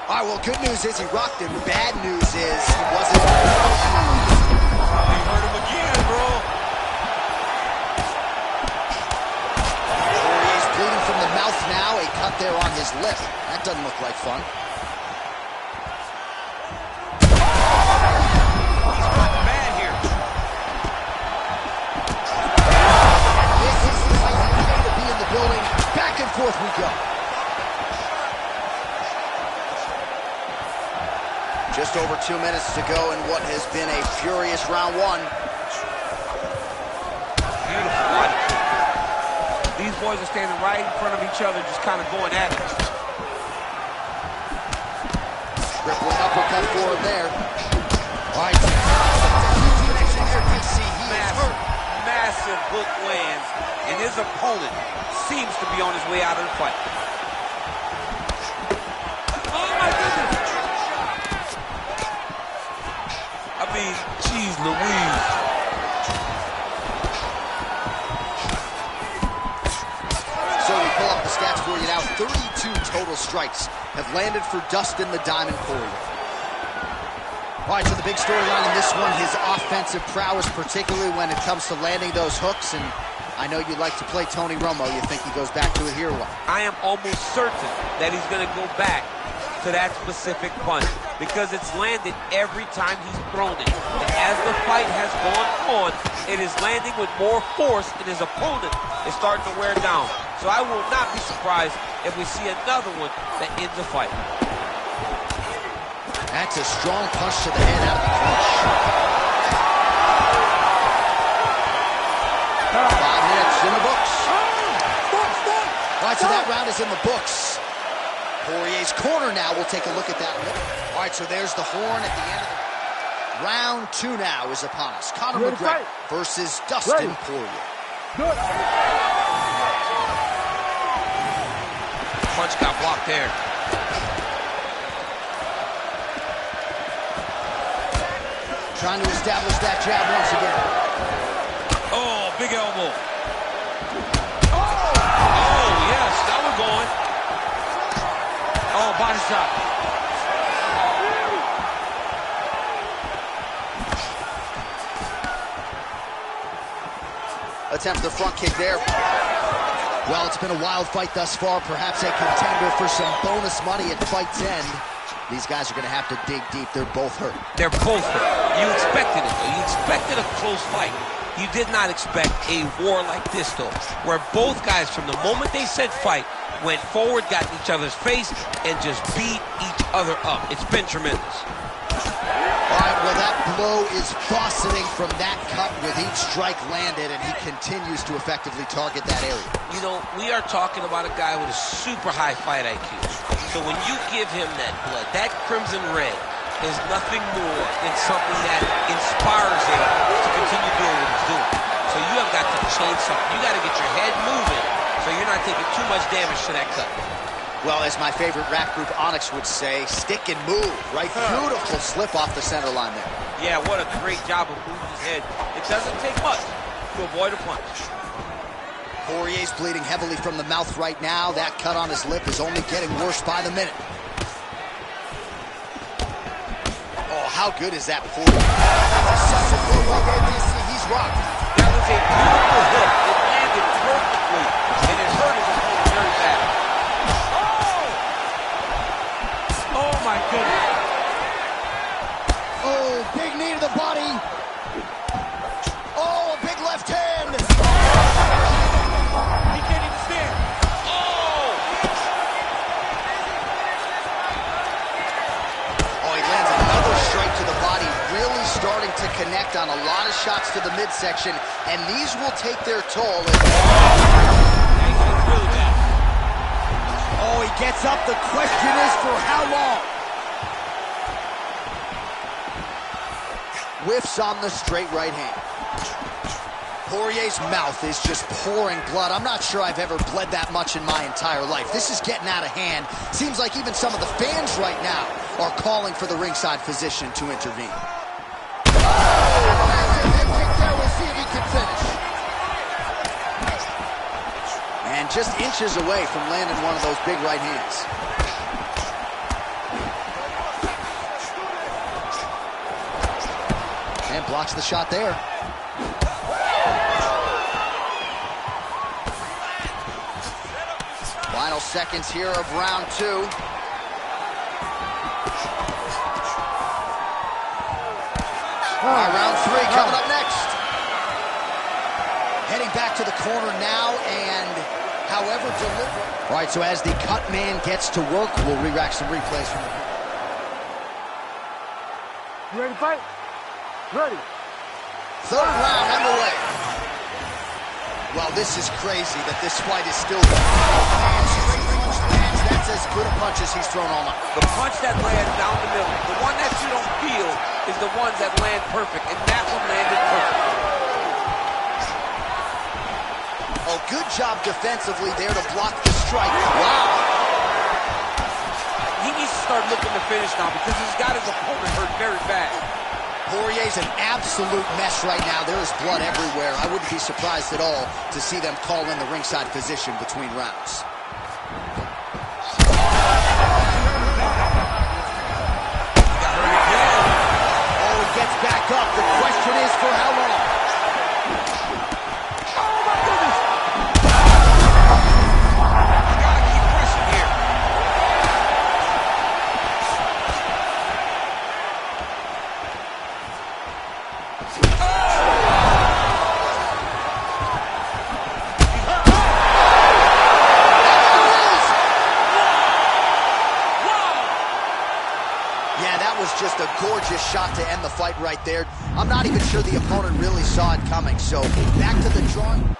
All right, well, good news is he rocked him. Bad news is he wasn't. They hurt him again, bro. Poirier's bleeding from the mouth now. A cut there on his lip. That doesn't look like fun. Bad here. This is the fight he paid to be in the building. Back and forth we go. Just over 2 minutes to go in what has been a furious round one. Beautiful body kick. These boys are standing right in front of each other, just kind of going at it. Crippling uppercut for him there. All right. Huge connection there, DC. He is hurt. Massive hook lands, and his opponent seems to be on his way out of the fight. Oh, my goodness. I mean, geez Louise. So we pull up the stats for you now. 32 total strikes have landed for Dustin the Diamond Poirier. All right, so the big storyline in this one, his offensive prowess, particularly when it comes to landing those hooks. And I know you like to play Tony Romo. You think he goes back to it here or what? I am almost certain that he's going to go back to that specific punch because it's landed every time he's thrown it. And as the fight has gone on, it is landing with more force and his opponent is starting to wear down. So I will not be surprised if we see another one that ends the fight. That's a strong punch to the head out of the clinch. 5 minutes in the books. All right, so that round is in the books. Poirier's corner now. We'll take a look at that. All right, so there's the horn at the end of the round 2 now is upon us. Conor McGregor versus Dustin Poirier. Good. Punch got blocked there. Trying to establish that jab once again. Oh, big elbow. Oh, yes, that one going. Oh, body shot. Attempts the front kick there. Well, it's been a wild fight thus far. Perhaps a contender for some bonus money at fight's end. These guys are going to have to dig deep. They're both hurt. They're both hurt. You expected it, though. You expected a close fight. You did not expect a war like this, though, where both guys, from the moment they said fight, went forward, got in each other's face, and just beat each other up. It's been tremendous. All right, well, that blow is fauceting from that cut with each strike landed, and he continues to effectively target that area. You know, we are talking about a guy with a super high fight IQ. So when you give him that blood, that crimson red is nothing more than something that inspires him to continue doing what he's doing. So you have got to change something. You got to get your head moving so you're not taking too much damage to that cut. Well, as my favorite rap group Onyx would say, stick and move, right? Beautiful slip off the center line there. Yeah, what a great job of moving his head. It doesn't take much to avoid a punch. Poirier's bleeding heavily from the mouth right now. That cut on his lip is only getting worse by the minute. Oh, how good is that Poirier? That's such a good one there, DC. He's rocked. That was a beautiful hook. It landed perfectly, and it hurt his opponent very bad. Oh my goodness. Oh, big knee to the body. Oh, a big left hand. He can't even stand. Oh! Oh, he lands another strike to the body, really starting to connect on a lot of shots to the midsection, and these will take their toll. Oh, he gets up. The question is for how long? Whiffs on the straight right hand. Poirier's mouth is just pouring blood. I'm not sure I've ever bled that much in my entire life. This is getting out of hand. Seems like even some of the fans right now are calling for the ringside physician to intervene. We'll see if he can finish. And just inches away from landing one of those big right hands. And blocks the shot there. Final seconds here of round 2. Round 3 coming up next. Heading back to the corner now, and however deliberate. All right, so as the cut man gets to work, we'll re-rack some replays from the... You ready to fight? Ready. Third round underway. Well, this is crazy that this fight is still lands. That's as good a punch as he's thrown all night. The punch that lands down the middle, the one that you don't feel, is the ones that land perfect, and that one landed perfect. Oh, good job defensively there to block the strike. Wow. He needs to start looking to finish now because he's got his opponent hurt very bad. Poirier's an absolute mess right now. There is blood everywhere. I wouldn't be surprised at all to see them call in the ringside physician between rounds. Oh, he gets back up. The question is for how long? Just a gorgeous shot to end the fight right there. I'm not even sure the opponent really saw it coming. So back to the drawing.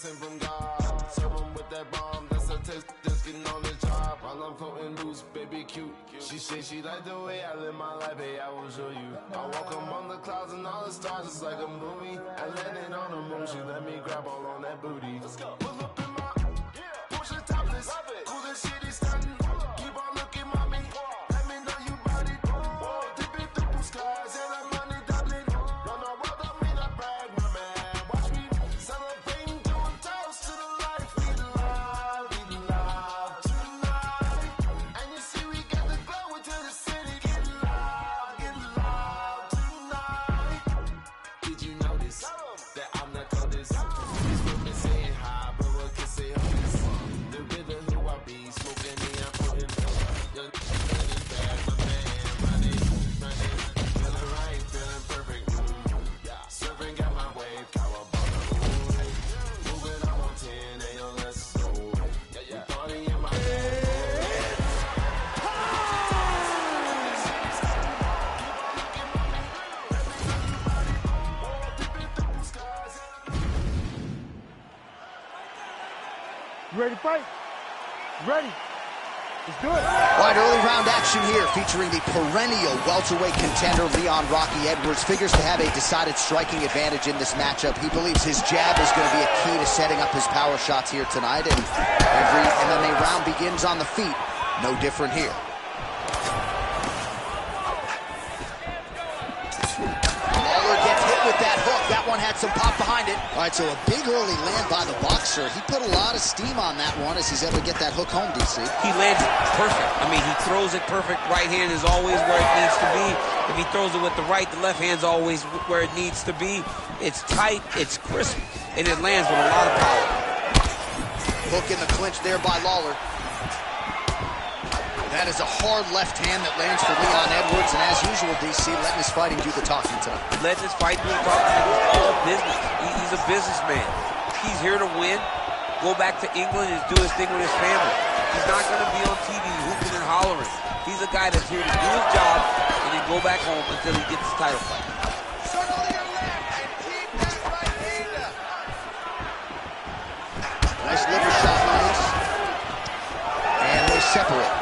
From God, serve him with that bomb. That's a test, just getting on the job. While I'm floating loose, baby cute. She say she like the way I live my life, hey, I will show you. I walk among the clouds and all the stars, it's like a movie. I landed on the moon, she let me grab all on that booty. Let's go. Pull up in my Porsche topless, cool as shit is stunning. Keep on looking, mommy. Let me know you bout it. Dip it through blue skies and I'm money doubling. Run the world, I mean I brag, my man. Watch me celebrating, doing toast to the life. We love tonight. And you see we got the glow into the city. Get loud tonight. Did you notice that I'm the coldest? These women saying hi, but what can say hopeless? The rhythm who I be, smoking me, I'm putting young is bad, my man. Running, feeling right, feeling perfect. Surfing got my wave, cowabunga. Moving up on 10, ayo, let's go. We party in my head. You ready to fight? Ready. Let's do it. All right, early round action here featuring the perennial welterweight contender Leon Rocky Edwards. Figures to have a decided striking advantage in this matchup. He believes his jab is going to be a key to setting up his power shots here tonight. And every MMA round begins on the feet. No different here. With that hook, that one had some pop behind it. All right, so a big early land by the boxer. He put a lot of steam on that one as he's able to get that hook home, DC. He lands it perfect. I mean, he throws it perfect. Right hand is always where it needs to be. If he throws it with the right, the left hand's always where it needs to be. It's tight, it's crisp, and it lands with a lot of power. Hook in the clinch there by Lawler. That is a hard left hand that lands for Leon Edwards, and as usual, DC, letting his fighting do the talking tonight. Letting his fight do the talking. It's all business. He's a businessman. He's here to win, go back to England and do his thing with his family. He's not going to be on TV hooping and hollering. He's a guy that's here to do his job and then go back home until he gets his title fight. Circle to your left and keep that right hand up. Nice liver shot lands. And they separate.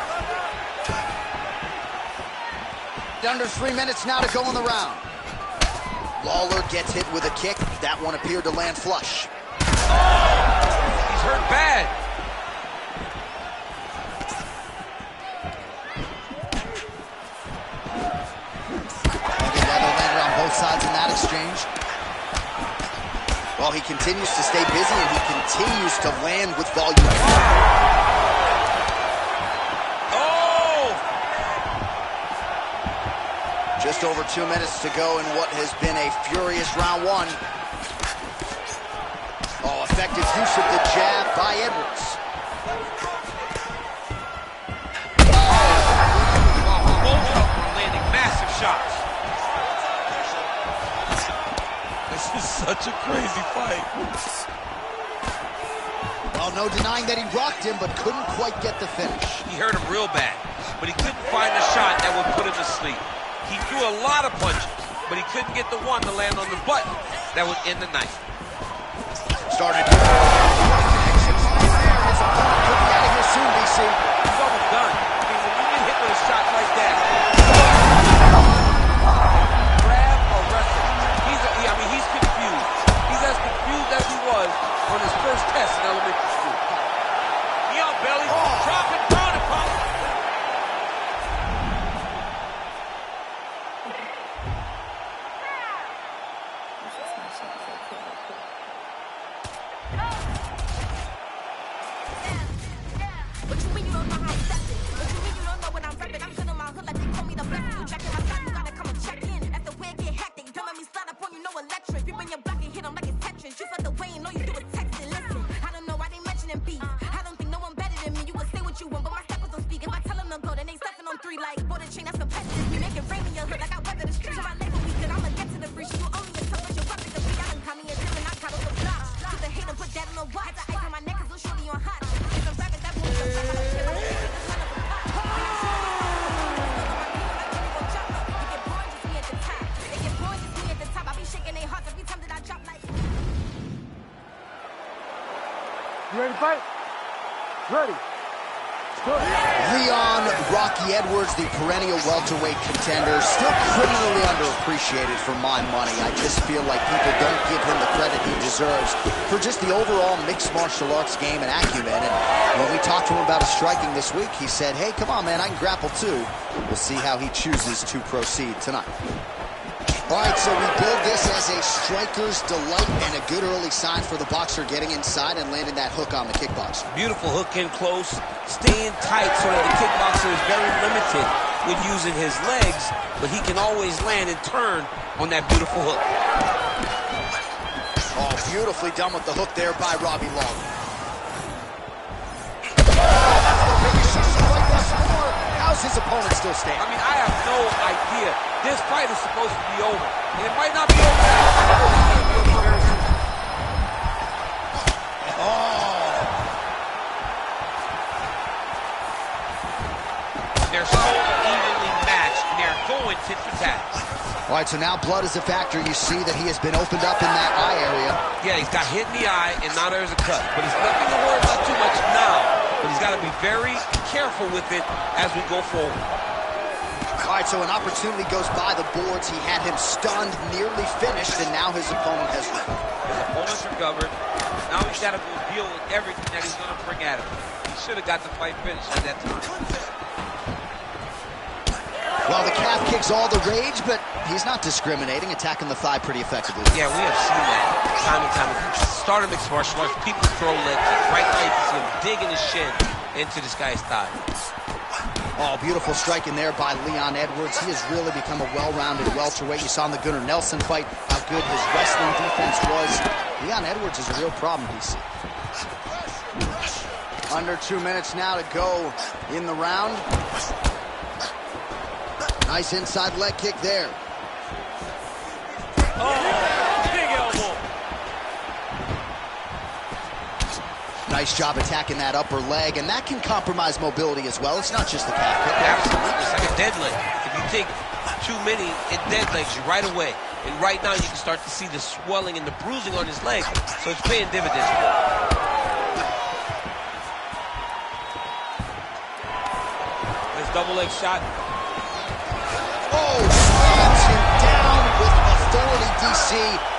Under 3 minutes now to go in the round. Lawler gets hit with a kick. That one appeared to land flush. He's hurt bad. Heavy leather landed on both sides in that exchange. Well, he continues to stay busy and he continues to land with volume. Just over 2 minutes to go in what has been a furious round one. Oh, effective use of the jab by Edwards. Both of them are landing massive shots. This is such a crazy fight. Well, no denying that he rocked him, but couldn't quite get the finish. He hurt him real bad, but he couldn't find a shot that would put him to sleep. He threw a lot of punches, but he couldn't get the one to land on the button that would end the night. Started. His opponent could be out of here soon, DC. He's almost done. I mean, when you get hit with a shot like that, grab or wrestle. He's confused. He's as confused as he was on his first test in elementary school. Leon belly, dropping, down and pop. What you mean you don't know how I'm stepping? What you mean you don't know what I'm repping? I'm good on my hood like they call me the blessing. You jacking my side, you gotta come and check in. That's the way it get hectic. Don't make me slide up on you, no electric. People in your block and hit them like it's Tetris. You felt the way and all you do is text and listen. I don't know why they mentioning beef. I don't think no one better than me. You can say what you want, but my steppers don't speak. If I tell them to go, then they stepping on 3 like border chain. That's competitive. We make it rain in your hood like I weather the streets. So I label we good. I'ma get to the breach. You only a tough, but you're weapon to be. I done caught me a deal and I caught up the block. To the hater, put that on the watch. The ice on my neck is little shorty on hot. If I'm rapping, that boy is a You ready to fight? Ready. Leon Rocky Edwards, the perennial welterweight contender, still criminally underappreciated for my money. I just feel like people don't give him the credit he deserves for just the overall mixed martial arts game and acumen. And when we talked to him about his striking this week, he said, hey, come on, man, I can grapple too. We'll see how he chooses to proceed tonight. All right, so we build this as a striker's delight and a good early sign for the boxer getting inside and landing that hook on the kickboxer. Beautiful hook in close, staying tight so that the kickboxer is very limited with using his legs, but he can always land and turn on that beautiful hook. Oh, beautifully done with the hook there by Robbie Lawler. How's his opponent still standing? I mean, I have no idea. This fight is supposed to be over. And it might not be over now. Oh. They're so evenly matched, and they're going tit for tat. All right, so now blood is a factor. You see that he has been opened up in that eye area. Yeah, he's got hit in the eye, and now there's a cut. But it's nothing to worry about too much now. but he's got to be very careful with it as we go forward. All right, so an opportunity goes by the boards. He had him stunned, nearly finished, and now his opponent has won. His opponent's recovered. Now he's got to go deal with everything that he's going to bring at him. He should have got the fight finished at that time. Well, the calf kick's all the rage, but he's not discriminating, attacking the thigh pretty effectively. Yeah, we have seen that time and time again. Started mixed martial arts, people throw leg kicks. Right now you can see him digging his shin into this guy's thigh. Oh, beautiful striking there by Leon Edwards. He has really become a well-rounded welterweight. You saw in the Gunnar Nelson fight how good his wrestling defense was. Leon Edwards is a real problem, DC. Under 2 minutes now to go in the round. Nice inside leg kick there. Oh, big elbow. Nice job attacking that upper leg, and that can compromise mobility as well. It's not just the calf kick. Absolutely, it's like a dead leg. If you take too many, it dead legs you right away. And right now you can start to see the swelling and the bruising on his leg, so it's paying dividends. This double leg shot. Oh, slams him down with authority, DC.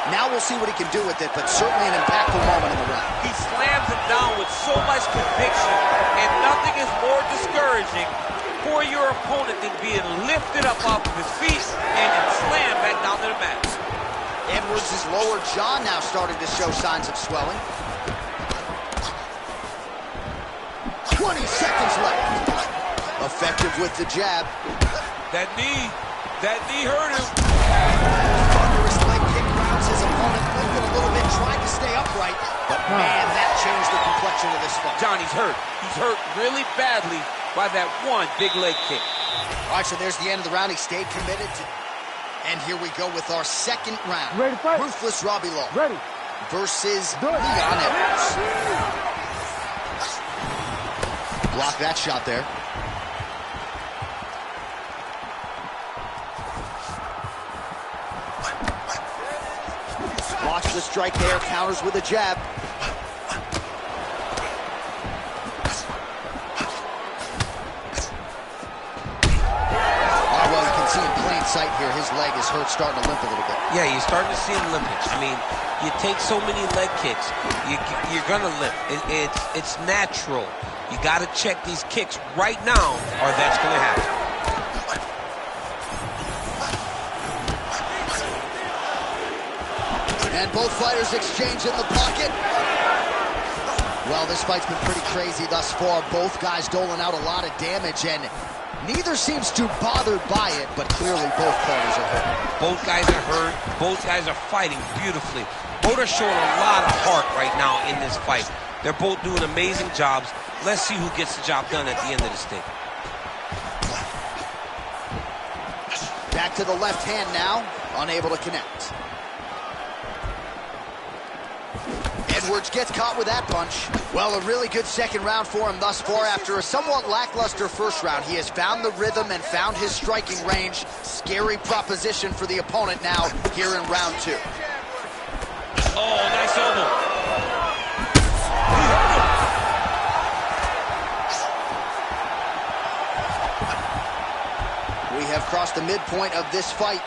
Now we'll see what he can do with it, but certainly an impactful moment in the round. He slams him down with so much conviction, and nothing is more discouraging for your opponent than being lifted up off of his feet and then slammed back down to the mat. Edwards' lower jaw now starting to show signs of swelling. 20 seconds left. Effective with the jab. That knee hurt him. Thunderous leg kick rounds his opponent, moving a little bit, trying to stay upright. But man, that changed the complexion of this fight. Johnny's hurt. He's hurt really badly by that one big leg kick. All right, so there's the end of the round. He stayed committed to... And here we go with our second round. Ready to fight? Ruthless Robbie Law. Ready. Versus Leon Edwards. Block that shot there. Watch the strike there, counters with a jab. Oh, well, you can see in plain sight here, his leg is hurt, starting to limp a little bit. Yeah, you're starting to see him limping. I mean, you take so many leg kicks, you're going to limp. It's natural. You got to check these kicks right now, or that's going to happen. And both fighters exchange in the pocket. Well, this fight's been pretty crazy thus far. Both guys doling out a lot of damage, and neither seems too bothered by it, but clearly both parties are hurt. Both guys are hurt. Both guys are fighting beautifully. Both are showing a lot of heart right now in this fight. They're both doing amazing jobs. Let's see who gets the job done at the end of this thing. Back to the left hand now, unable to connect. Edwards gets caught with that punch. Well, a really good second round for him thus far. After a somewhat lackluster first round, he has found the rhythm and found his striking range. Scary proposition for the opponent now here in round two. Oh, nice elbow. We have crossed the midpoint of this fight.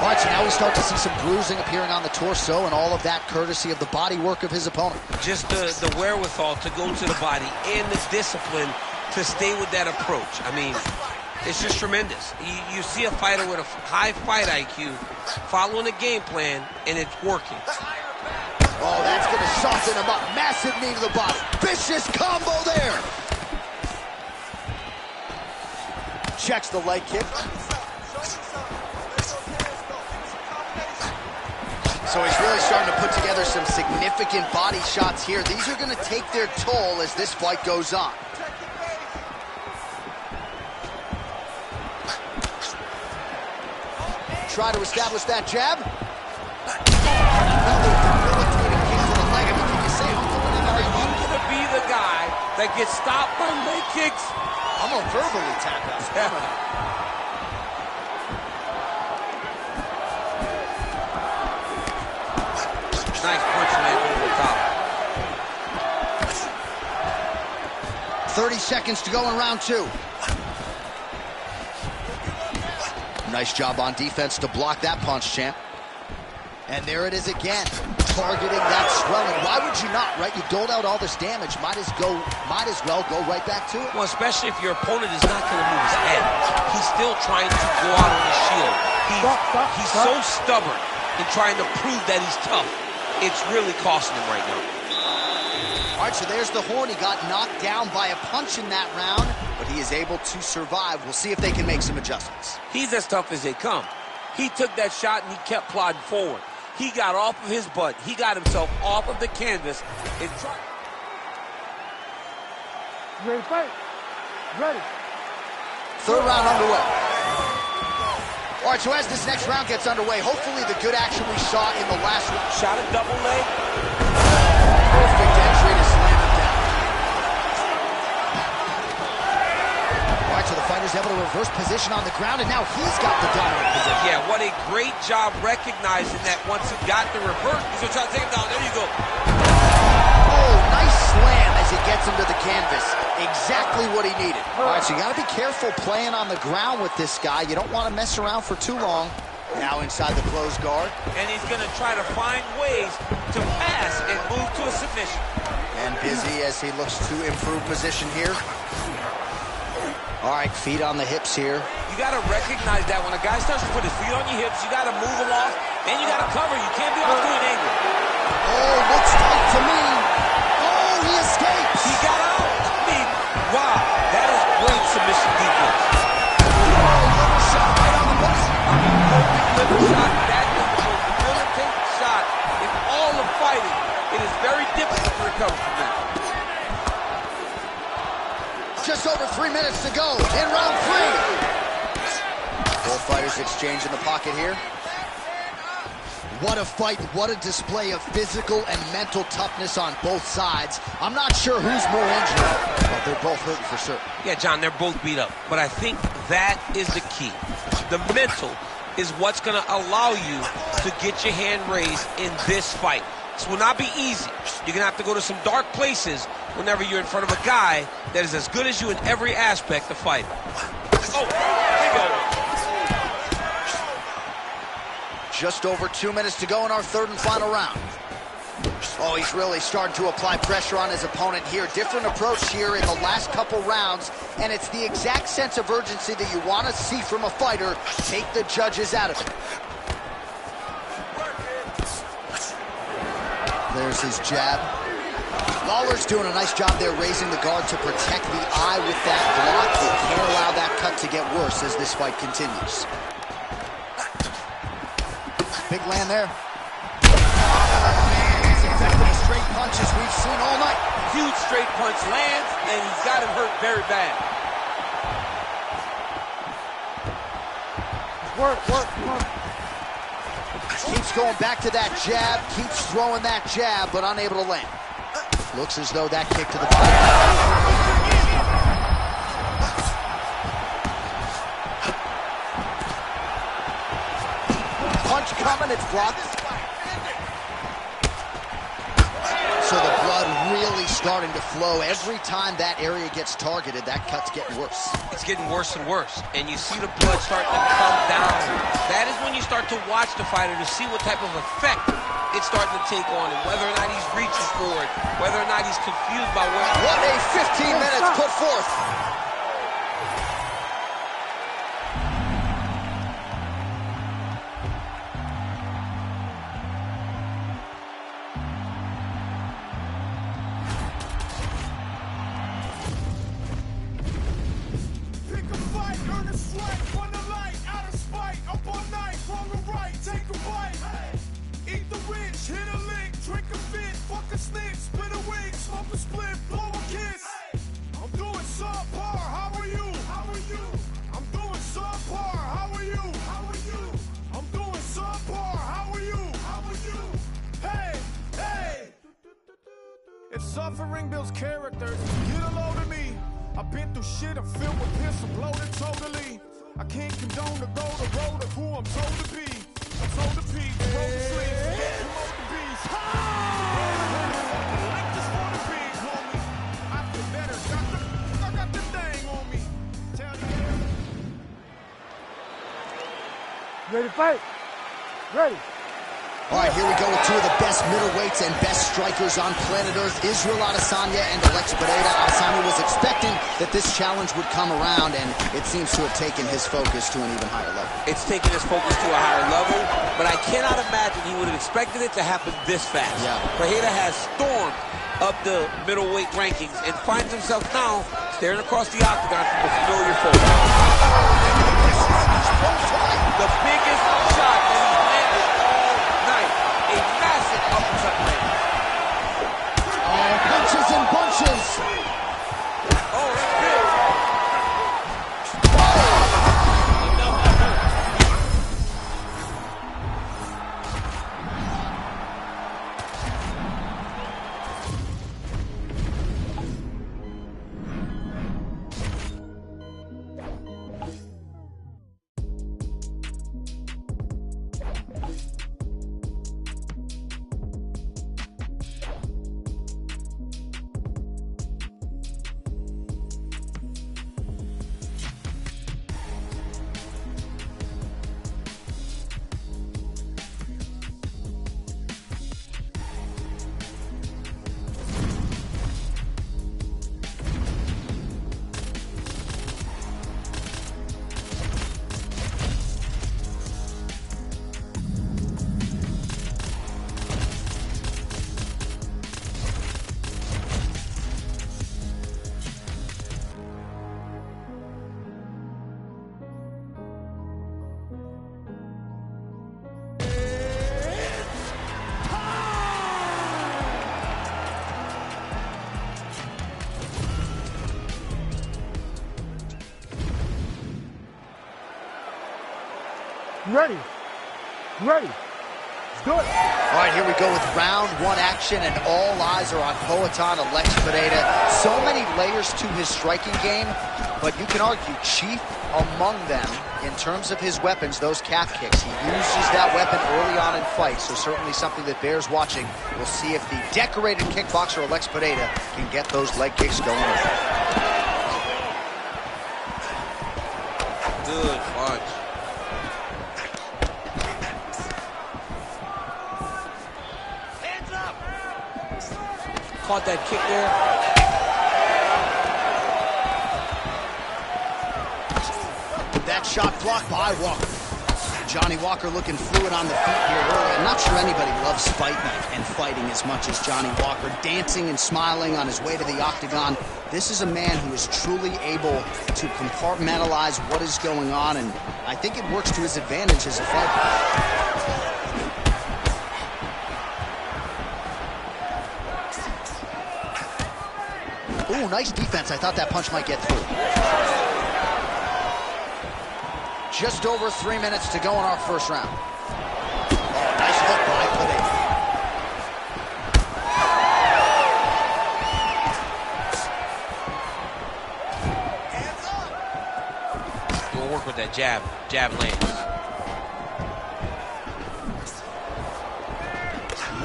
All right, so now we start to see some bruising appearing on the torso, and all of that courtesy of the body work of his opponent. Just the wherewithal to go to the body and the discipline to stay with that approach. I mean, it's just tremendous. You see a fighter with a high fight IQ following a game plan, and it's working. Oh, that's going to soften him up. Massive knee to the body. Vicious combo there. Checks the leg kick. So he's really starting to put together some significant body shots here. These are going to take their toll as this fight goes on. Try to establish that jab. Another debilitating kick to the leg. I mean, can you say are you going to be the guy that gets stopped by leg kicks? I'm going to verbally tap out. Nice punch man over the top. 30 seconds to go in round 2. Nice job on defense to block that punch, champ. And there it is again, targeting that swelling. Why would you not, right? You doled out all this damage. Might as well go right back to it. Well, especially if your opponent is not going to move his head. He's still trying to go out on the shield. He's so stubborn in trying to prove that he's tough. It's really costing him right now. All right, so there's the horn. He got knocked down by a punch in that round, but he is able to survive. We'll see if they can make some adjustments. He's as tough as they come. He took that shot and he kept plodding forward. He got off of his butt. He got himself off of the canvas. And ready to fight? Ready. Third round underway. All right, so as this next round gets underway, hopefully the good action we saw in the last round. Shot a double leg. Perfect entry to slam him down. All right, so the fighter's able to reverse position on the ground, and now he's got the dominant position. Yeah, what a great job recognizing that once he got the reverse, he's going to try to take him down. There you go. Oh, nice slam as he gets him to the canvas. Exactly what he needed. All right, so you got to be careful playing on the ground with this guy. You don't want to mess around for too long. Now inside the closed guard. And he's going to try to find ways to pass and move to a submission. And busy as he looks to improve position here. All right, feet on the hips here. You got to recognize that when a guy starts to put his feet on your hips, you got to move him off, and you got to cover. You can't be off to an angle. Oh, looks tight to me. Oh, he escapes. He got out. I mean, wow, that is great submission defense. Liver shot right on the button. Liver shot. That is the most militant shot in all of fighting. It is very difficult to recover from that. Just over 3 minutes to go in round 3. Both fighters exchange in the pocket here. What a fight, what a display of physical and mental toughness on both sides. I'm not sure who's more injured, but they're both hurting for sure. Yeah, John, they're both beat up, but I think that is the key. The mental is what's going to allow you to get your hand raised in this fight. This will not be easy. You're going to have to go to some dark places whenever you're in front of a guy that is as good as you in every aspect of fighting. Oh, there you go. Just over 2 minutes to go in our third and final round. Oh, he's really starting to apply pressure on his opponent here. Different approach here in the last couple rounds, and it's the exact sense of urgency that you want to see from a fighter. Take the judges out of it. There's his jab. Lawler's doing a nice job there raising the guard to protect the eye with that block. They can't allow that cut to get worse as this fight continues. Big land there. He's effective straight punches we've seen all night. Huge straight punch lands, and he's got him hurt very bad. Work. Keeps going back to that jab, keeps throwing that jab, but unable to land. Looks as though that kick to the body. Punch coming, it's blocked. So the blood really starting to flow. Every time that area gets targeted, that cut's getting worse. It's getting worse and worse, and you see the blood starting to come down. That is when you start to watch the fighter to see what type of effect it's starting to take on him, whether or not he's reaching for it, whether or not he's confused by where... What a 15 minutes put forth. Suffering builds character. Get a load of me. I've been through shit. I'm filled with piss. I'm loaded totally. I can't condone to go the road of who I'm told to be. I'm told to be. Roll the sleeves. Promote the beast. Like this for the big homie. I feel better. Ready to fight? Ready. All right, here we go with two of the best middleweights and best strikers on planet Earth, Israel Adesanya and Alex Pereira. Adesanya was expecting that this challenge would come around, and it seems to have taken his focus to an even higher level. It's taken his focus to a higher level, but I cannot imagine he would have expected it to happen this fast. Yeah. Pereira has stormed up the middleweight rankings and finds himself now staring across the octagon from a familiar foe. The biggest shot that he's landed all night. A massive uppercut landed. Oh, punches and bunches. Oh, that's big. Ready. Ready. Let's do it. All right, here we go with round one action, and all eyes are on Poatan Alex Pereira. So many layers to his striking game, but you can argue chief among them in terms of his weapons, those calf kicks. He uses that weapon early on in fights, so certainly something that bears watching. We'll see if the decorated kickboxer Alex Pereira can get those leg kicks going. Good punch. Caught that kick there. That shot blocked by Walker. Johnny Walker looking fluid on the feet here early. I'm not sure anybody loves fighting and fighting as much as Johnny Walker. Dancing and smiling on his way to the octagon. This is a man who is truly able to compartmentalize what is going on, and I think it works to his advantage as a fighter. Ooh, nice defense. I thought that punch might get through. Just over 3 minutes to go in our first round. Oh, nice hook by Pereira. We'll work with that jab. Jab lands.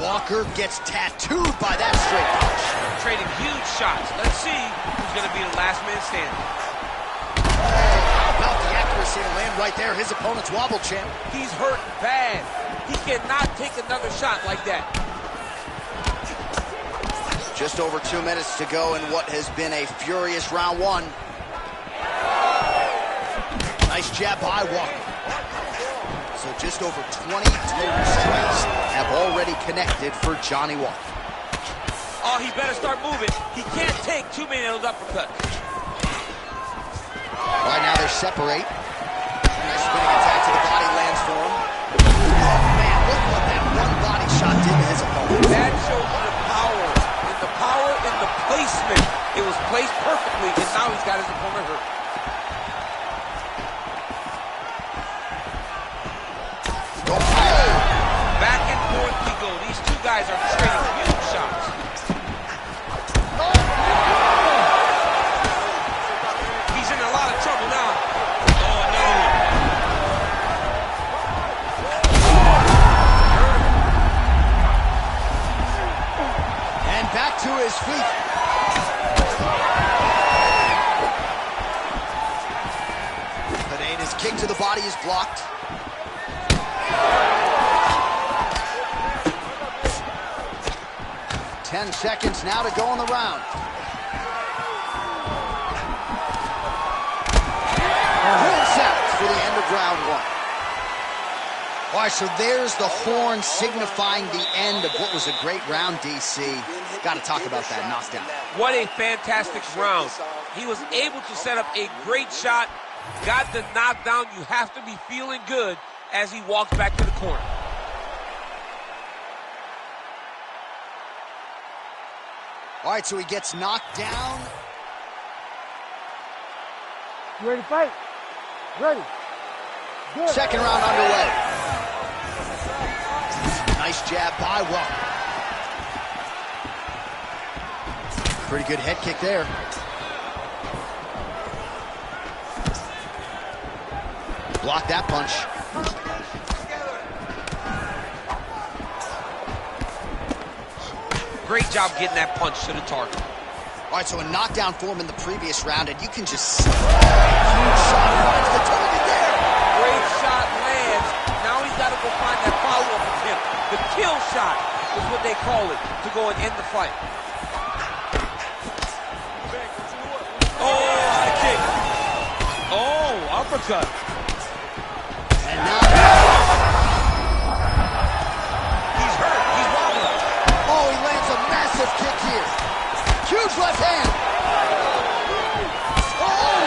Walker gets tattooed by that straight punch. Trading huge shots. Let's see who's going to be the last man standing. How about the accuracy to land right there? His opponent's wobble champ. He's hurt bad. He cannot take another shot like that. Just over 2 minutes to go in what has been a furious round one. Nice jab by Walker. So just over 20 total strikes have already connected for Johnny Walker. Oh, he better start moving. He can't take too many of those uppercuts. Right now they separate. Nice spinning attack to the body lands for him. Oh man, look what that one body shot did to his opponent. That shows the power in the placement. It was placed perfectly, and now he's got his opponent hurt. Back and forth we go. These two guys are trading huge shots. He's in a lot of trouble now. Oh, no. And back to his feet. Pereira's kick to the body is blocked. 10 seconds now to go in the round. Horns out for the end of round one. All right, so there's the horn signifying the end of what was a great round, DC. Got to talk about that knockdown. What a fantastic round. He was able to set up a great shot, got the knockdown. You have to be feeling good as he walks back to the corner. All right, so he gets knocked down. You ready to fight? Ready. Good. Second round underway. Nice jab by Walker. Pretty good head kick there. Block that punch. Great job getting that punch to the target. All right, so a knockdown form in the previous round, and you can just see huge shot finds the target there. Great shot lands. Now he's got to go find that follow-up attempt. The kill shot is what they call it, to go and end the fight. Oh, high kick. Oh, uppercut. And now he's hurt. He's wobbling. oh, he lands a massive kick here. Huge left hand. Oh!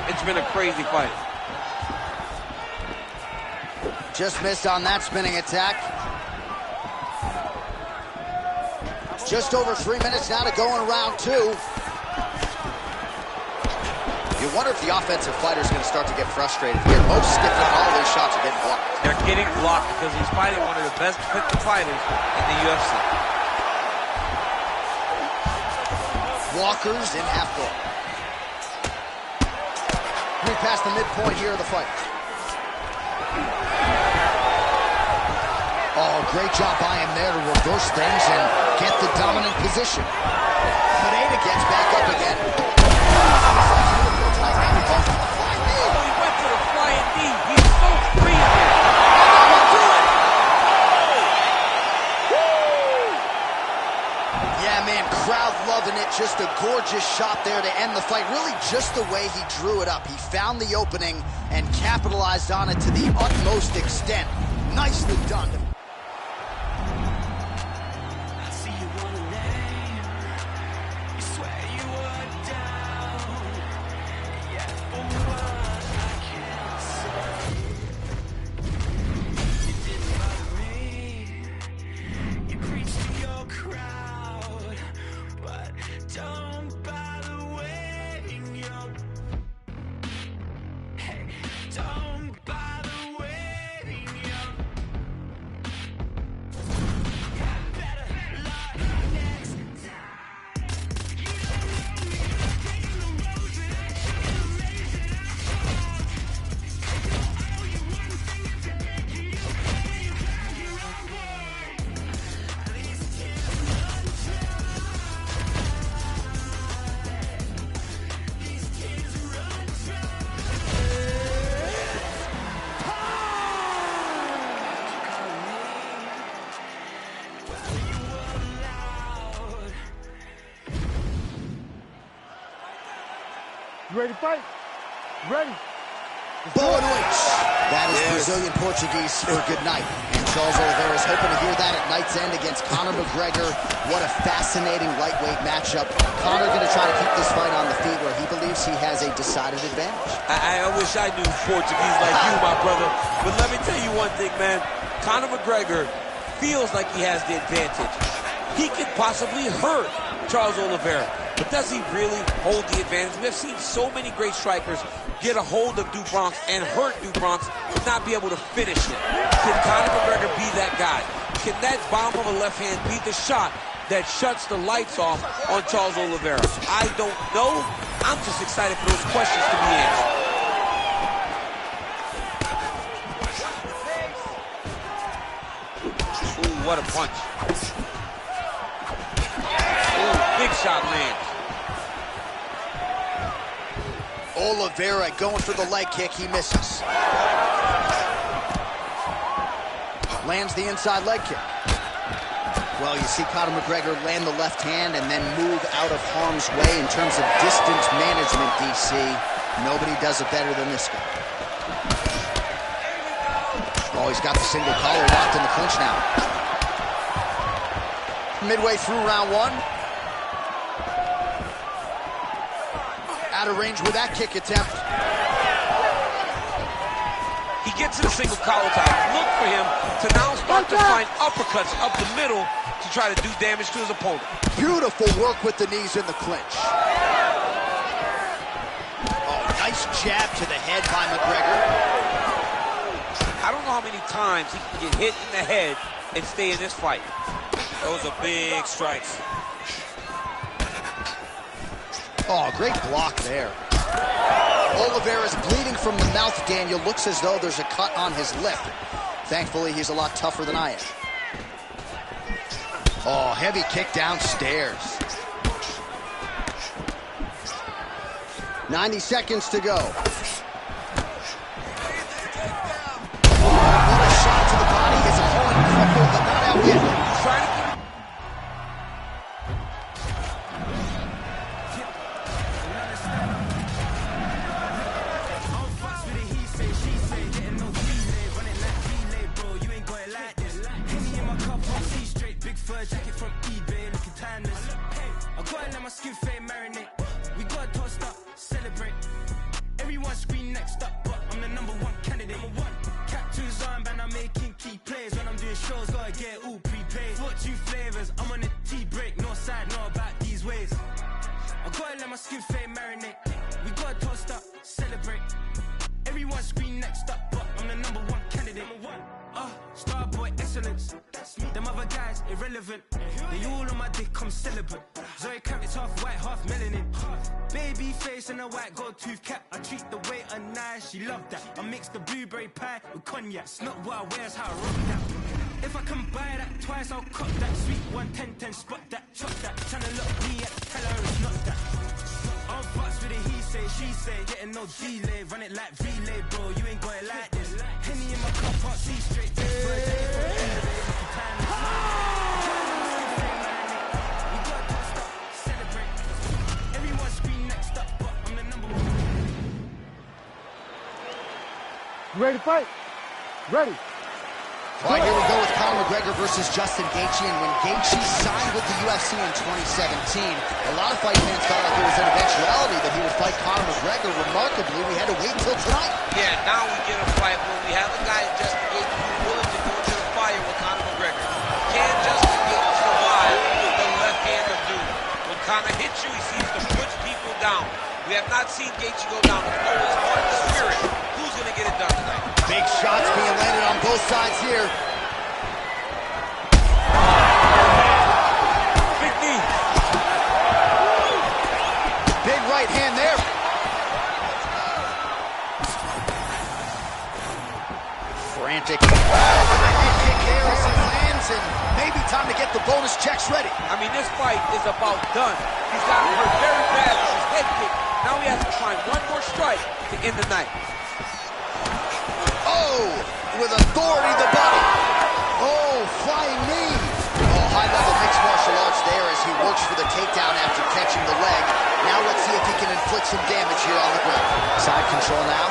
It's been a crazy fight. Just missed on that spinning attack. Just over 3 minutes now to go in round two. You wonder if the offensive fighter is going to start to get frustrated here. Most stiff and all these shots are getting blocked. They're getting blocked because he's fighting one of the best fighters in the UFC. Walker's in half guard. We're past the midpoint here of the fight. Oh, great job by him there to reverse things and get the dominant position. Pineda gets back up again. Oh, he went to the flying knee. He's so free. Yeah, man, crowd loving it. Just a gorgeous shot there to end the fight. Really just the way he drew it up. He found the opening and capitalized on it to the utmost extent. Nicely done. You ready to fight? Ready. Boa noite. That is Brazilian Portuguese for good night. And Charles Oliveira is hoping to hear that at night's end against Conor McGregor. What a fascinating lightweight matchup. Conor going to try to keep this fight on the feet where he believes he has a decided advantage. I wish I knew Portuguese like you, my brother. But let me tell you one thing, man. Conor McGregor feels like he has the advantage. He could possibly hurt Charles Oliveira. But does he really hold the advantage? We have seen so many great strikers get a hold of Dubronx and hurt Dubronx, but not be able to finish it. Can Conor McGregor be that guy? Can that bomb of a left hand be the shot that shuts the lights off on Charles Oliveira? I don't know. I'm just excited for those questions to be answered. Ooh, what a punch. Ooh, big shot lands. Oliveira going for the leg kick. He misses. Lands the inside leg kick. Well, you see Conor McGregor land the left hand and then move out of harm's way in terms of distance management, DC. Nobody does it better than this guy. Oh, he's got the single collar locked in the clinch now. Midway through round one. Out of range with that kick attempt. He gets in a single collar tie. Look for him to now start to find uppercuts up the middle to try to do damage to his opponent. Beautiful work with the knees in the clinch. Oh, nice jab to the head by McGregor. I don't know how many times he can get hit in the head and stay in this fight. Those are big strikes. Oh, great block there. Oliveira's bleeding from the mouth, Daniel. Looks as though there's a cut on his lip. Thankfully, he's a lot tougher than I am. Oh, heavy kick downstairs. 90 seconds to go. Another shot to the body. His opponent crippled, but not out yet. Trying to jacket from eBay, looking timeless. I gotta let my skin fade marinate. We gotta toast up, celebrate. Everyone scream next up, but I'm the #1 candidate. Captures on, and I'm making key plays. When I'm doing shows, gotta get all prepaid. 42 flavors, I'm on a tea break. No side, no about these ways. I gotta let my skin fade marinate. We gotta toast up, celebrate. Everyone scream next up, but I'm the #1 candidate. Starboy excellence. Them other guys irrelevant. They all on my dick, I'm celibate. Zoe Kravitz half white, half melanin. Baby face and a white gold tooth cap. I treat the waiter nice, she loved that. I mix the blueberry pie with cognac. It's not what I wear, it's how I rock that. If I can buy that twice, I'll cop that. Sweet 110, spot that, chop that. Tryna look me at, tell her it's not that. I'm fucks with it, he say, she say. Getting no delay, run it like relay, bro. You ain't got it like this. Henny in my car park, see straight. You ready to fight? Ready. All right, here we go with Conor McGregor versus Justin Gaethje. And when Gaethje signed with the UFC in 2017, a lot of fight fans felt like there was an eventuality that he would fight Conor McGregor. Remarkably, we had to wait till tonight. Yeah, now we get a fight when we have a guy, Justin Gaethje, who's willing to go into the fire with Conor McGregor. Can Justin Gaethje survive the left-hander dude? When Conor hits you, he seems to push people down. We have not seen Gaethje go down. It's always heart and spirit. Who's going to get it done tonight? Big shots being landed on both sides here. Big knee. Big right hand there. Frantic. Kick here as he lands, and maybe time to get the bonus checks ready. I mean, this fight is about done. He's gotten hurt very bad with his head kick. Now he has to find one more strike to end the night. Oh, with authority the body. Oh, flying knee. Oh, high-level mixed martial arts there as he works for the takedown after catching the leg. Now let's see if he can inflict some damage here on the ground. Side control now.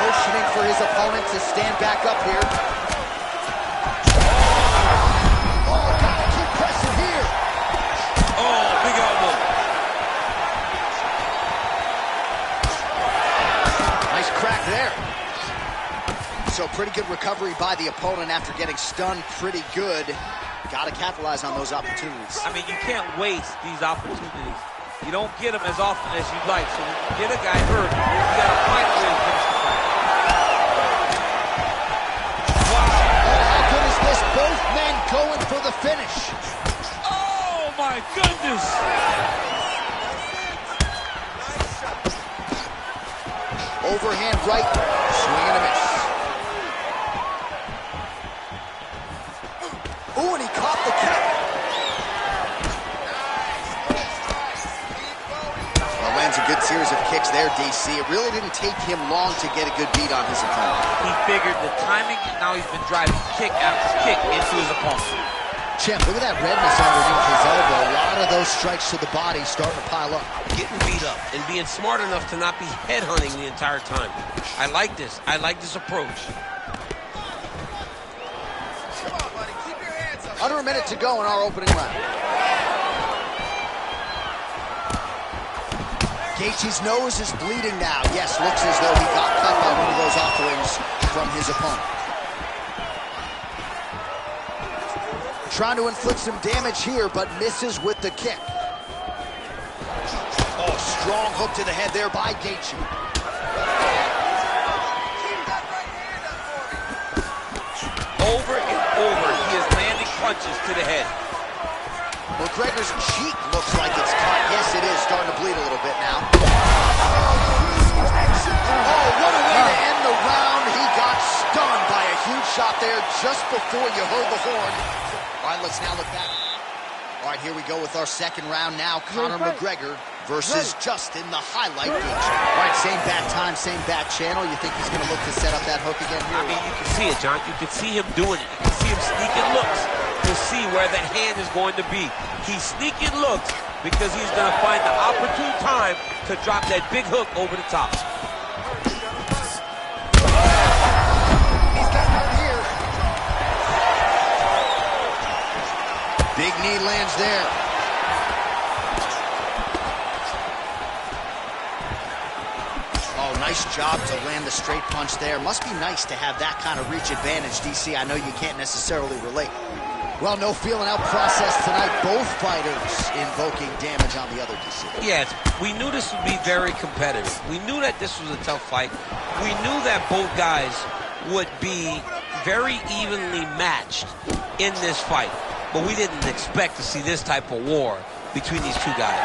Motioning for his opponent to stand back up here. Oh, gotta keep pressing here. Oh, big elbow. Nice crack there. So pretty good recovery by the opponent after getting stunned pretty good. Got to capitalize on those opportunities. I mean, you can't waste these opportunities. You don't get them as often as you'd like. So when you get a guy hurt, you got to find a way to finish the fight. Wow. Oh, how good is this? Both men going for the finish. Oh, my goodness. Overhand right, swing and a miss. Ooh, and he caught the kick. lands a good series of kicks there, DC. It really didn't take him long to get a good beat on his opponent. He figured the timing, and now he's been driving kick after kick into his opponent. Champ, look at that redness underneath his elbow. A lot of those strikes to the body starting to pile up. Getting beat up and being smart enough to not be headhunting the entire time. I like this. I like this approach. Come on, buddy. Keep your hands up. Under a minute to go in our opening round. Gaethje's nose is bleeding now. Yes, looks as though he got cut by one of those offerings from his opponent. Trying to inflict some damage here, but misses with the kick. Oh, strong hook to the head there by Gaethje. Over and over, he is landing punches to the head. McGregor's cheek looks like it's cut. Yes, it is starting to bleed a little bit now. Oh, what a way to end the round. He got stunned by a huge shot there just before you heard the horn. All right, let's now look back. All right, here we go with our second round now. Conor McGregor versus Justin, the highlight Gaethje. All right, same bad time, same bad channel. You think he's going to look to set up that hook again here? I mean, you can see it, John. You can see him doing it. You can see him sneaking looks to see where that hand is going to be. He's sneaking looks because he's going to find the opportune time to drop that big hook over the top. He's got hurt here. Big knee lands there. Oh, nice job to land the straight punch there. Must be nice to have that kind of reach advantage, DC. I know you can't necessarily relate. Well, no feeling out process tonight. Both fighters invoking damage on the other, DC. Yes, we knew this would be very competitive. We knew that this was a tough fight. We knew that both guys would be very evenly matched in this fight. But we didn't expect to see this type of war between these two guys.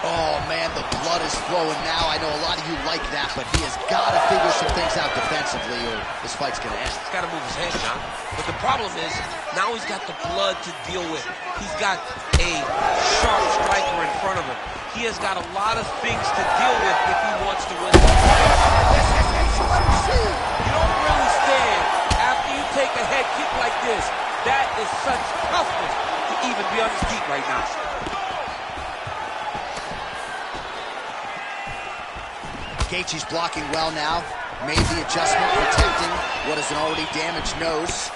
Oh, man, the blood is flowing now. I know a lot of you like that, but he has got to figure some things out defensively or this fight's going to end. He's got to move his head, John. But the problem is, now he's got the blood to deal with. He's got a sharp striker in front of him. He has got a lot of things to deal with if he wants to win. You don't really stand after you take a head kick like this. That is such toughness to even be on his feet right now. Gaethje's blocking well now. Made the adjustment, protecting what is an already damaged nose.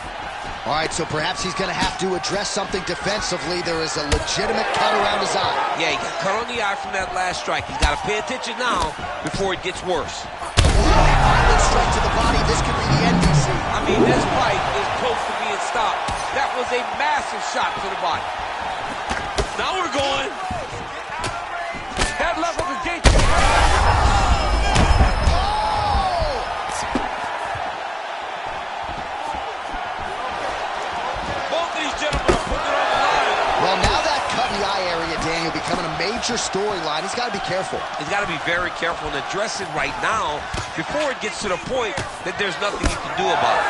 All right, so perhaps he's going to have to address something defensively. There is a legitimate cut around his eye. Yeah, he got cut on the eye from that last strike. He's got to pay attention now before it gets worse. Violent strike to the body. This could be the end, DC. I mean, this fight is close to being stopped. That was a massive shot to the body. Now we're going. That level of Gaethje. Becoming a major storyline. He's got to be careful. He's got to be very careful and address it right now before it gets to the point that there's nothing he can do about it.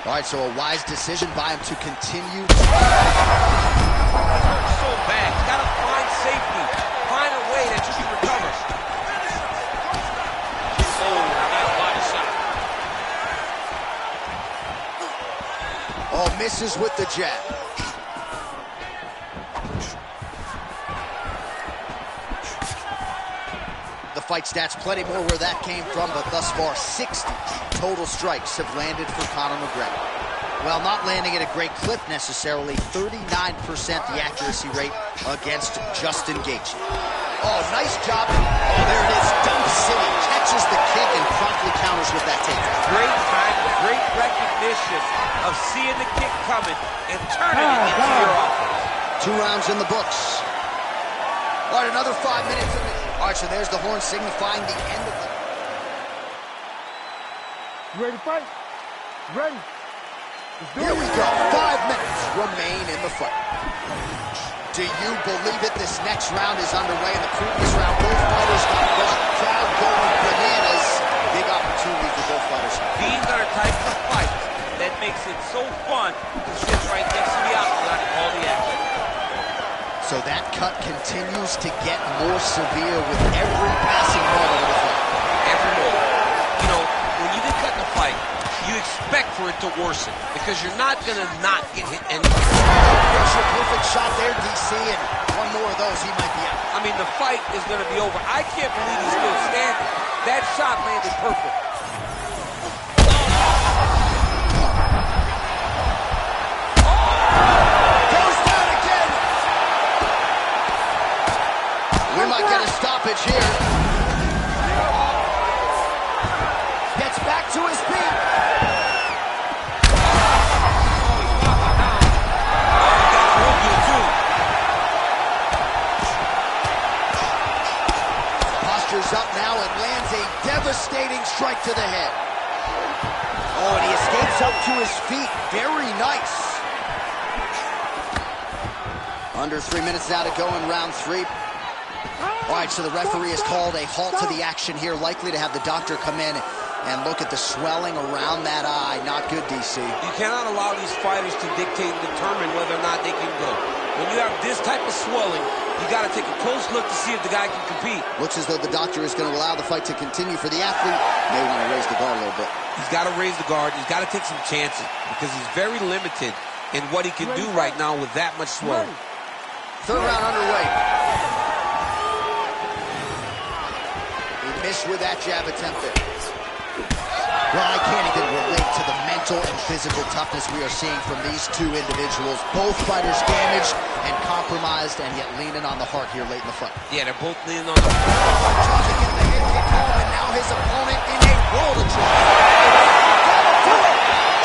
All right, so a wise decision by him to continue. It hurts so bad. He's got to find safety. Find a way that you can recover. Oh, nice body shot. Oh, misses with the jab. Fight stats, plenty more where that came from, but thus far 60 total strikes have landed for Conor McGregor. Well, not landing at a great clip necessarily, 39% the accuracy rate against Justin Gaethje. Oh, nice job. Oh, there it is, Dump City. Catches the kick and promptly counters with that takedown. Great time, great recognition of seeing the kick coming and turning it into your offense. 2 rounds in the books. All right, another 5 minutes. All right, so there's the horn signifying the end of the... You ready to fight? Ready? Here we go. 5 minutes remain in the fight. Do you believe it? This next round is underway. In the previous round, both fighters got the crowd going bananas. Big opportunity for both fighters. These are the types of fights that makes it so fun to sit right next to the outside and call the action. So So that cut continues to get more severe with every passing moment of the fight. Every moment. You know, when you get cut in a fight, you expect for it to worsen because you're not going to not get hit anyway. Picture perfect shot there, DC, and one more of those, he might be out. I mean, the fight is going to be over. I can't believe he's still standing. That shot landed perfect. Goes down again. We might get a stoppage here. Gets back to his feet. Postures up now and lands a devastating strike to the head. Oh, and he escapes up to his feet. Very nice. Under 3 minutes now to go in round 3. All right, so the referee has called a halt to the action here, likely to have the doctor come in and look at the swelling around that eye. Not good, DC. You cannot allow these fighters to dictate and determine whether or not they can go. When you have this type of swelling, you got to take a close look to see if the guy can compete. Looks as though the doctor is going to allow the fight to continue for the athlete. May want to raise the guard a little bit. He's got to raise the guard. He's got to take some chances because he's very limited in what he can do right now with that much swelling. Third round underway. He missed with that jab attempt there. Well, I can't even relate to the mental and physical toughness we are seeing from these two individuals. Both fighters damaged and compromised, and yet leaning on the heart here late in the fight. Yeah, they're both leaning on the heart. Trying to get the hit kick home, and now his opponent in a world of trouble. Gotta do it!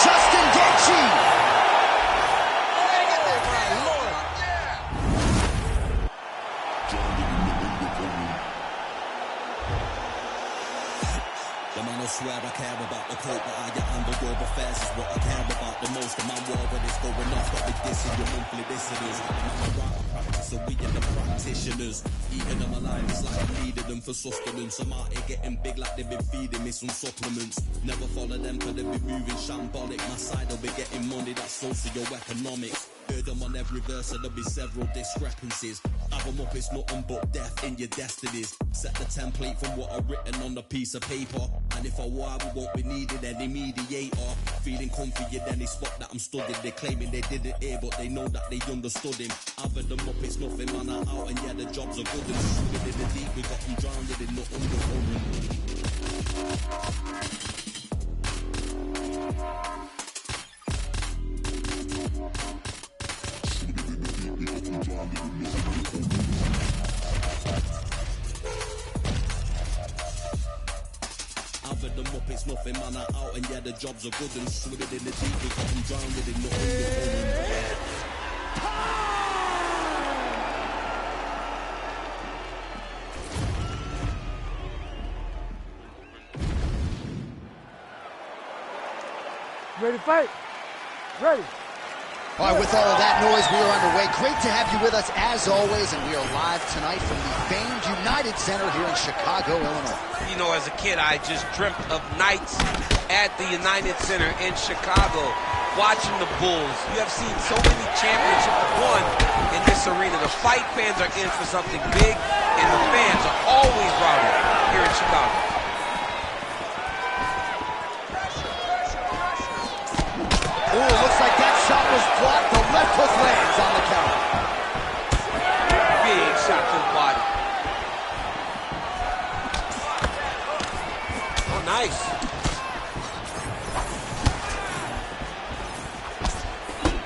Justin Gaethje! Swear I care about the coat, but I get underworld affairs is what I care about the most. And my world when it's going off, got me dissing your monthly listeners. So we are the practitioners. Eating them alive, it's like I'm needing them for sustenance. I'm out here getting big like they've been feeding me some supplements. Never follow them cause they be moving shambolic. My side will be getting money, that's socio-economics. Heard them on every verse and there'll be several discrepancies. Have them up, it's nothing but death in your destinies. Set the template from what I've written on a piece of paper. And if I were, we won't be needing any mediator. Feeling comfy in any spot that I'm stood in. They're claiming they didn't hear, but they know that they understood him. I've had them up, it's nothing, man, I'm out, and yeah, the jobs are good. And swimming in the deep, we got them drowned in the underworld. I've had them up, it's nothing, man, I'm out, and yeah, the jobs are good. And swimming in the deep, we got them drowned in the underworld. Ready to fight? Ready. All right, with all of that noise, we are underway. Great to have you with us as always, and we are live tonight from the famed United Center here in Chicago, Illinois. You know, as a kid, I just dreamt of nights at the United Center in Chicago, watching the Bulls. You have seen so many championships won in this arena. The fight fans are in for something big, and the fans are always rowdy here in Chicago. Oh, it looks like that shot was blocked. The left hook lands on the counter. Big shot to the body. Oh, nice.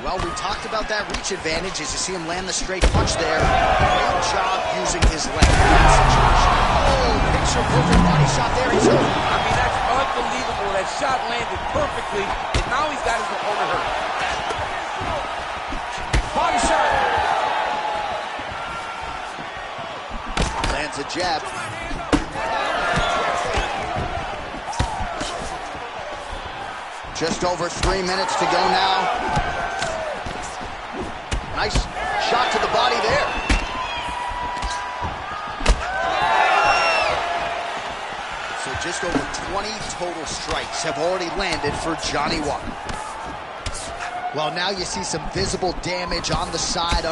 Well, we talked about that reach advantage as you see him land the straight punch there. Great job using his leg in that situation. Oh, picture perfect body shot there. He's hurt. I mean, that's unbelievable. That shot landed perfectly, and now he's got his opponent hurt. Body shot. Lands a jab. Just over 3 minutes to go now. Nice shot to the body there. So just over 20 total strikes have already landed for Johnny Walker. Well, now you see some visible damage on the side.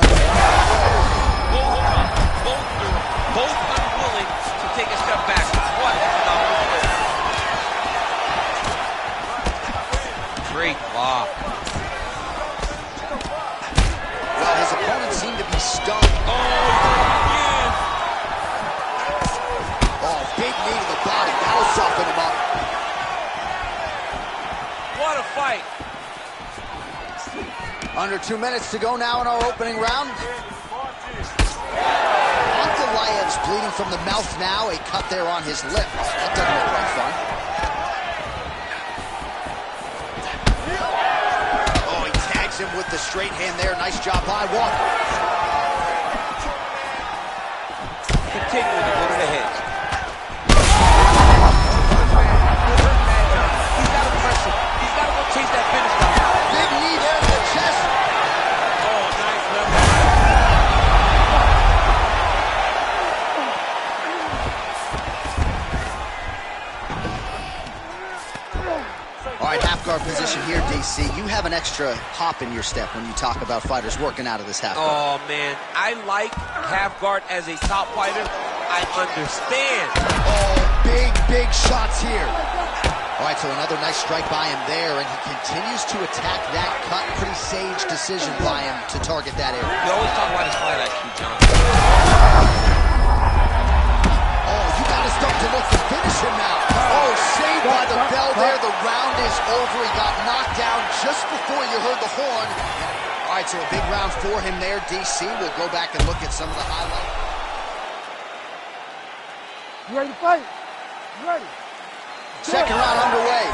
Under 2 minutes to go now in our opening round. Ankalaev's bleeding from the mouth now. A cut there on his lip. That doesn't look like fun. Oh, he tags him with the straight hand there. Nice job by Walker. Continuing to go to the head. He's got to pressure. He's got to go chase that finish down. Big knee there to the chest. Oh, nice left. All right, half guard position here, DC. You have an extra hop in your step when you talk about fighters working out of this half guard. Oh, man. I like half guard as a top fighter. I understand. Oh, big shots here. All right, so another nice strike by him there, and he continues to attack that cut. Pretty sage decision by him to target that area. You always talk about his fight IQ, John. Oh, you got to start to look to finish him now. Oh, saved by the bell there. The round is over. He got knocked down just before you heard the horn. All right, so a big round for him there, DC. We'll go back and look at some of the highlights. You ready to fight? You ready? Second round underway.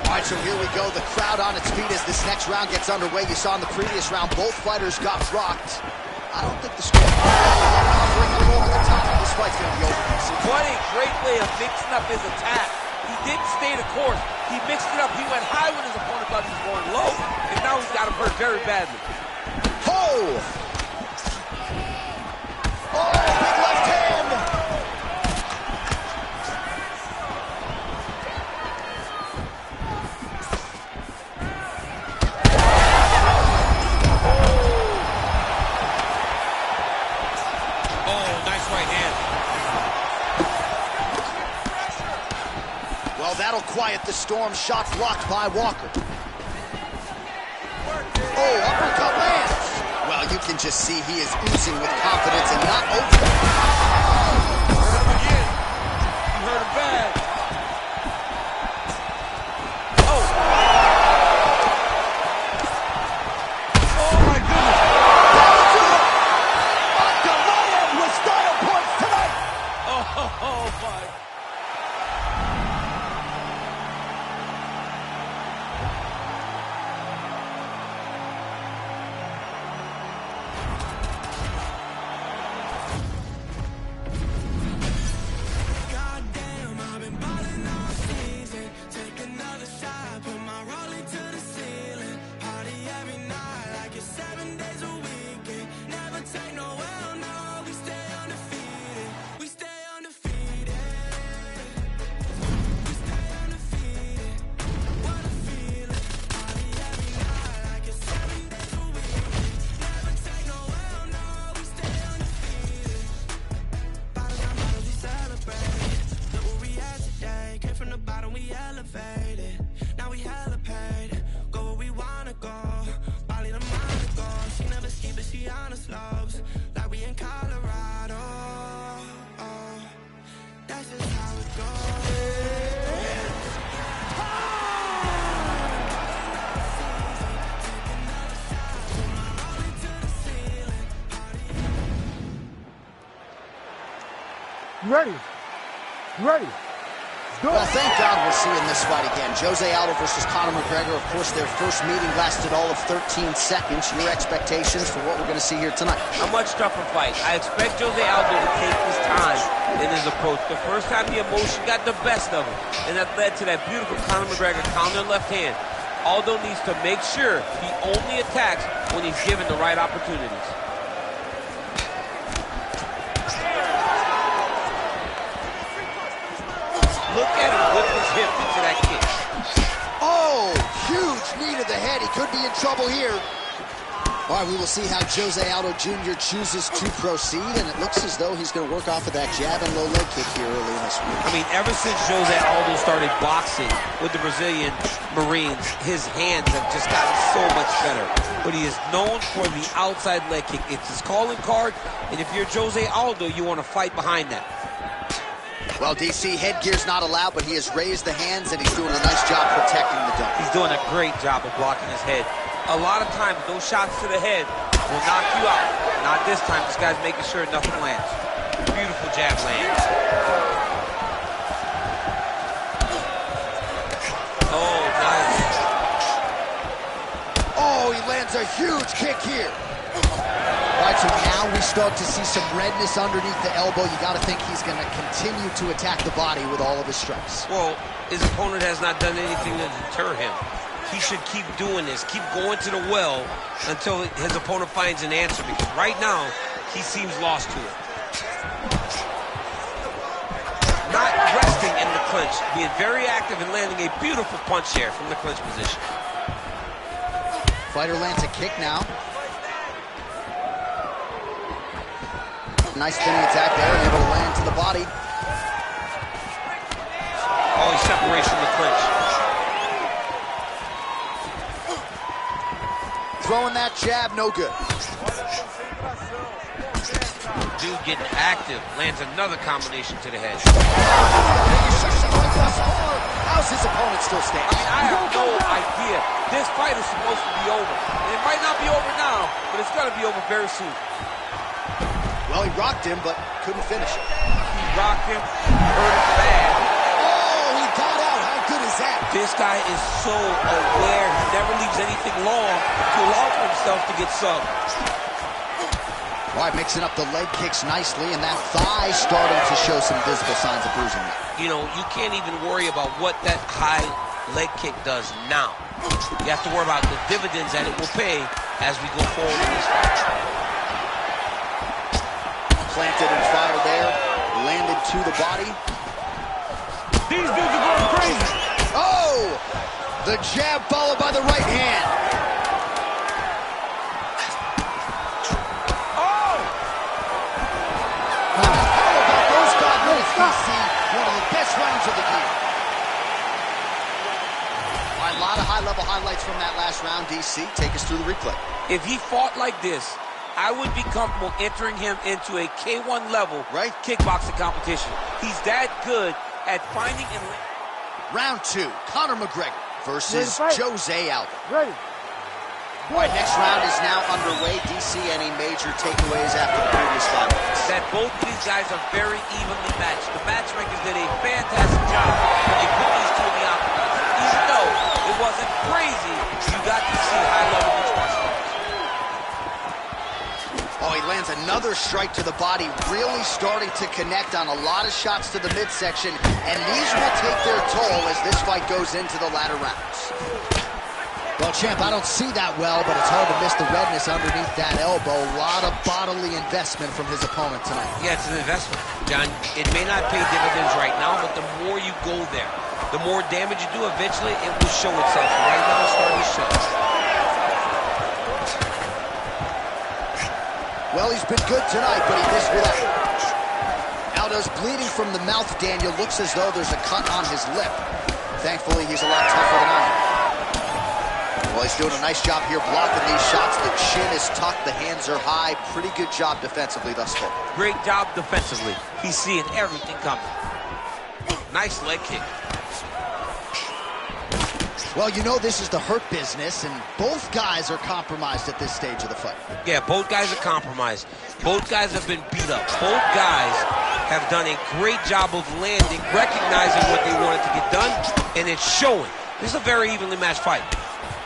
All right, so here we go. The crowd on its feet as this next round gets underway. You saw in the previous round, both fighters got rocked. I don't think the score... bringing him over the top. This fight's going to be over. What a great way of mixing up his attack. He didn't stay the course. He mixed it up. He went high when his opponent thought he was going low. And now he's got him hurt very badly. Oh! Oh, big left hand! That'll quiet the storm. Shot blocked by Walker. Oh, uppercut lands. Well, you can just see he is oozing with confidence and not over. Again. You heard him bad. Oh. Oh, my goodness. Ankalaev with style points tonight. Oh, my. You ready? You ready? Well, thank God we're seeing this fight again. Jose Aldo versus Conor McGregor. Of course, their first meeting lasted all of 13 seconds. Your expectations for what we're going to see here tonight? A much tougher fight. I expect Jose Aldo to take his time in his approach. The first time the emotion got the best of him, and that led to that beautiful Conor McGregor counter left hand. Aldo needs to make sure he only attacks when he's given the right opportunities. Look at him whip his hip into that kick. Oh, huge knee to the head. He could be in trouble here. All right, we will see how Jose Aldo Jr. chooses to proceed, and it looks as though he's going to work off of that jab and low leg kick here early in this week. I mean, ever since Jose Aldo started boxing with the Brazilian Marines, his hands have just gotten so much better. But he is known for the outside leg kick. It's his calling card, and if you're Jose Aldo, you want to fight behind that. Well, DC, headgear's not allowed, but he has raised the hands, and he's doing a nice job protecting the dome. He's doing a great job of blocking his head. A lot of times, those shots to the head will knock you out. Not this time. This guy's making sure nothing lands. Beautiful jab lands. Oh, nice. Oh, he lands a huge kick here. All right, so now we start to see some redness underneath the elbow. You got to think he's going to continue to attack the body with all of his strikes. Well, his opponent has not done anything to deter him. He should keep doing this, keep going to the well until his opponent finds an answer, because right now, he seems lost to it. Not resting in the clinch, being very active and landing a beautiful punch here from the clinch position. Fighter lands a kick now. Nice spinning attack there, able to land to the body. Oh, he separates from the clinch. Throwing that jab, no good. Dude getting active, lands another combination to the head. How's his opponent still standing? I mean, I have no idea. This fight is supposed to be over. And it might not be over now, but it's going to be over very soon. Well, he rocked him, but couldn't finish it. He rocked him, hurt him bad. Oh, he got out. How good is that? This guy is so aware. He never leaves anything long to allow for himself to get subbed. All right, mixing up the leg kicks nicely, and that thigh starting to show some visible signs of bruising. You know, you can't even worry about what that high leg kick does now. You have to worry about the dividends that it will pay as we go forward in this fight. Planted and fired there, landed to the body. These dudes are going crazy. Oh! The jab followed by the right hand. Oh! How about those 5 minutes, DC? One of the best rounds of the year. A lot of high-level highlights from that last round, DC. Take us through the replay. If he fought like this, I would be comfortable entering him into a K1 level kickboxing competition. He's that good at finding and... Round 2, Conor McGregor versus Jose Aldo. Ready. All right, next round is now underway. DC, any major takeaways after the previous 5 minutes? That both of these guys are very evenly matched. The matchmakers did a fantastic job when they put these two in the octagon. Even though it wasn't crazy, you got to see high-level mixed martial arts. Oh, he lands another strike to the body, really starting to connect on a lot of shots to the midsection, and these will take their toll as this fight goes into the latter rounds. Well, champ, I don't see that well, but it's hard to miss the redness underneath that elbow. A lot of bodily investment from his opponent tonight. Yeah, it's an investment, John. It may not pay dividends right now, but the more you go there, the more damage you do, eventually it will show itself. Right now, it's starting to show. Well, he's been good tonight, but he missed with that. Aldo's bleeding from the mouth, Daniel. Looks as though there's a cut on his lip. Thankfully, he's a lot tougher than I am. Well, he's doing a nice job here blocking these shots. The chin is tucked, the hands are high. Pretty good job defensively thus far. Great job defensively. He's seeing everything coming. Nice leg kick. Well, you know this is the hurt business, and both guys are compromised at this stage of the fight. Yeah, both guys are compromised. Both guys have been beat up. Both guys have done a great job of landing, recognizing what they wanted to get done, and it's showing. This is a very evenly matched fight.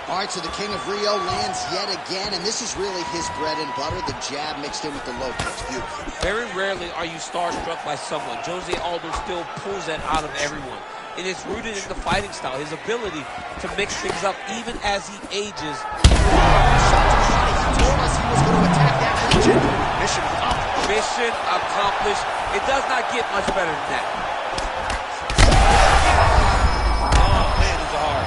All right, so the King of Rio lands yet again, and this is really his bread and butter, the jab mixed in with the low kicks. Beautiful. Very rarely are you starstruck by someone. Jose Aldo still pulls that out of everyone. And it's rooted in the fighting style, his ability to mix things up even as he ages. Shot to the body. He told us he was going to attack that region. Mission accomplished. Mission accomplished. It does not get much better than that. Oh, man, these are hard.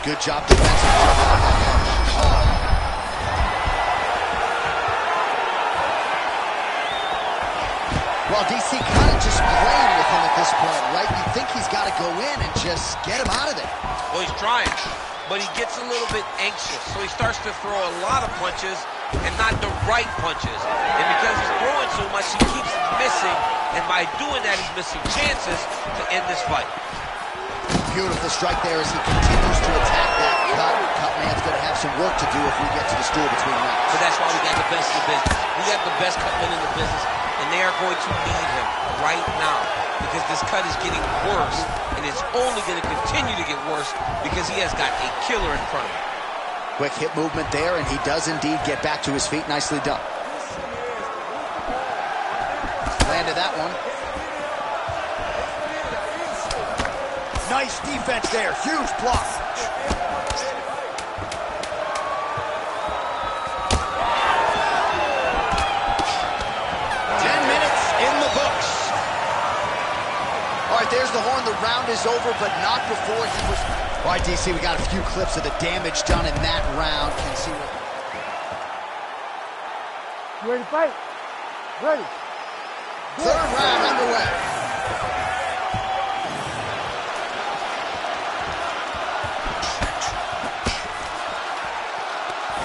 Good job defensively. Well, DC kind of just playing with him at this point, right? You think he's got to go in and just get him out of there. Well, he's trying, but he gets a little bit anxious, so he starts to throw a lot of punches and not the right punches. And because he's throwing so much, he keeps missing. And by doing that, he's missing chances to end this fight. Beautiful strike there as he continues to attack that cut. Cut man's going to have some work to do if we get to the stool between rounds. But that's why we got the best in the business. We got the best cut men in the business, and they are going to need him right now because this cut is getting worse, and it's only going to continue to get worse because he has got a killer in front of him. Quick hip movement there, and he does indeed get back to his feet. Nicely done. Landed that one. Nice defense there. Huge block. 10 minutes in the books. All right, there's the horn. The round is over, but not before he was... All right, DC, we got a few clips of the damage done in that round. Can see what... You ready to fight? Ready. Third round underway.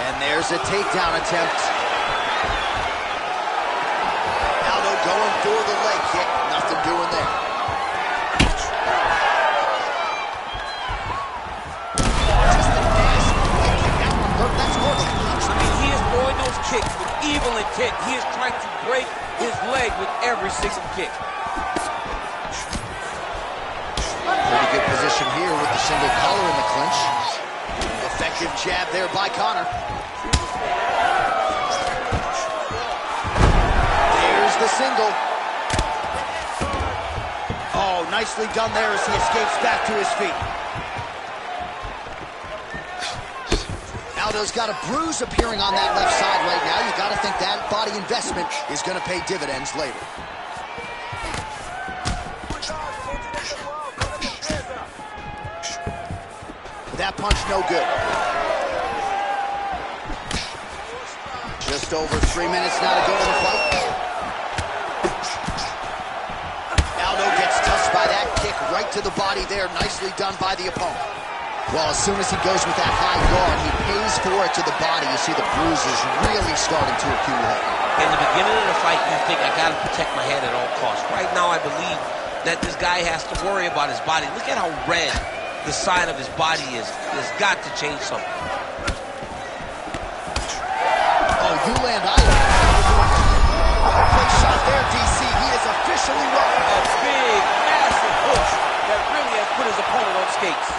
And there's a takedown attempt. Aldo going for the leg kick. Nothing doing there. Just a nasty leg kick. That's more than punch. I mean, he is throwing those kicks with evil intent. He is trying to break his leg with every single kick. Pretty good position here with the single collar in the clinch. Effective jab there by Conor. There's the single. Oh, nicely done there as he escapes back to his feet. Aldo's got a bruise appearing on that left side right now. You got to think that body investment is going to pay dividends later. That punch no good. Just over 3 minutes now to go in the fight. Aldo gets touched by that kick right to the body there. Nicely done by the opponent. Well, as soon as he goes with that high guard, he pays for it to the body. You see the bruises really starting to accumulate. In the beginning of the fight, you think, I got to protect my head at all costs. Right now, I believe that this guy has to worry about his body. Look at how red the side of his body is. There's got to change something. Oh, Uland Island. Quick shot there, DC. He is officially won. A big, massive push that really has put his opponent on skates.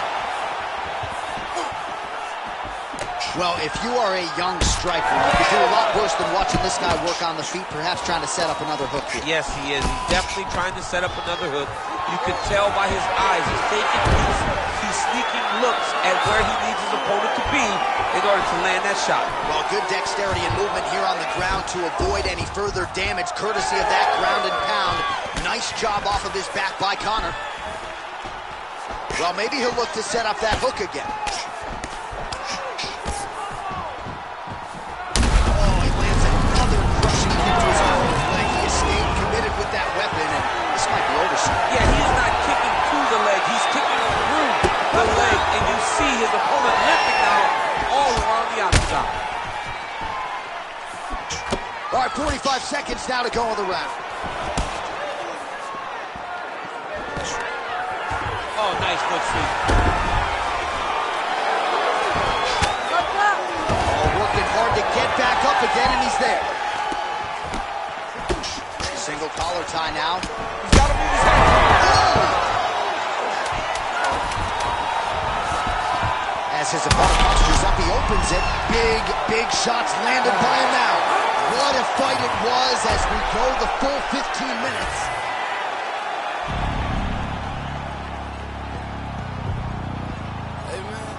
Well, if you are a young striker, you could do a lot worse than watching this guy work on the feet, perhaps trying to set up another hook here. Yes, he is. He's definitely trying to set up another hook. You can tell by his eyes. He's taking peeks. He's sneaking looks at where he needs his opponent to be in order to land that shot. Well, good dexterity and movement here on the ground to avoid any further damage, courtesy of that ground and pound. Nice job off of his back by Conor. Well, maybe he'll look to set up that hook again. Yeah, he's not kicking to the leg. He's kicking through the leg. And you see his opponent limping now all around the outside. All right, 45 seconds now to go in the round. Oh, nice foot sweep. Oh, working hard to get back up again, and he's there. Single collar tie now. He's got to move his head. As his opponent postures up, he opens it. Big shots landed by him now. What a fight it was as we go the full 15 minutes. Hey, man.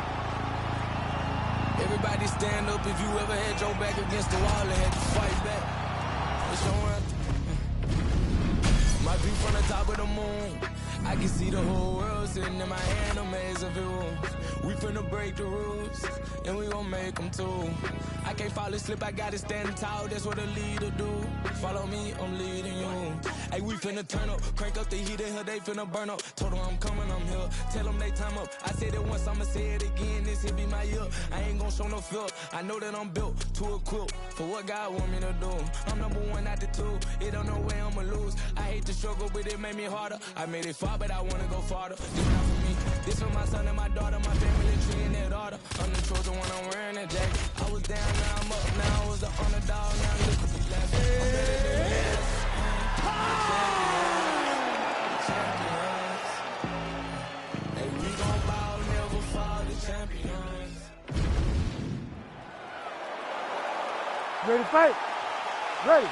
Everybody stand up if you ever had your back against the wall and had to fight back. It's your anthem. My view from the top of the moon, I can see the whole world sitting in my hand, a maze of it rooms. We finna break the rules, and we gon' make them too. I can't fall asleep, I gotta stand tall, that's what a leader do. Follow me, I'm leading you. Hey, we finna turn up, crank up the heat in here, they finna burn up. Told them I'm coming, I'm here, tell them they time up. I said it once, I'ma say it again, this here be my year. I ain't gon' show no fear, I know that I'm built to equip for what God want me to do. I'm number one out the two, it don't know way I'ma lose. I hate the struggle, but it made me harder. I made it far, but I wanna go farther. This not for me, this for my son and my daughter, my family tree and their daughter. I'm the chosen one, I'm wearing a jacket. I was down, now I'm up, now I was the underdog, now look at me laughing. I'm better than this. Champions. Hey, we gon' ball, never fall, the champions. Ready to fight? Ready.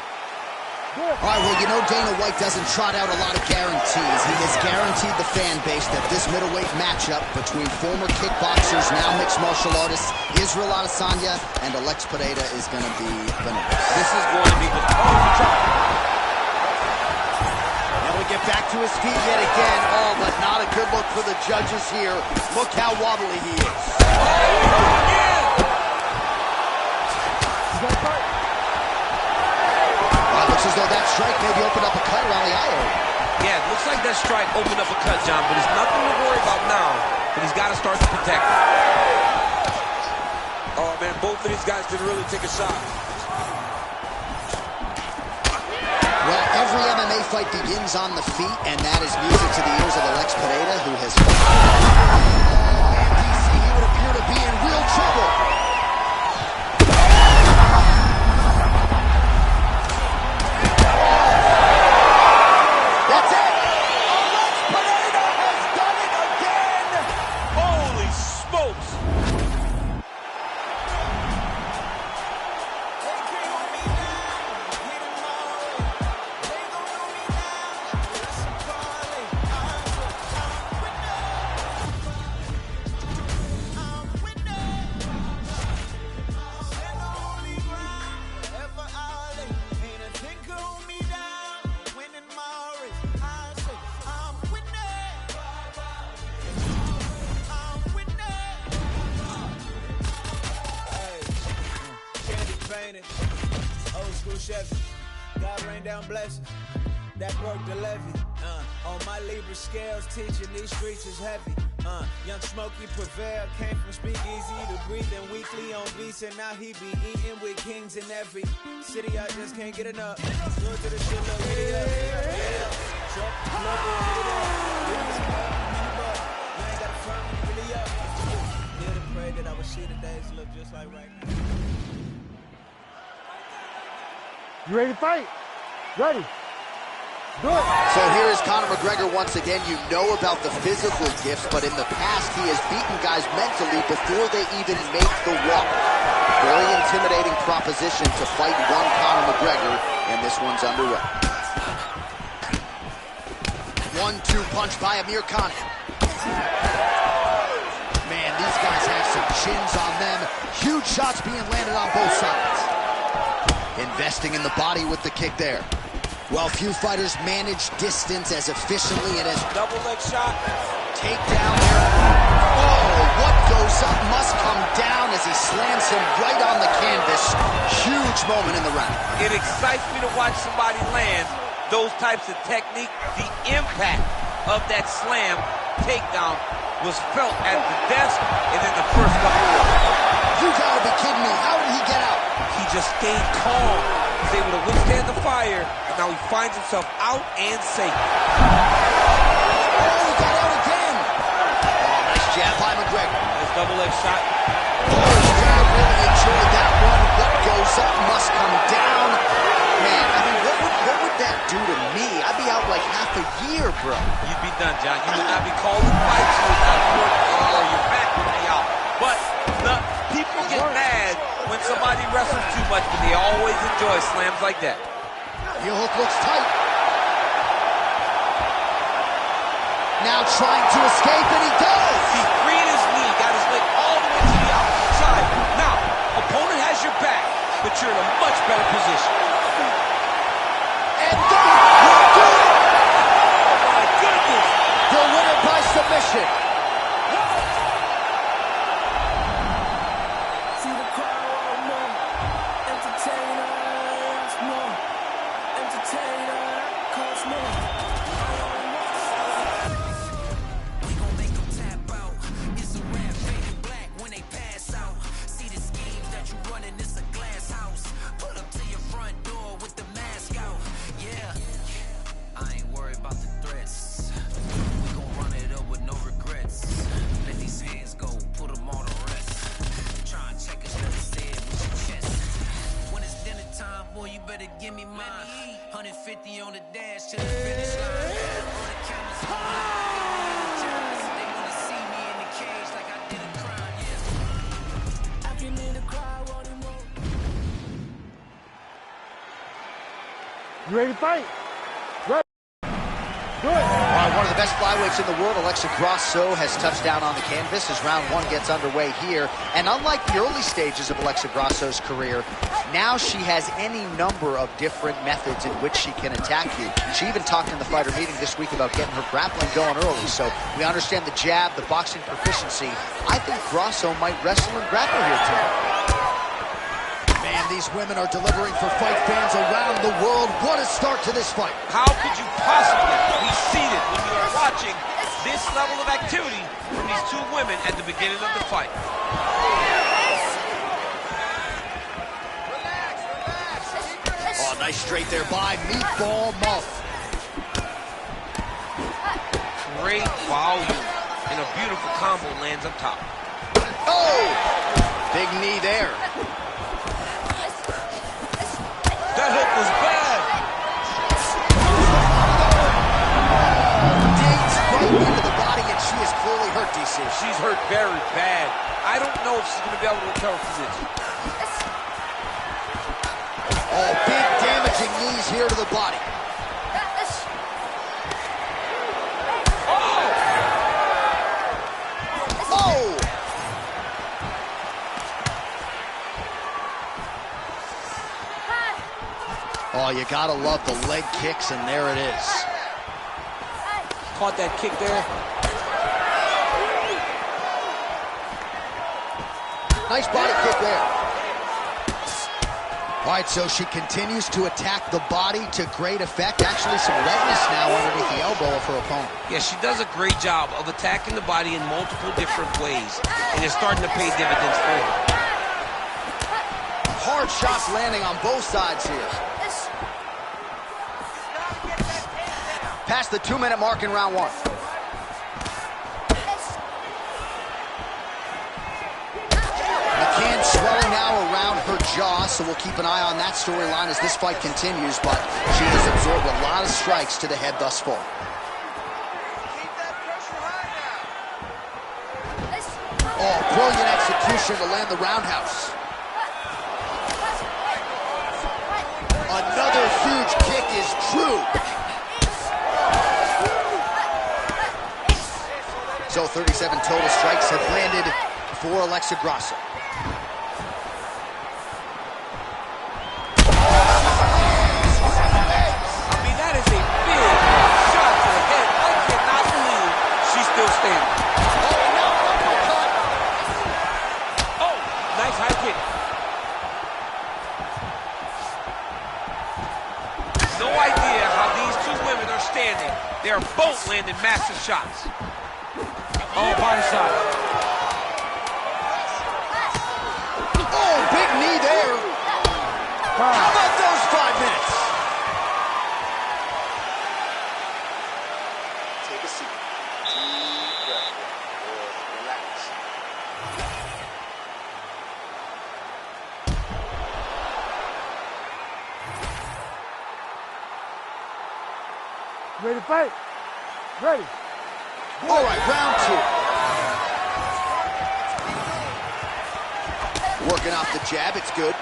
Good. All right, well, you know Dana White doesn't trot out a lot of guarantees. He has guaranteed the fan base that this middleweight matchup between former kickboxers, now mixed martial artists, Israel Adesanya and Alex Pereira is going to be bananas. This is going to be the... Now we get back to his feet yet again. Oh, but not a good look for the judges here. Look how wobbly he is. Looks as though that strike maybe opened up a cut around the eye area. Yeah, it looks like that strike opened up a cut, John, but it's nothing to worry about now. But he's got to start to protect it. Oh, man, both of these guys can really take a shot. Well, every MMA fight begins on the feet, and that is music to the ears of Alex Pereira, who has fought. And DC, he would appear to be in real trouble. Old school Chevy, God rain down blessings, that broke the levee. On my Libra scales, teaching these streets is heavy. Young Smokey prevailed, came from speakeasy to breathing weekly on beats, and now he be eating with kings in every city. I just can't get enough. Look to the shit, look, hit it up, truck, plug, hit it up. Give me some help, but you ain't got a front when you really up. Did and pray that I would see the days look just like right now. You ready to fight? Ready. Good. So here is Conor McGregor once again. You know about the physical gifts, but in the past he has beaten guys mentally before they even make the walk. Very intimidating proposition to fight one Conor McGregor, and this one's underway. 1-2 punch by Amir Khan. Man, these guys have some chins on them. Huge shots being landed on both sides. Investing in the body with the kick there. While few fighters manage distance as efficiently and as... Double leg shot. Takedown there. Oh, what goes up must come down as he slams him right on the canvas. Huge moment in the round. It excites me to watch somebody land those types of technique. The impact of that slam takedown was felt at the desk and in the first couple of rounds. You gotta be kidding me. How did he get out? He just stayed calm. He's able to withstand the fire, and now he finds himself out and safe. Oh, he got out again. Oh, nice jab by McGregor. Nice double leg shot. Oh, Stroud really enjoyed that one. What goes up must come down. Man, I mean, what would that do to me? I'd be out like half a year, bro. You'd be done, John. You would not be calling fights. You would not be working, or your back would be out. But the people get mad when somebody wrestles too much, but they always enjoy slams like that. Heel hook looks tight. Now trying to escape, and he does. He freed his knee, got his leg all the way to the outside. Now, opponent has your back, but you're in a much better position. And they will do it. Oh my goodness. The winner by submission. give me mine. 150 on the dash to the finish line. All the cameras on. They wanna see me in the cage like I did a crime, yeah. I can hear the crowd wanting more. You ready to fight? Ready. Good. One of the best flyweights in the world, Alexa Grasso, has touched down on the canvas as round one gets underway here. And unlike the early stages of Alexa Grasso's career, now she has any number of different methods in which she can attack you. She even talked in the fighter meeting this week about getting her grappling going early. So we understand the jab, the boxing proficiency. I think Grasso might wrestle and grapple here tonight. Man, these women are delivering for fight fans around the world. What a start to this fight. How could you possibly be seated when you are watching this level of activity from these two women at the beginning of the fight? Oh, nice straight there by Meatball Muff. Great volume and a beautiful combo lands up top. Oh! Big knee there. That hook was bad. Digs right into the body, and she is clearly hurt, DC. She's hurt very bad. I don't know if she's going to be able to recover from this. Oh, big damaging knees here to the body. Oh! Oh, you gotta love the leg kicks, and there it is. Caught that kick there. Nice body kick there. All right, so she continues to attack the body to great effect. Actually, some redness now underneath the elbow of her opponent. Yeah, she does a great job of attacking the body in multiple different ways, and it's starting to pay dividends for her. Hard shots landing on both sides here. Past the 2-minute mark in round one. McCann swelling now around her jaw, so we'll keep an eye on that storyline as this fight continues, but she has absorbed a lot of strikes to the head thus far. Oh, brilliant execution to land the roundhouse. Another huge kick is true. So 37 total strikes have landed for Alexa Grasso. I mean, that is a big shot to the head. I cannot believe she's still standing. Oh, no, uppercut. Oh, nice high kick. No idea how these two women are standing. They are both landing massive shots. Oh, body shot. Oh, big knee there. How about those 5 minutes? Take a seat. Deep breath. Relax. Ready to fight? Ready. All right, round two. Working off the jab, it's good.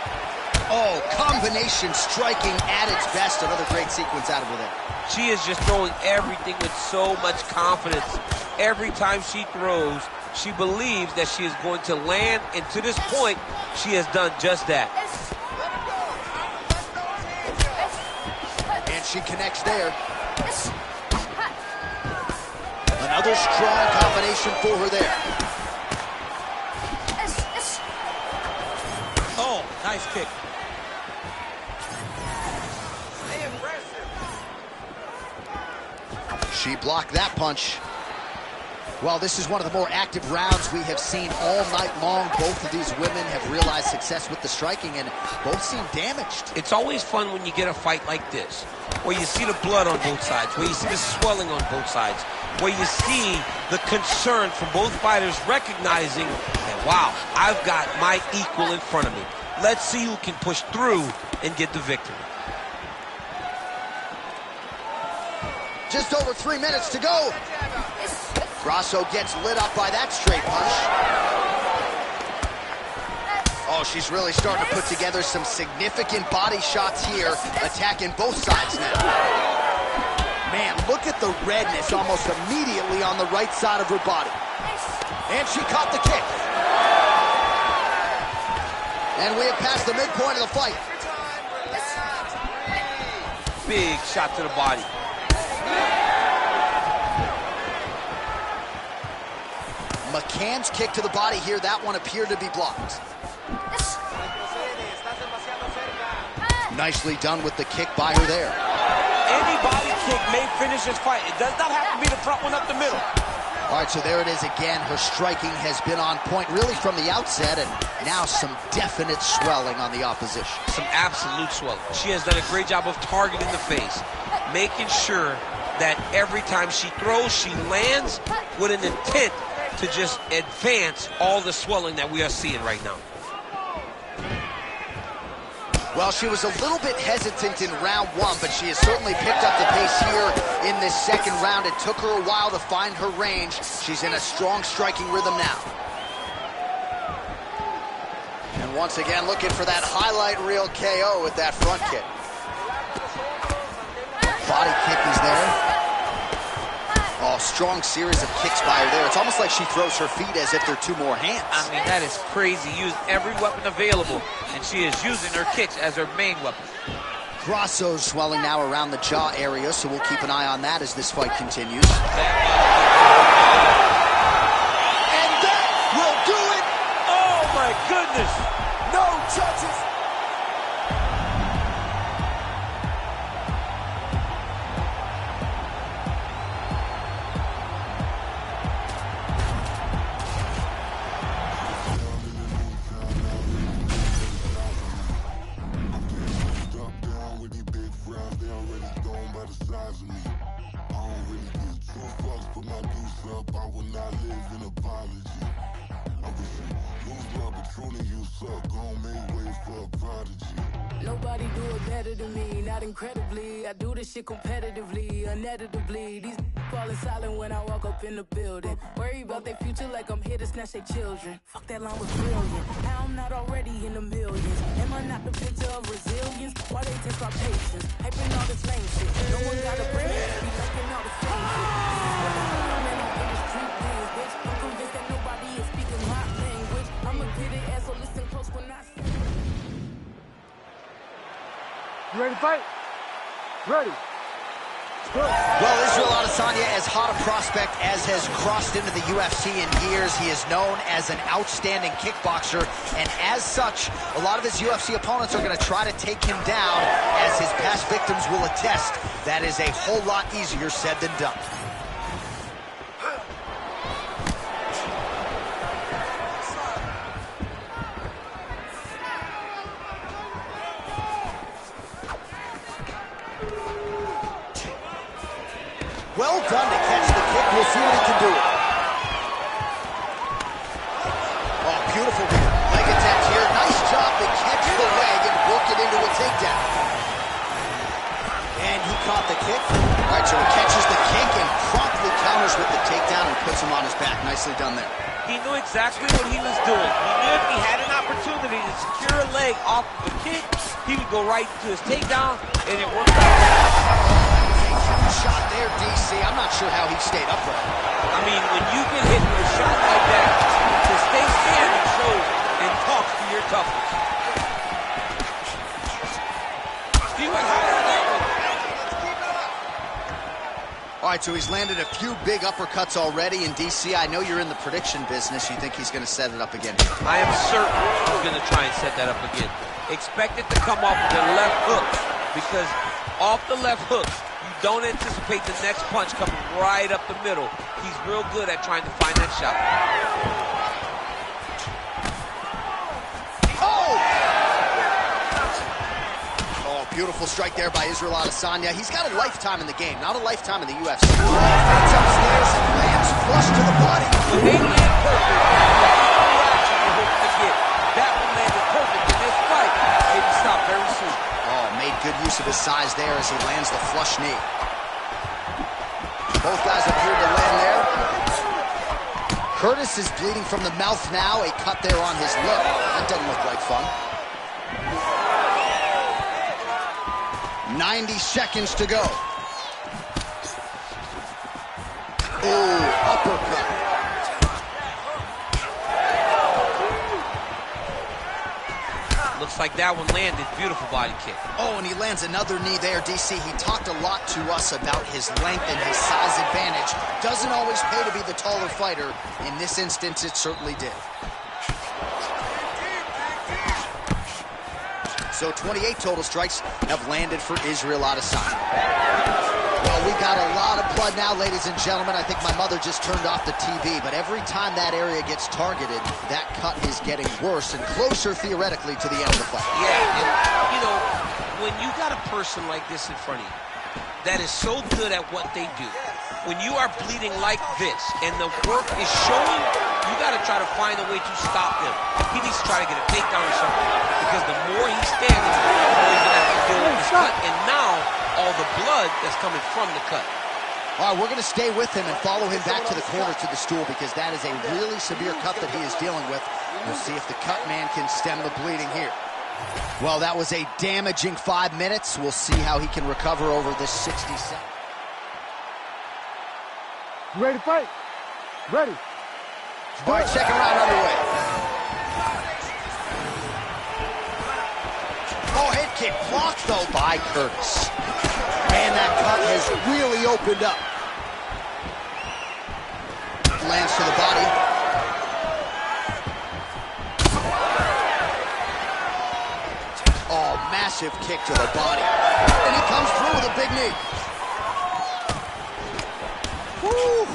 Oh, combination striking at its best. Another great sequence out of her there. She is just throwing everything with so much confidence. Every time she throws, she believes that she is going to land, and to this point, she has done just that. And she connects there. Another strong combination for her there. Oh, nice kick. She blocked that punch. Well, this is one of the more active rounds we have seen all night long. Both of these women have realized success with the striking, and both seem damaged. It's always fun when you get a fight like this, where you see the blood on both sides, where you see the swelling on both sides, where you see the concern from both fighters recognizing that, wow, I've got my equal in front of me. Let's see who can push through and get the victory. Just over 3 minutes to go. Grasso gets lit up by that straight punch. Oh, she's really starting to put together some significant body shots here, attacking both sides now. Man, look at the redness almost immediately on the right side of her body. And she caught the kick. And we have passed the midpoint of the fight. Big shot to the body. McCann's kick to the body here, that one appeared to be blocked. Nicely done with the kick by her there. Any body kick may finish this fight. It does not have to be the front one up the middle. All right, so there it is again. Her striking has been on point really from the outset, and now some definite swelling on the opposition. Some absolute swelling. She has done a great job of targeting the face, making sure that every time she throws, she lands with an intent to just advance all the swelling that we are seeing right now. Well, she was a little bit hesitant in round one, but she has certainly picked up the pace here in this second round. It took her a while to find her range. She's in a strong striking rhythm now. And once again, looking for that highlight reel KO with that front kick. Body kick is there. Oh, strong series of kicks by her there. It's almost like she throws her feet as if they're two more hands. I mean, that is crazy. Used every weapon available, and she is using her kicks as her main weapon. Grasso's swelling now around the jaw area, so we'll keep an eye on that as this fight continues. And that will do it! Oh, my goodness! No judges! Nobody do it better than me, not incredibly. I do this shit competitively, uneditably. These falling silent when I walk up in the building. Worry about their future like I'm here to snatch their children. Fuck that line was brilliant. How I'm not already in the millions. Am I not the picture of resilience? Why they test my patience? Hyping all this lame shit. No one got a brain, be liking all the same shit. I'm in the street things, bitch. I'm convinced that nobody is speaking my language. I'ma get it, ass, so listen close when I say. You ready to fight? Ready. Well, Israel Adesanya, as hot a prospect as has crossed into the UFC in years. He is known as an outstanding kickboxer, and as such, a lot of his UFC opponents are going to try to take him down. As his past victims will attest, that is a whole lot easier said than done. Well done to catch the kick. We'll see what he can do. Oh, beautiful leg attempt here. Nice job to catch the leg and work it into a takedown. And he caught the kick. All right, so he catches the kick and promptly counters with the takedown and puts him on his back. Nicely done there. He knew exactly what he was doing. He knew if he had an opportunity to secure a leg off of a kick, he would go right to his takedown, and it worked out. Shot there, DC. I'm not sure how he stayed upright. I mean, when you get hit with a shot like that, to stay standing shows and talks to your toughness. He went higher on that one. All right, so he's landed a few big uppercuts already. And DC, I know you're in the prediction business. You think he's going to set it up again? I am certain he's going to try and set that up again. Expect it to come off with the left hook, because off the left hook, don't anticipate the next punch coming right up the middle. He's real good at trying to find that shot. Oh, beautiful strike there by Israel Adesanya. He's got a lifetime in the game, not a lifetime in the UFC. Fades upstairs and lands flush to the body. When they land perfect, that one landed perfect in this fight. It can stop very soon. Oh, made good use of his size there as he lands the flush knee. Both guys appeared to land there. Curtis is bleeding from the mouth now. A cut there on his lip. That doesn't look like fun. 90 seconds to go. Oh, uppercut. Looks like that one landed. Beautiful body kick. Oh, and he lands another knee there, DC. He talked a lot to us about his length and his size advantage. Doesn't always pay to be the taller fighter. In this instance, it certainly did. So 28 total strikes have landed for Israel Adesanya. Well, we got a lot of blood now, ladies and gentlemen. I think my mother just turned off the TV, but every time that area gets targeted, that cut is getting worse and closer, theoretically, to the end of the fight. Yeah, and, you know, when you got a person like this in front of you that is so good at what they do, when you are bleeding like this and the work is showing, you got to try to find a way to stop him. He needs to try to get a takedown or something, because the more he's standing, the more he's going to have to deal with this cut. And now, all the blood that's coming from the cut. All right, we're going to stay with him and follow him back to the corner to the stool, because that is a really severe cut that he is dealing with. We'll see if the cut man can stem the bleeding here. Well, that was a damaging 5 minutes. We'll see how he can recover over this 60 seconds. You ready to fight? Ready. All right, second round underway. Oh, head kick blocked, though, by Curtis. Man, that cut has really opened up. Lands to the body. Oh, massive kick to the body. And he comes through with a big knee. Woo!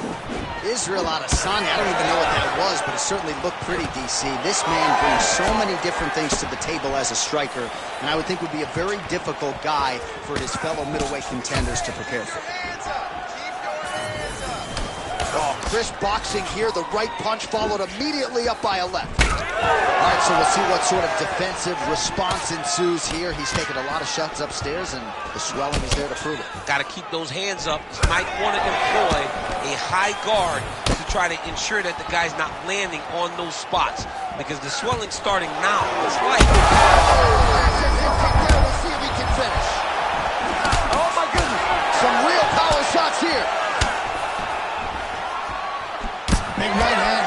Israel Adesanya, I don't even know what that was, but it certainly looked pretty, DC. This man brings so many different things to the table as a striker, and I would think would be a very difficult guy for his fellow middleweight contenders to prepare for. Oh, crisp boxing here. The right punch followed immediately up by a left. All right, so we'll see what sort of defensive response ensues here. He's taken a lot of shots upstairs, and the swelling is there to prove it. Got to keep those hands up. He might want to employ a high guard to try to ensure that the guy's not landing on those spots, because the swelling's starting now. It's like... We'll see if he can finish. Oh, my goodness. Some real power shots here. Big right hand.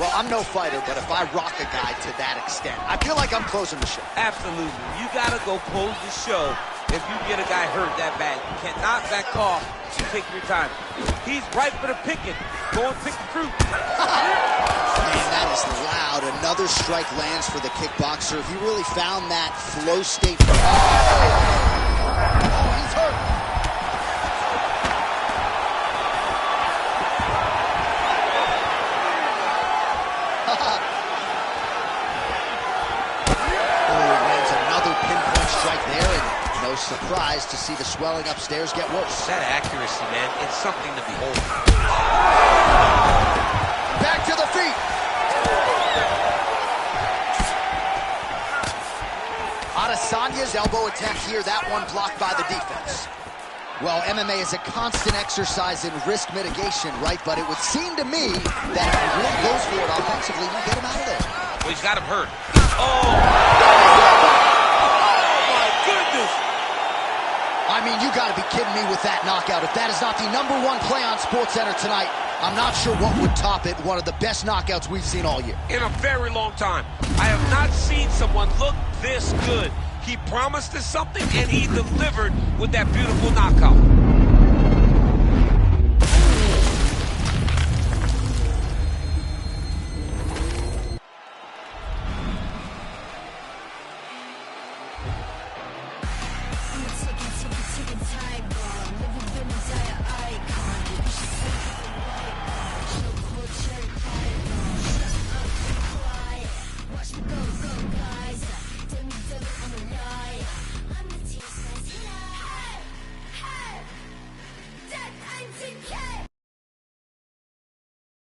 Well, I'm no fighter, but if I rock a guy to that extent, I feel like I'm closing the show. Absolutely. You got to go close the show if you get a guy hurt that bad. You cannot back off and take your time. He's ripe for the picking. Go and pick the fruit. Man, that is loud. Another strike lands for the kickboxer. He really found that flow state. Oh, he's hurt. Surprised to see the swelling upstairs get worse. That accuracy, man, it's something to behold. Back to the feet. Adesanya's elbow attack here, that one blocked by the defense. Well, MMA is a constant exercise in risk mitigation, right? But it would seem to me that if he really goes for it offensively, we'll get him out of there. Well, he's got him hurt. Oh! I mean, you got to be kidding me with that knockout. If that is not the #1 play on SportsCenter tonight, I'm not sure what would top it. One of the best knockouts we've seen all year. In a very long time. I have not seen someone look this good. He promised us something, and he delivered with that beautiful knockout.